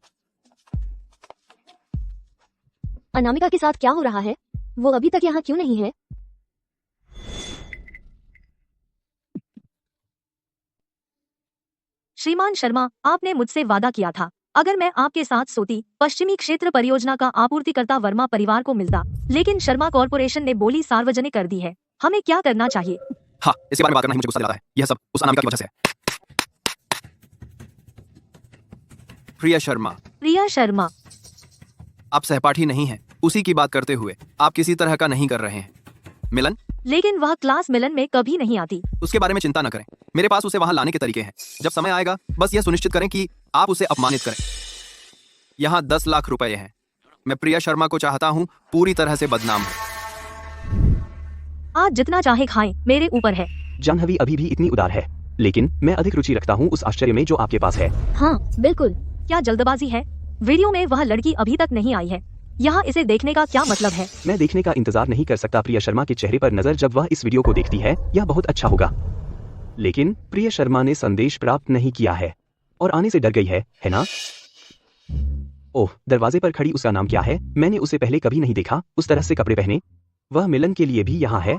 अनामिका के साथ क्या हो रहा है? वो अभी तक यहाँ क्यों नहीं है? श्रीमान शर्मा, आपने मुझसे वादा किया था अगर मैं आपके साथ सोती पश्चिमी क्षेत्र परियोजना का आपूर्तिकर्ता वर्मा परिवार को मिलता, लेकिन शर्मा कॉर्पोरेशन ने बोली सार्वजनिक कर दी है। हमें क्या करना चाहिए? हाँ, इसके बारे में बात करना ही मुझे गुस्सा दिलाता है। यह सब उस अनामिका की वजह से है। प्रिया शर्मा। प्रिया शर्मा। आप सहपाठी नहीं हैं। उसी की बात करते हुए आप किसी तरह का नहीं कर रहे हैं। मिलन? लेकिन वह क्लास मिलन में कभी नहीं आती। उसके बारे में चिंता न करें। मेरे पास उसे वहां लाने के तरीके हैं। जब समय आएगा बस यह सुनिश्चित करें कि आप उसे अपमानित करें। यहाँ 10 लाख रुपए हैं। मैं प्रिया शर्मा को चाहता हूँ पूरी तरह से बदनाम हो। आज जितना चाहे खाएं, मेरे ऊपर है। जाह्नवी अभी भी इतनी उदार है, लेकिन मैं अधिक रुचि रखता हूँ उस आश्चर्य में जो आपके पास है। हाँ बिल्कुल। क्या जल्दबाजी है? वीडियो में वह लड़की अभी तक नहीं आई है। यहाँ इसे देखने का क्या मतलब है? मैं देखने का इंतजार नहीं कर सकता प्रिया शर्मा के चेहरे पर नजर जब वह इस वीडियो को देखती है। यह बहुत अच्छा होगा। लेकिन प्रिया शर्मा ने संदेश प्राप्त नहीं किया है और आने से डर गई है ना? ओह, दरवाजे पर खड़ी उसका नाम क्या है? मैंने उसे पहले कभी नहीं देखा उस तरह से कपड़े पहने। वह मिलन के लिए भी यहाँ है।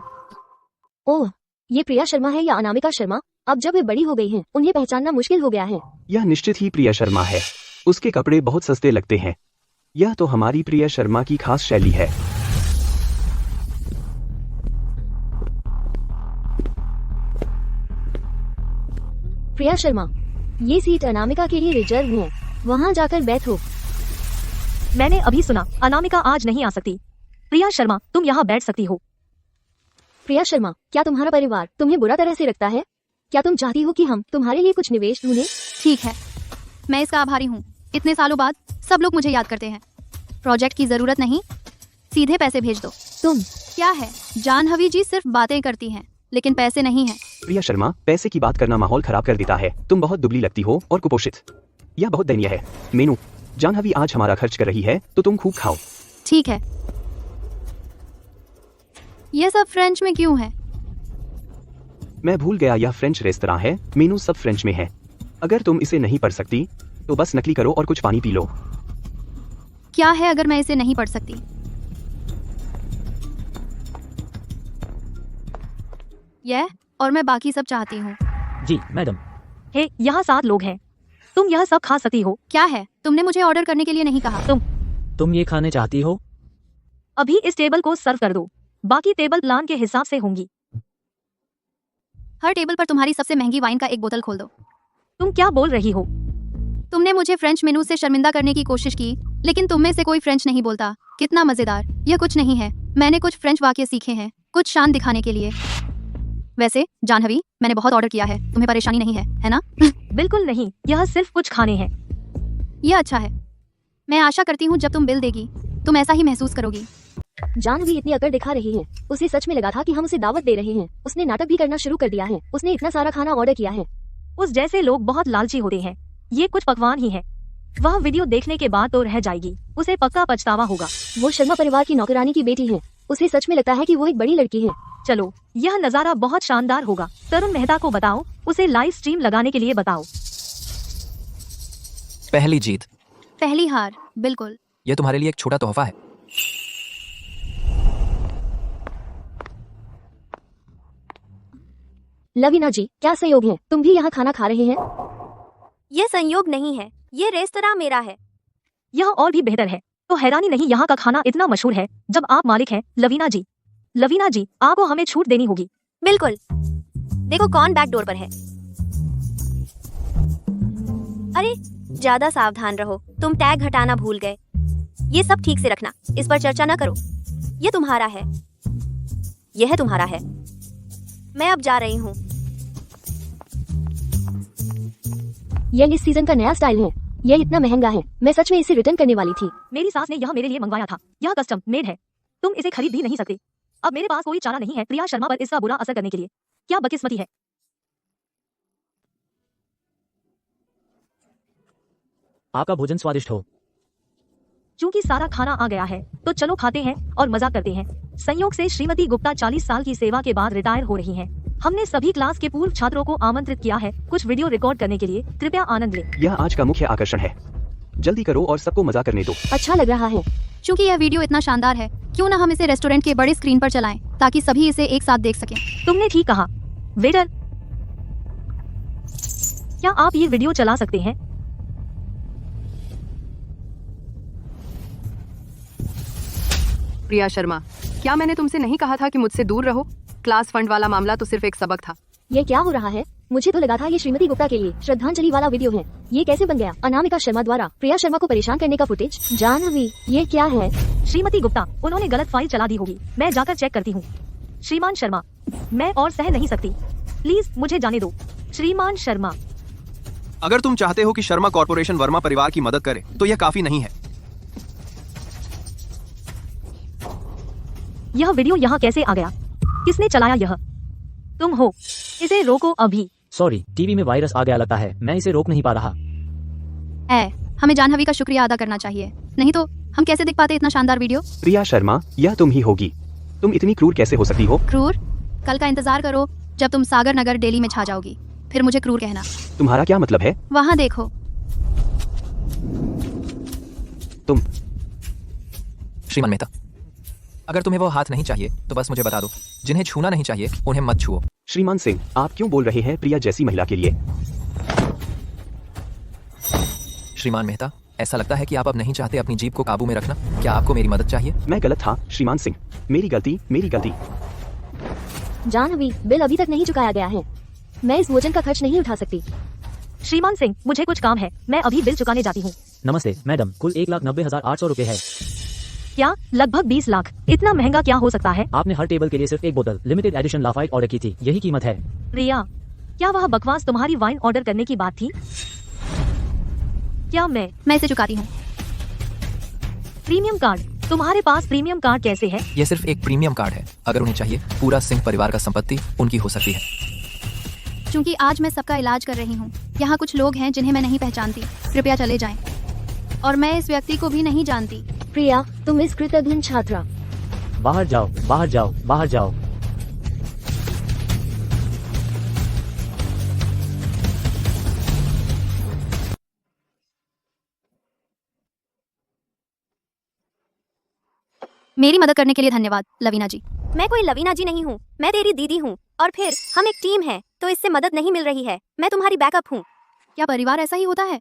ओह, ये प्रिया शर्मा है या अनामिका शर्मा? अब जब वे बड़ी हो गई हैं, उन्हें पहचानना मुश्किल हो गया है। यह निश्चित ही प्रिया शर्मा है। उसके कपड़े बहुत सस्ते लगते हैं। यह तो हमारी प्रिया शर्मा की खास शैली है। प्रिया शर्मा, ये सीट अनामिका के लिए रिजर्व है। वहाँ जाकर बैठो। मैंने अभी सुना अनामिका आज नहीं आ सकती। प्रिया शर्मा, तुम यहाँ बैठ सकती हो। प्रिया शर्मा, क्या तुम्हारा परिवार तुम्हें बुरा तरह से रखता है? क्या तुम चाहती हो कि हम तुम्हारे लिए कुछ निवेश ढूंढें? ठीक है, मैं इसका आभारी हूँ। इतने सालों बाद सब लोग मुझे याद करते हैं। प्रोजेक्ट की जरूरत नहीं, सीधे पैसे भेज दो। तुम क्या है, जाह्नवी जी सिर्फ बातें करती हैं, लेकिन पैसे नहीं हैं। प्रिया शर्मा, पैसे की बात करना माहौल खराब कर देता है। तुम बहुत दुबली लगती हो और कुपोषित। यह बहुत दयनीय है। मेनू, जाह्नवी आज हमारा खर्च कर रही है तो तुम खूब खाओ। ठीक है। यह सब फ्रेंच में क्यों है? मैं भूल गया यह फ्रेंच रेस्तरां है। मेनू सब फ्रेंच में है। अगर तुम इसे नहीं पढ़ सकती तो बस नकली करो और कुछ पानी पी लो। क्या है अगर मैं इसे नहीं पढ़ सकती? यह और मैं बाकी सब चाहती हूँ। जी मैडम। हे, यहाँ 7 लोग हैं। तुम यह सब खा सकती हो। क्या है, तुमने मुझे ऑर्डर करने के लिए नहीं कहा। तुम ये खाने चाहती हो? अभी इस टेबल को सर्व कर दो, बाकी टेबल प्लान के हिसाब से होंगी। हर टेबल पर तुम्हारी सबसे महंगी वाइन का एक बोतल खोल दो। तुम क्या बोल रही हो? तुमने मुझे फ्रेंच मेनू से शर्मिंदा करने की कोशिश की, लेकिन तुम में से कोई फ्रेंच नहीं बोलता। कितना मजेदार। यह कुछ नहीं है, मैंने कुछ फ्रेंच वाक्य सीखे हैं, कुछ शान दिखाने के लिए। वैसे जानवी, मैंने बहुत ऑर्डर किया है, तुम्हें परेशानी नहीं है ना? बिल्कुल नहीं, यह सिर्फ कुछ खाने हैं। यह अच्छा है। मैं आशा करती हूँ जब तुम बिल देगी तुम ऐसा ही महसूस करोगी। जानवी इतनी अकड़ दिखा रही है, उसे सच में लगा था कि हम उसे दावत दे रहे हैं। उसने नाटक भी करना शुरू कर दिया है। उसने इतना सारा खाना ऑर्डर किया है। उस जैसे लोग बहुत लालची होते हैं। ये कुछ पकवान ही है। वह वीडियो देखने के बाद तो रह जाएगी, उसे पक्का पछतावा होगा। वो शर्मा परिवार की नौकरानी की बेटी है। उसे सच में लगता है कि वो एक बड़ी लड़की है। चलो, यह नजारा बहुत शानदार होगा। तरुण मेहता को बताओ, उसे लाइव स्ट्रीम लगाने के लिए बताओ। पहली जीत। पहली हार। बिल्कुल। यह तुम्हारे लिए एक छोटा तोहफा है। लवीना जी, क्या संयोग है, तुम भी यहाँ खाना खा रहे हैं? यह संयोग नहीं है, ये रेस्तरां मेरा है। यह और भी बेहतर है। तो हैरानी नहीं यहाँ का खाना इतना मशहूर है जब आप मालिक हैं। लवीना जी, लवीना जी, आपको हमें छूट देनी होगी। बिल्कुल। देखो कौन बैक डोर पर है। अरे ज्यादा सावधान रहो, तुम टैग हटाना भूल गए। ये सब ठीक से रखना, इस पर चर्चा न करो। ये तुम्हारा है, यह तुम्हारा है। मैं अब जा रही हूँ। यह इस सीजन का नया स्टाइल है। यह इतना महंगा है, मैं सच में इसे रिटर्न करने वाली थी। मेरी सास ने यह मेरे लिए मंगवाया था। यह कस्टम मेड है, तुम इसे खरीद भी नहीं सकते। अब मेरे पास कोई चारा नहीं है प्रिया शर्मा पर इसका बुरा असर करने के लिए। क्या बदकिस्मती है। आपका भोजन स्वादिष्ट हो। क्योंकि सारा खाना आ गया है तो चलो खाते हैं और मजा करते हैं। संयोग से श्रीमती गुप्ता 40 साल की सेवा के बाद रिटायर हो रही हैं। हमने सभी क्लास के पूर्व छात्रों को आमंत्रित किया है कुछ वीडियो रिकॉर्ड करने के लिए। कृपया आनंद लें। यह आज का मुख्य आकर्षण है। जल्दी करो और सबको मजा करने दो। अच्छा लग रहा है। चूंकि यह वीडियो इतना शानदार है, क्यों ना हम इसे रेस्टोरेंट के बड़े स्क्रीन पर चलाएं, ताकि सभी इसे एक साथ देख सकें। तुमने ठीक कहा। वेटर, क्या आप ये वीडियो चला सकते हैं? प्रिया शर्मा, क्या मैंने तुमसे नहीं कहा था कि मुझसे दूर रहो? क्लास फंड वाला मामला तो सिर्फ एक सबक था। ये क्या हो रहा है? मुझे तो लगा था ये श्रीमती गुप्ता के लिए श्रद्धांजलि वाला वीडियो है। ये कैसे बन गया? अनामिका शर्मा द्वारा प्रिया शर्मा को परेशान करने का फुटेज। जानवी, ये क्या है? श्रीमती गुप्ता, उन्होंने गलत फाइल चला दी होगी। मैं जाकर चेक करती हूँ। श्रीमान शर्मा, मैं और सह नहीं सकती, प्लीज मुझे जाने दो। श्रीमान शर्मा, अगर तुम चाहते हो कि शर्मा कॉर्पोरेशन वर्मा परिवार की मदद करे तो यह काफी नहीं है। यह वीडियो यहाँ कैसे आ गया? किसने चलाया यह? तुम हो। इसे रोको अभी। सॉरी, टीवी में वायरस आ गया लगता है, मैं इसे रोक नहीं पा रहा। हमें जानवी का शुक्रिया अदा करना चाहिए, नहीं तो हम कैसे देख पाते इतना शानदार वीडियो। प्रिया शर्मा, यह तुम ही होगी। तुम इतनी क्रूर कैसे हो सकती हो? क्रूर? कल का इंतजार करो जब तुम सागर नगर डेली में छा जाओगी, फिर मुझे क्रूर कहना। तुम्हारा क्या मतलब है? वहाँ देखो। तुम। श्रीमान मेहता, अगर तुम्हें वो हाथ नहीं चाहिए तो बस मुझे बता दो। जिन्हें छूना नहीं चाहिए उन्हें मत छुओ। श्रीमान सिंह, आप क्यों बोल रहे हैं प्रिया जैसी महिला के लिए? श्रीमान मेहता, ऐसा लगता है कि आप अब नहीं चाहते अपनी जीभ को काबू में रखना। क्या आपको मेरी मदद चाहिए? मैं गलत था श्रीमान सिंह, मेरी गलती, मेरी गलती। जानवी, बिल अभी तक नहीं चुकाया गया है। मैं इस भोजन का खर्च नहीं उठा सकती। श्रीमान सिंह, मुझे कुछ काम है, मैं अभी बिल चुकाने जाती हूँ। नमस्ते मैडम, कुल 1,90,800 रुपए है। क्या? लगभग 20 लाख? इतना महंगा क्या हो सकता है? आपने हर टेबल के लिए सिर्फ एक बोतल लिमिटेड एडिशन लाफाइट ऑर्डर की थी, यही कीमत है। प्रिया, क्या वह बकवास तुम्हारी वाइन ऑर्डर करने की बात थी? क्या मैं इसे चुकाती हूँ। Premium card? तुम्हारे पास प्रीमियम कार्ड कैसे है? यह सिर्फ एक प्रीमियम कार्ड है। अगर उन्हें चाहिए, पूरा सिंह परिवार का संपत्ति उनकी हो सकती है। चूंकि आज मैं सबका इलाज कर रही हूँ, यहाँ कुछ लोग हैं जिन्हें मैं नहीं पहचानती। कृपया चले जाएं। और मैं इस व्यक्ति को भी नहीं जानती। प्रिया, तुम इस कृतघ्न छात्रा। बाहर जाओ, बाहर जाओ, बाहर जाओ। मेरी मदद करने के लिए धन्यवाद लवीना जी। मैं कोई लवीना जी नहीं हूँ, मैं तेरी दीदी हूँ। और फिर हम एक टीम है, तो इससे मदद नहीं मिल रही है। मैं तुम्हारी बैकअप हूँ। क्या परिवार ऐसा ही होता है?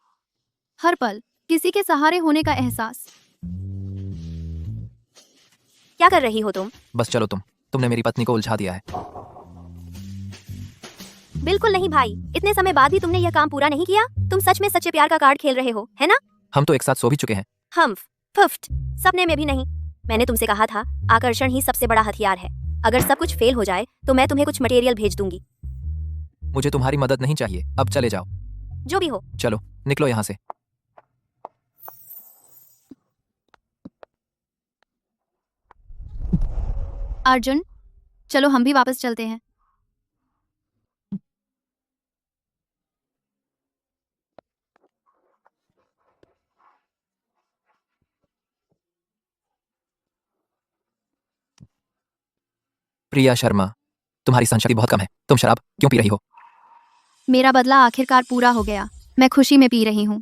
हर पल किसी के सहारे होने का एहसास। क्या कर रही हो तुम? बस चलो तुमने मेरी पत्नी को उलझा दिया है। बिल्कुल नहीं भाई, इतने समय बाद भी तुमने यह काम पूरा नहीं किया। तुम सच में सच्चे प्यार का कार्ड खेल रहे हो, है ना? हम तो एक साथ सो भी चुके हैं। हम फुफ्ट, सपने में भी नहीं। मैंने तुमसे कहा था आकर्षण ही सबसे बड़ा हथियार है। अगर सब कुछ फेल हो जाए तो मैं तुम्हें कुछ मटेरियल भेज दूंगी। मुझे तुम्हारी मदद नहीं चाहिए, अब चले जाओ। जो भी हो। चलो निकलो यहाँ से। अर्जुन, चलो हम भी वापस चलते हैं। प्रिया शर्मा, तुम्हारी सहनशक्ति बहुत कम है। तुम शराब क्यों पी रही हो? मेरा बदला आखिरकार पूरा हो गया। मैं खुशी में पी रही हूँ।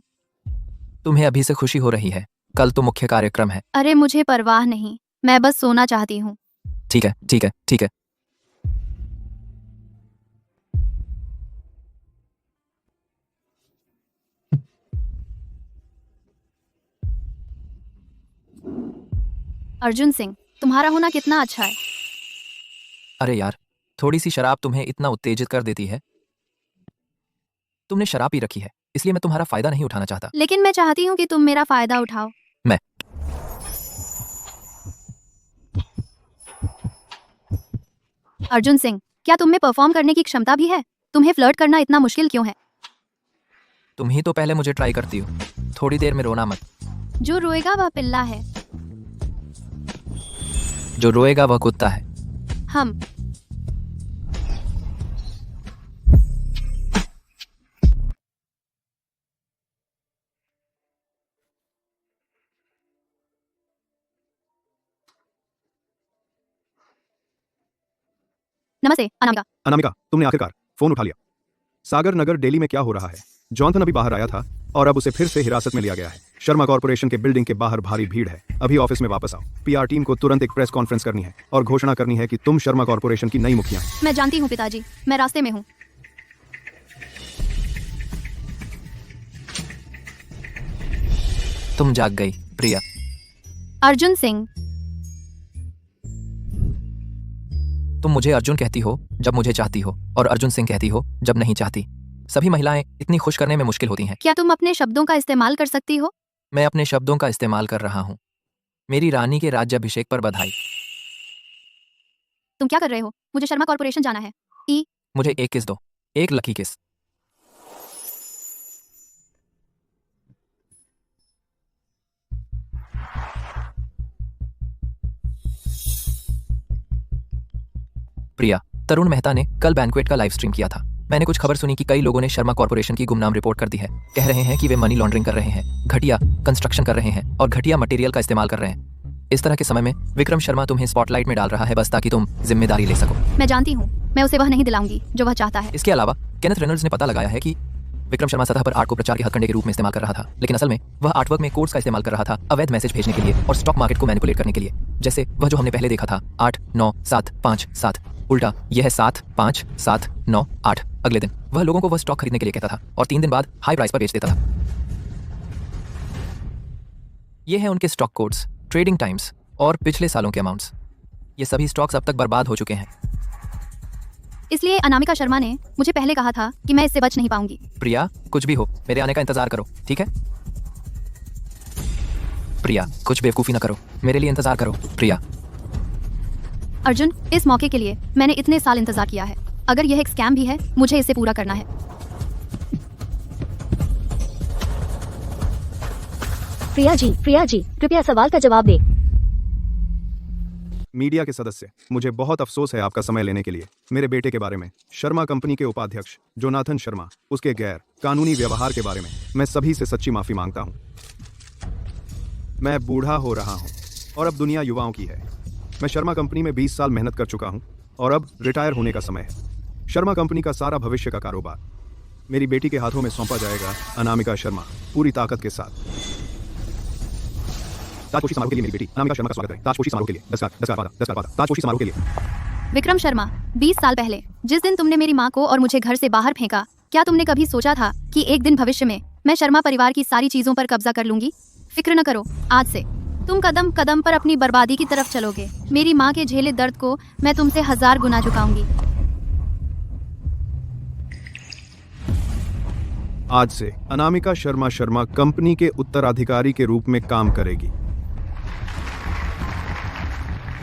तुम्हें अभी से खुशी हो रही है, कल तो मुख्य कार्यक्रम है। अरे मुझे परवाह नहीं, मैं बस सोना चाहती हूँ। ठीक है ठीक है ठीक है। अर्जुन सिंह, तुम्हारा होना कितना अच्छा है। अरे यार, थोड़ी सी शराब तुम्हें इतना उत्तेजित कर देती है? तुमने शराब पी रखी है, इसलिए मैं तुम्हारा फायदा नहीं उठाना चाहता। लेकिन मैं चाहती हूँ कि तुम मेरा फायदा उठाओ। मैं अर्जुन सिंह, क्या तुम में परफॉर्म करने की क्षमता भी है? तुम्हें फ्लर्ट करना इतना मुश्किल क्यों है? तुम ही तो पहले मुझे ट्राई करती हो। थोड़ी देर में रोना मत। जो रोएगा वह पिल्ला है। जो रोएगा वह कुत्ता है। हम नमस्ते अनामिका। अनामिका, तुमने आखिरकार फोन उठा लिया। सागर नगर दिल्ली में क्या हो रहा है? जॉनथन अभी बाहर आया था और अब उसे फिर से हिरासत में लिया गया है। शर्मा कॉर्पोरेशन के बिल्डिंग के बाहर भारी भीड़ है। अभी ऑफिस में वापस आओ। पीआर टीम को तुरंत एक प्रेस कॉन्फ्रेंस करनी है और घोषणा करनी है कि तुम शर्मा कॉर्पोरेशन की नई मुखिया। मैं जानती हूँ पिताजी, मैं रास्ते में हूँ। तुम जाग गई प्रिया। अर्जुन सिंह, तुम मुझे अर्जुन कहती हो जब मुझे चाहती हो, और अर्जुन सिंह कहती हो जब नहीं चाहती। सभी महिलाएं इतनी खुश करने में मुश्किल होती हैं। क्या तुम अपने शब्दों का इस्तेमाल कर सकती हो? मैं अपने शब्दों का इस्तेमाल कर रहा हूँ। मेरी रानी के राज्याभिषेक पर बधाई। तुम क्या कर रहे हो? मुझे शर्मा कॉर्पोरेशन जाना है। मुझे एक किस दो, एक लकी किस। प्रिया, तरुण मेहता ने कल बैंक्वेट का लाइव स्ट्रीम किया था। मैंने कुछ खबर सुनी कि कई लोगों ने शर्मा कॉर्पोरेशन की गुमनाम रिपोर्ट कर दी है। कह रहे हैं कि वे मनी लॉन्ड्रिंग कर रहे हैं, घटिया कंस्ट्रक्शन कर रहे हैं और घटिया मटेरियल का इस्तेमाल कर रहे हैं। इस तरह के समय में विक्रम शर्मा तुम्हें स्पॉटलाइट में डाल रहा है, बस ताकि तुम जिम्मेदारी ले सको। मैं जानती हूँ, मैं उसे वह नहीं दिलाऊंगी जो वह चाहता है। इसके अलावा केनेथ रेनॉल्ड्स ने पता लगाया है कि विक्रम शर्मा सतह पर आर्ट को प्रचार के हथकंडे के रूप में इस्तेमाल कर रहा था, लेकिन असल में वह आर्टवर्क में कोड्स का इस्तेमाल कर रहा था, अवैध मैसेज भेजने के लिए और स्टॉक मार्केट को मैनिपुलेट करने के लिए। जैसे वह जो हमने पहले देखा था, 8 9 7 5 7, उल्टा यह है 7 5 7 9 8। अगले दिन वह लोगों को वह स्टॉक खरीदने के लिए कहता था और 3 दिन बाद हाई प्राइस पर बेच देता था। ये है उनके स्टॉक कोड्स, ट्रेडिंग टाइम्स और पिछले सालों के अमाउंट्स। ये सभी स्टॉक्स अब तक बर्बाद हो चुके हैं। इसलिए अनामिका शर्मा ने मुझे पहले कहा था कि मैं इससे बच नहीं पाऊंगी। प्रिया, कुछ भी हो, मेरे आने का इंतजार करो, ठीक है? प्रिया, कुछ बेवकूफी न करो, मेरे लिए इंतजार करो। प्रिया। अर्जुन, इस मौके के लिए मैंने इतने साल इंतजार किया है। अगर यह एक स्कैम भी है, मुझे इसे पूरा करना है। प्रिया जी, कृपया सवाल का जवाब दे। मीडिया के सदस्य, मुझे बहुत अफसोस है आपका समय लेने के लिए। मेरे बेटे के बारे में, शर्मा कंपनी के उपाध्यक्ष जोनाथन शर्मा, उसके गैर कानूनी व्यवहार के बारे में मैं सभी से सच्ची माफी मांगता हूं। मैं बूढ़ा हो रहा हूं और अब दुनिया युवाओं की है। मैं शर्मा कंपनी में 20 साल मेहनत कर चुका हूं और अब रिटायर होने का समय है। शर्मा कंपनी का सारा भविष्य का कारोबार मेरी बेटी के हाथों में सौंपा जाएगा, अनामिका शर्मा, पूरी ताकत के साथ। ताजपोशी समारोह के लिए मेरी बेटी अनामिका शर्मा का स्वागत करें। ताजपोशी समारोह के लिए 10 कार ताजपोशी समारोह के लिए। विक्रम शर्मा, 20 साल पहले जिस दिन तुमने मेरी माँ को और मुझे घर से बाहर फेंका, क्या तुमने कभी सोचा था कि एक दिन भविष्य में मैं शर्मा परिवार की सारी चीजों पर कब्जा कर लूंगी? फिक्र न करो, आज से तुम कदम कदम पर अपनी बर्बादी की तरफ चलोगे। मेरी माँ के झेले दर्द को मैं तुमसे 1000 गुना चुकाऊंगी। आज से अनामिका शर्मा कंपनी के उत्तराधिकारी के रूप में काम करेगी।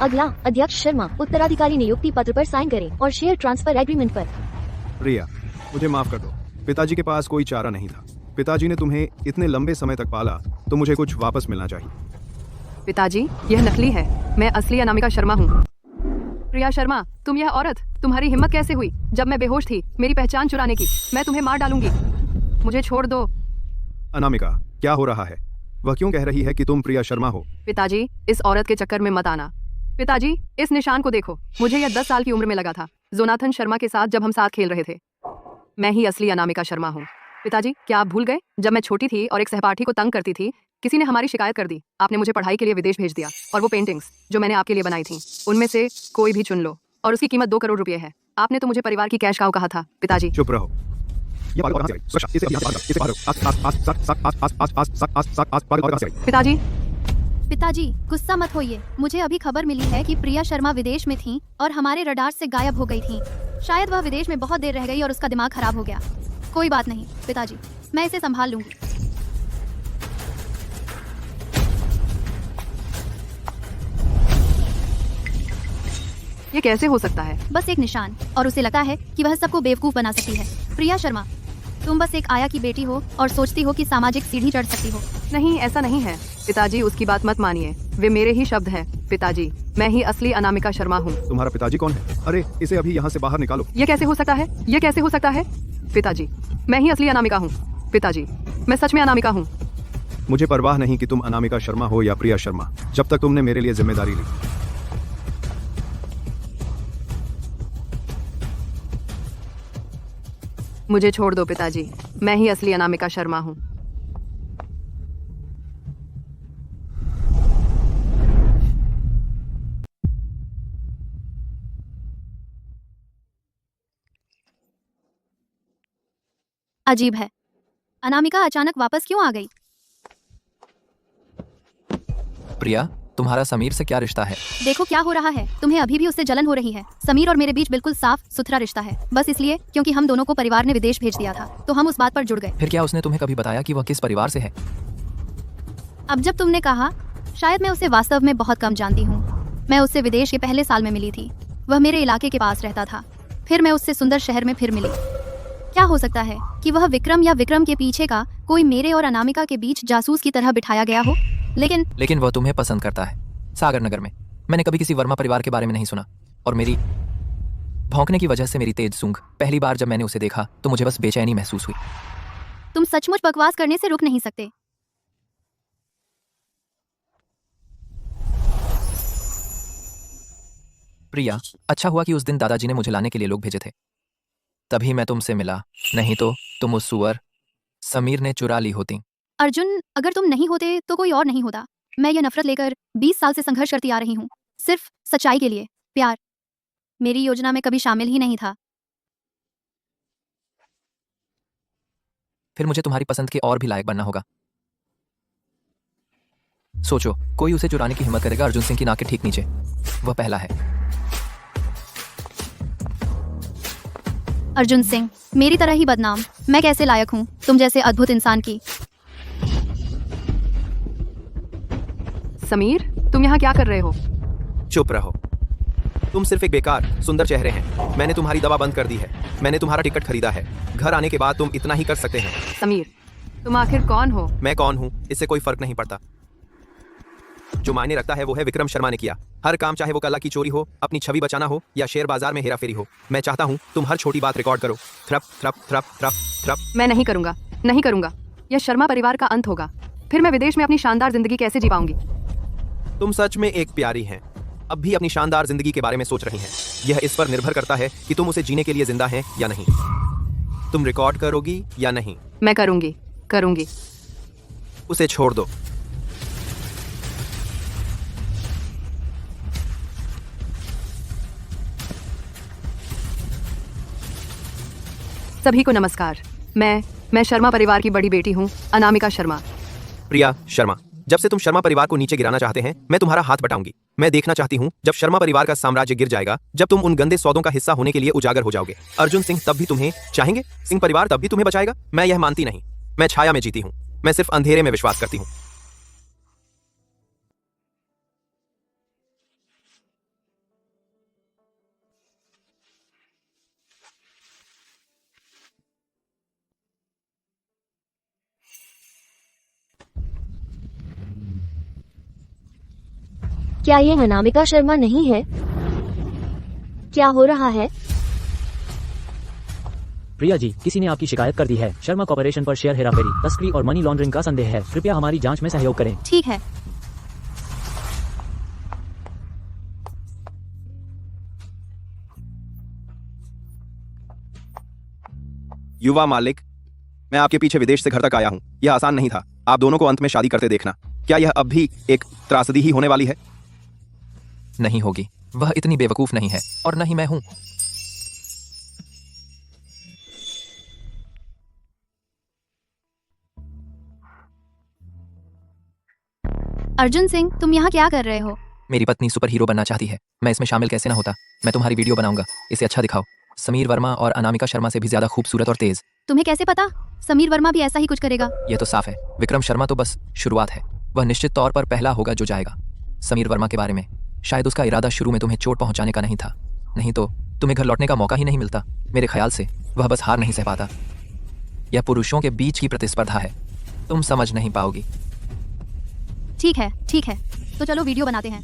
अगला, अध्यक्ष शर्मा उत्तराधिकारी नियुक्ति पत्र पर साइन करें और शेयर ट्रांसफर एग्रीमेंट पर। प्रिया, मुझे माफ कर दो। पिताजी के पास कोई चारा नहीं था। पिताजी ने तुम्हें इतने लंबे समय तक पाला, तो मुझे कुछ वापस मिलना चाहिए। पिताजी, यह नकली है। मैं असली अनामिका शर्मा हूँ। प्रिया शर्मा, तुम यह औरत, तुम्हारी हिम्मत कैसे हुई जब मैं बेहोश थी मेरी पहचान चुराने की? मैं तुम्हें मार डालूंगी। मुझे छोड़ दो। अनामिका, क्या हो रहा है? वह क्यों कह रही है कि तुम प्रिया शर्मा हो? पिताजी, इस औरत के चक्कर में मत आना। पिताजी, इस निशान को देखो। मुझे यह 10 साल की उम्र में लगा था, जोनाथन शर्मा के साथ जब हम साथ खेल रहे थे। मैं ही असली अनामिका शर्मा हूँ। पिताजी, क्या आप भूल गए? जब मैं छोटी थी और एक सहपाठी को तंग करती थी, किसी ने हमारी शिकायत कर दी। आपने मुझे पढ़ाई के लिए विदेश भेज दिया और वो पेंटिंग्स जो मैंने आपके लिए बनाई थी, उनमें से कोई भी चुन लो और उसकी कीमत 2 करोड़ रुपए है। आपने तो मुझे परिवार की कैश काऊ कहा था। पिताजी, चुप रहो। पिताजी, पिताजी, गुस्सा मत होइए। मुझे अभी खबर मिली है कि प्रिया शर्मा विदेश में थी और हमारे रडार से गायब हो गई थी। शायद वह विदेश में बहुत देर रह गई और उसका दिमाग खराब हो गया। कोई बात नहीं पिताजी, मैं इसे संभाल लूंगी। ये कैसे हो सकता है? बस एक निशान और उसे लगता है कि वह सबको बेवकूफ बना सकती है। प्रिया शर्मा, तुम बस एक आया की बेटी हो और सोचती हो कि सामाजिक सीढ़ी चढ़ सकती हो। नहीं, ऐसा नहीं है। पिताजी, उसकी बात मत मानिए। वे मेरे ही शब्द हैं। पिताजी, मैं ही असली अनामिका शर्मा हूँ। तुम्हारा पिताजी कौन है? अरे, इसे अभी यहाँ से बाहर निकालो। ये कैसे हो सकता है? ये कैसे हो सकता है? पिताजी, मैं ही असली अनामिका हूँ। पिताजी, मैं सच में अनामिका हूँ। मुझे परवाह नहीं कि तुम अनामिका शर्मा हो या प्रिया शर्मा, जब तक तुमने मेरे लिए जिम्मेदारी ली। मुझे छोड़ दो पिताजी, मैं ही असली अनामिका शर्मा हूँ। अजीब है, अनामिका अचानक वापस क्यों आ गई? प्रिया, तुम्हारा समीर से क्या रिश्ता है? देखो क्या हो रहा है। तुम्हें अभी भी उससे जलन हो रही है। समीर और मेरे बीच बिल्कुल साफ सुथरा रिश्ता है, बस इसलिए क्योंकि हम दोनों को परिवार ने विदेश भेज दिया था, तो हम उस बात पर जुड़ गए। फिर क्या उसने तुम्हें कभी बताया कि वह किस परिवार से है? अब जब तुमने कहा, शायद मैं उसे वास्तव में बहुत कम जानती हूँ। मैं उससे विदेश के पहले साल में मिली थी। वह मेरे इलाके के पास रहता था। फिर मैं उससे सुंदर शहर में फिर मिली। क्या हो सकता है कि वह विक्रम या विक्रम के पीछे का कोई मेरे और अनामिका के बीच जासूस की तरह बिठाया गया हो? लेकिन वह तुम्हें पसंद करता है। सागर नगर में मैंने कभी किसी वर्मा परिवार के बारे में नहीं सुना, और मेरी भौंकने की वजह से मेरी तेज सूंघ, पहली बार जब मैंने उसे देखा तो मुझे बस बेचैनी महसूस हुई। तुम सचमुच बकवास करने से रुक नहीं सकते। प्रिया, अच्छा हुआ कि उस दिन दादाजी ने मुझे लाने के लिए लोग भेजे थे, तभी मैं तुमसे मिला, नहीं तो तुम उस सुअर समीर ने चुरा ली होती। अर्जुन, अगर तुम नहीं होते तो कोई और नहीं होता। मैं यह नफरत लेकर 20 साल से संघर्ष करती आ रही हूँ, सिर्फ सच्चाई के लिए। प्यार मेरी योजना में कभी शामिल ही नहीं था। फिर मुझे तुम्हारी पसंद के और भी लायक बनना होगा। सोचो, कोई उसे चुराने की हिम्मत करेगा अर्जुन सिंह की नाक के ठीक नीचे? वह पहला है। अर्जुन सिंह, मेरी तरह ही बदनाम। मैं कैसे लायक हूँ तुम जैसे अद्भुत इंसान की? समीर, तुम यहाँ क्या कर रहे हो? चुप रहो। तुम सिर्फ एक बेकार सुंदर चेहरे हैं। मैंने तुम्हारी दवा बंद कर दी है। मैंने तुम्हारा टिकट खरीदा है। घर आने के बाद तुम इतना ही कर सकते हैं। समीर, तुम आखिर कौन हो? मैं कौन हूँ इससे कोई फर्क नहीं पड़ता। जो मायने रखता है वो है विक्रम शर्मा ने किया हर काम, चाहे वो कला की चोरी हो, अपनी छवि बचाना हो या शेयर बाजार में हेराफेरी हो। मैं चाहता हूँ तुम हर छोटी बात रिकॉर्ड करो। थ्रप थ्रप थ्रप थ्रप थ्रप। मैं नहीं करूंगा, नहीं करूंगा। यह शर्मा परिवार का अंत होगा। फिर मैं विदेश में अपनी शानदार जिंदगी कैसे जी पाऊंगी? तुम सच में एक प्यारी हैं। अब भी अपनी शानदार जिंदगी के बारे में सोच रही हैं। यह इस पर निर्भर करता है कि तुम उसे जीने के लिए जिंदा हैं या नहीं। तुम रिकॉर्ड करोगी या नहीं? मैं करूंगी, करूंगी। उसे छोड़ दो। सभी को नमस्कार। मैं शर्मा परिवार की बड़ी बेटी हूँ, अनामिका शर्मा। प्रिया शर्मा, जब से तुम शर्मा परिवार को नीचे गिराना चाहते हैं, मैं तुम्हारा हाथ बटाऊंगी। मैं देखना चाहती हूँ जब शर्मा परिवार का साम्राज्य गिर जाएगा, जब तुम उन गंदे सौदों का हिस्सा होने के लिए उजागर हो जाओगे। अर्जुन सिंह तब भी तुम्हें चाहेंगे, सिंह परिवार तब भी तुम्हें बचाएगा। मैं यह मानती नहीं। मैं छाया में जीती हूँ। मैं सिर्फ अंधेरे में विश्वास करती हूँ। क्या ये अनामिका शर्मा नहीं है? क्या हो रहा है? प्रिया जी, किसी ने आपकी शिकायत कर दी है। शर्मा कॉर्पोरेशन पर शेयर हेराफेरी, तस्करी और मनी लॉन्ड्रिंग का संदेह है। कृपया हमारी जांच में सहयोग करें। ठीक है। युवा मालिक, मैं आपके पीछे विदेश से घर तक आया हूँ। यह आसान नहीं था। आप दोनों को अंत में शादी करते देखना। क्या यह अब भी एक त्रासदी ही होने वाली है? नहीं होगी। वह इतनी बेवकूफ नहीं है और न ही मैं हूं। अर्जुन सिंह, तुम यहाँ क्या कर रहे हो? मेरी पत्नी सुपर हीरो बनना चाहती है। मैं इसमें शामिल कैसे ना होता। मैं तुम्हारी वीडियो बनाऊंगा। इसे अच्छा दिखाओ। समीर वर्मा और अनामिका शर्मा से भी ज्यादा खूबसूरत और तेज। तुम्हें कैसे पता? समीर वर्मा भी ऐसा ही कुछ करेगा। यह तो साफ है। विक्रम शर्मा तो बस शुरुआत है। वह निश्चित तौर पर पहला होगा जो जाएगा। समीर वर्मा के बारे में, शायद उसका इरादा शुरू में तुम्हें चोट पहुंचाने का नहीं था। नहीं तो तुम्हें घर लौटने का मौका ही नहीं मिलता। मेरे ख्याल से वह बस हार नहीं सह पाता। यह पुरुषों के बीच की प्रतिस्पर्धा है। तुम समझ नहीं पाओगी। ठीक है, ठीक है, तो चलो वीडियो बनाते हैं।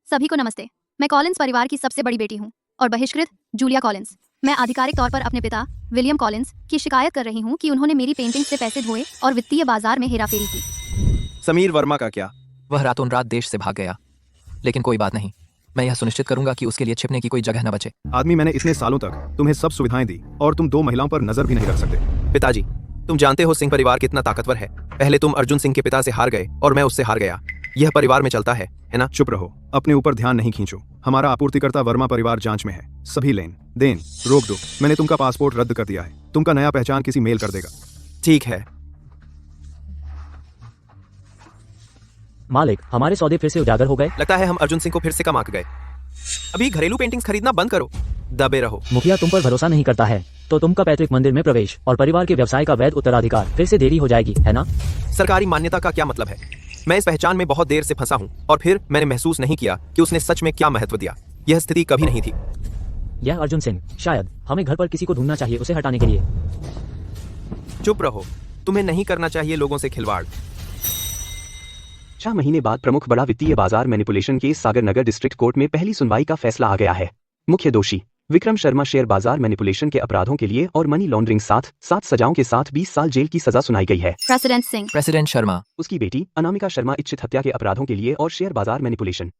सभी को नमस्ते। मैं कॉलिंस परिवार की सबसे बड़ी बेटी हूँ और बहिष्कृत जूलिया कॉलिंस। मैं आधिकारिक तौर पर अपने पिता विलियम कॉलिंस की शिकायत कर रही हूँ कि उन्होंने मेरी पेंटिंग से पैसे धोए और वित्तीय बाजार में हेराफेरी की। समीर वर्मा का क्या? वह रातों रात देश से भाग गया। लेकिन कोई बात नहीं, मैं यह सुनिश्चित करूंगा कि उसके लिए छिपने की कोई जगह न बचे। आदमी, मैंने इतने सालों तक तुम्हें सब सुविधाएं दी और तुम 2 महिलाओं पर नजर भी नहीं रख सकते। पिताजी, तुम जानते हो सिंह परिवार कितना ताकतवर है। पहले तुम अर्जुन सिंह के पिता से हार गए और मैं उससे हार गया। यह परिवार में चलता है ना? चुप रहो। अपने ऊपर ध्यान नहीं खींचो। हमारा आपूर्तिकर्ता वर्मा परिवार जांच में है। सभी लेन देन रोक दो। मैंने तुमका पासपोर्ट रद्द कर दिया है। तुमका नया पहचान किसी मेल कर देगा। ठीक है मालिक, हमारे सौदे फिर से उजागर हो गए। लगता है हम अर्जुन सिंह को फिर से कमा के गए। अभी घरेलू पेंटिंग्स खरीदना बंद करो। दबे रहो। मुखिया तुम पर भरोसा नहीं करता है तो तुमका पैतृक मंदिर में प्रवेश और परिवार के व्यवसाय का वैध उत्तराधिकार फिर से देरी हो जाएगी, है ना? सरकारी मान्यता का क्या मतलब है? मैं इस पहचान में बहुत देर से फंसा हूँ और फिर मैंने महसूस नहीं किया कि उसने सच में क्या महत्व दिया। यह स्थिति कभी नहीं थी। यह अर्जुन सिंह, शायद हमें घर पर किसी को ढूंढना चाहिए उसे हटाने के लिए। चुप रहो। तुम्हें नहीं करना चाहिए लोगों से खिलवाड़। 6 महीने बाद प्रमुख बड़ा वित्तीय बाजार मैनिपुलेशन केस सागर नगर डिस्ट्रिक्ट कोर्ट में पहली सुनवाई का फैसला आ गया है। मुख्य दोषी विक्रम शर्मा शेयर बाजार मैनिपुलेशन के अपराधों के लिए और मनी लॉन्ड्रिंग 7 सजाओं के साथ 20 साल जेल की सजा सुनाई गई है। प्रेसिडेंट सिंह, प्रेसिडेंट शर्मा, उसकी बेटी अनामिका शर्मा इच्छित हत्या के अपराधों के लिए और शेयर बाजार मैनिपुलेशन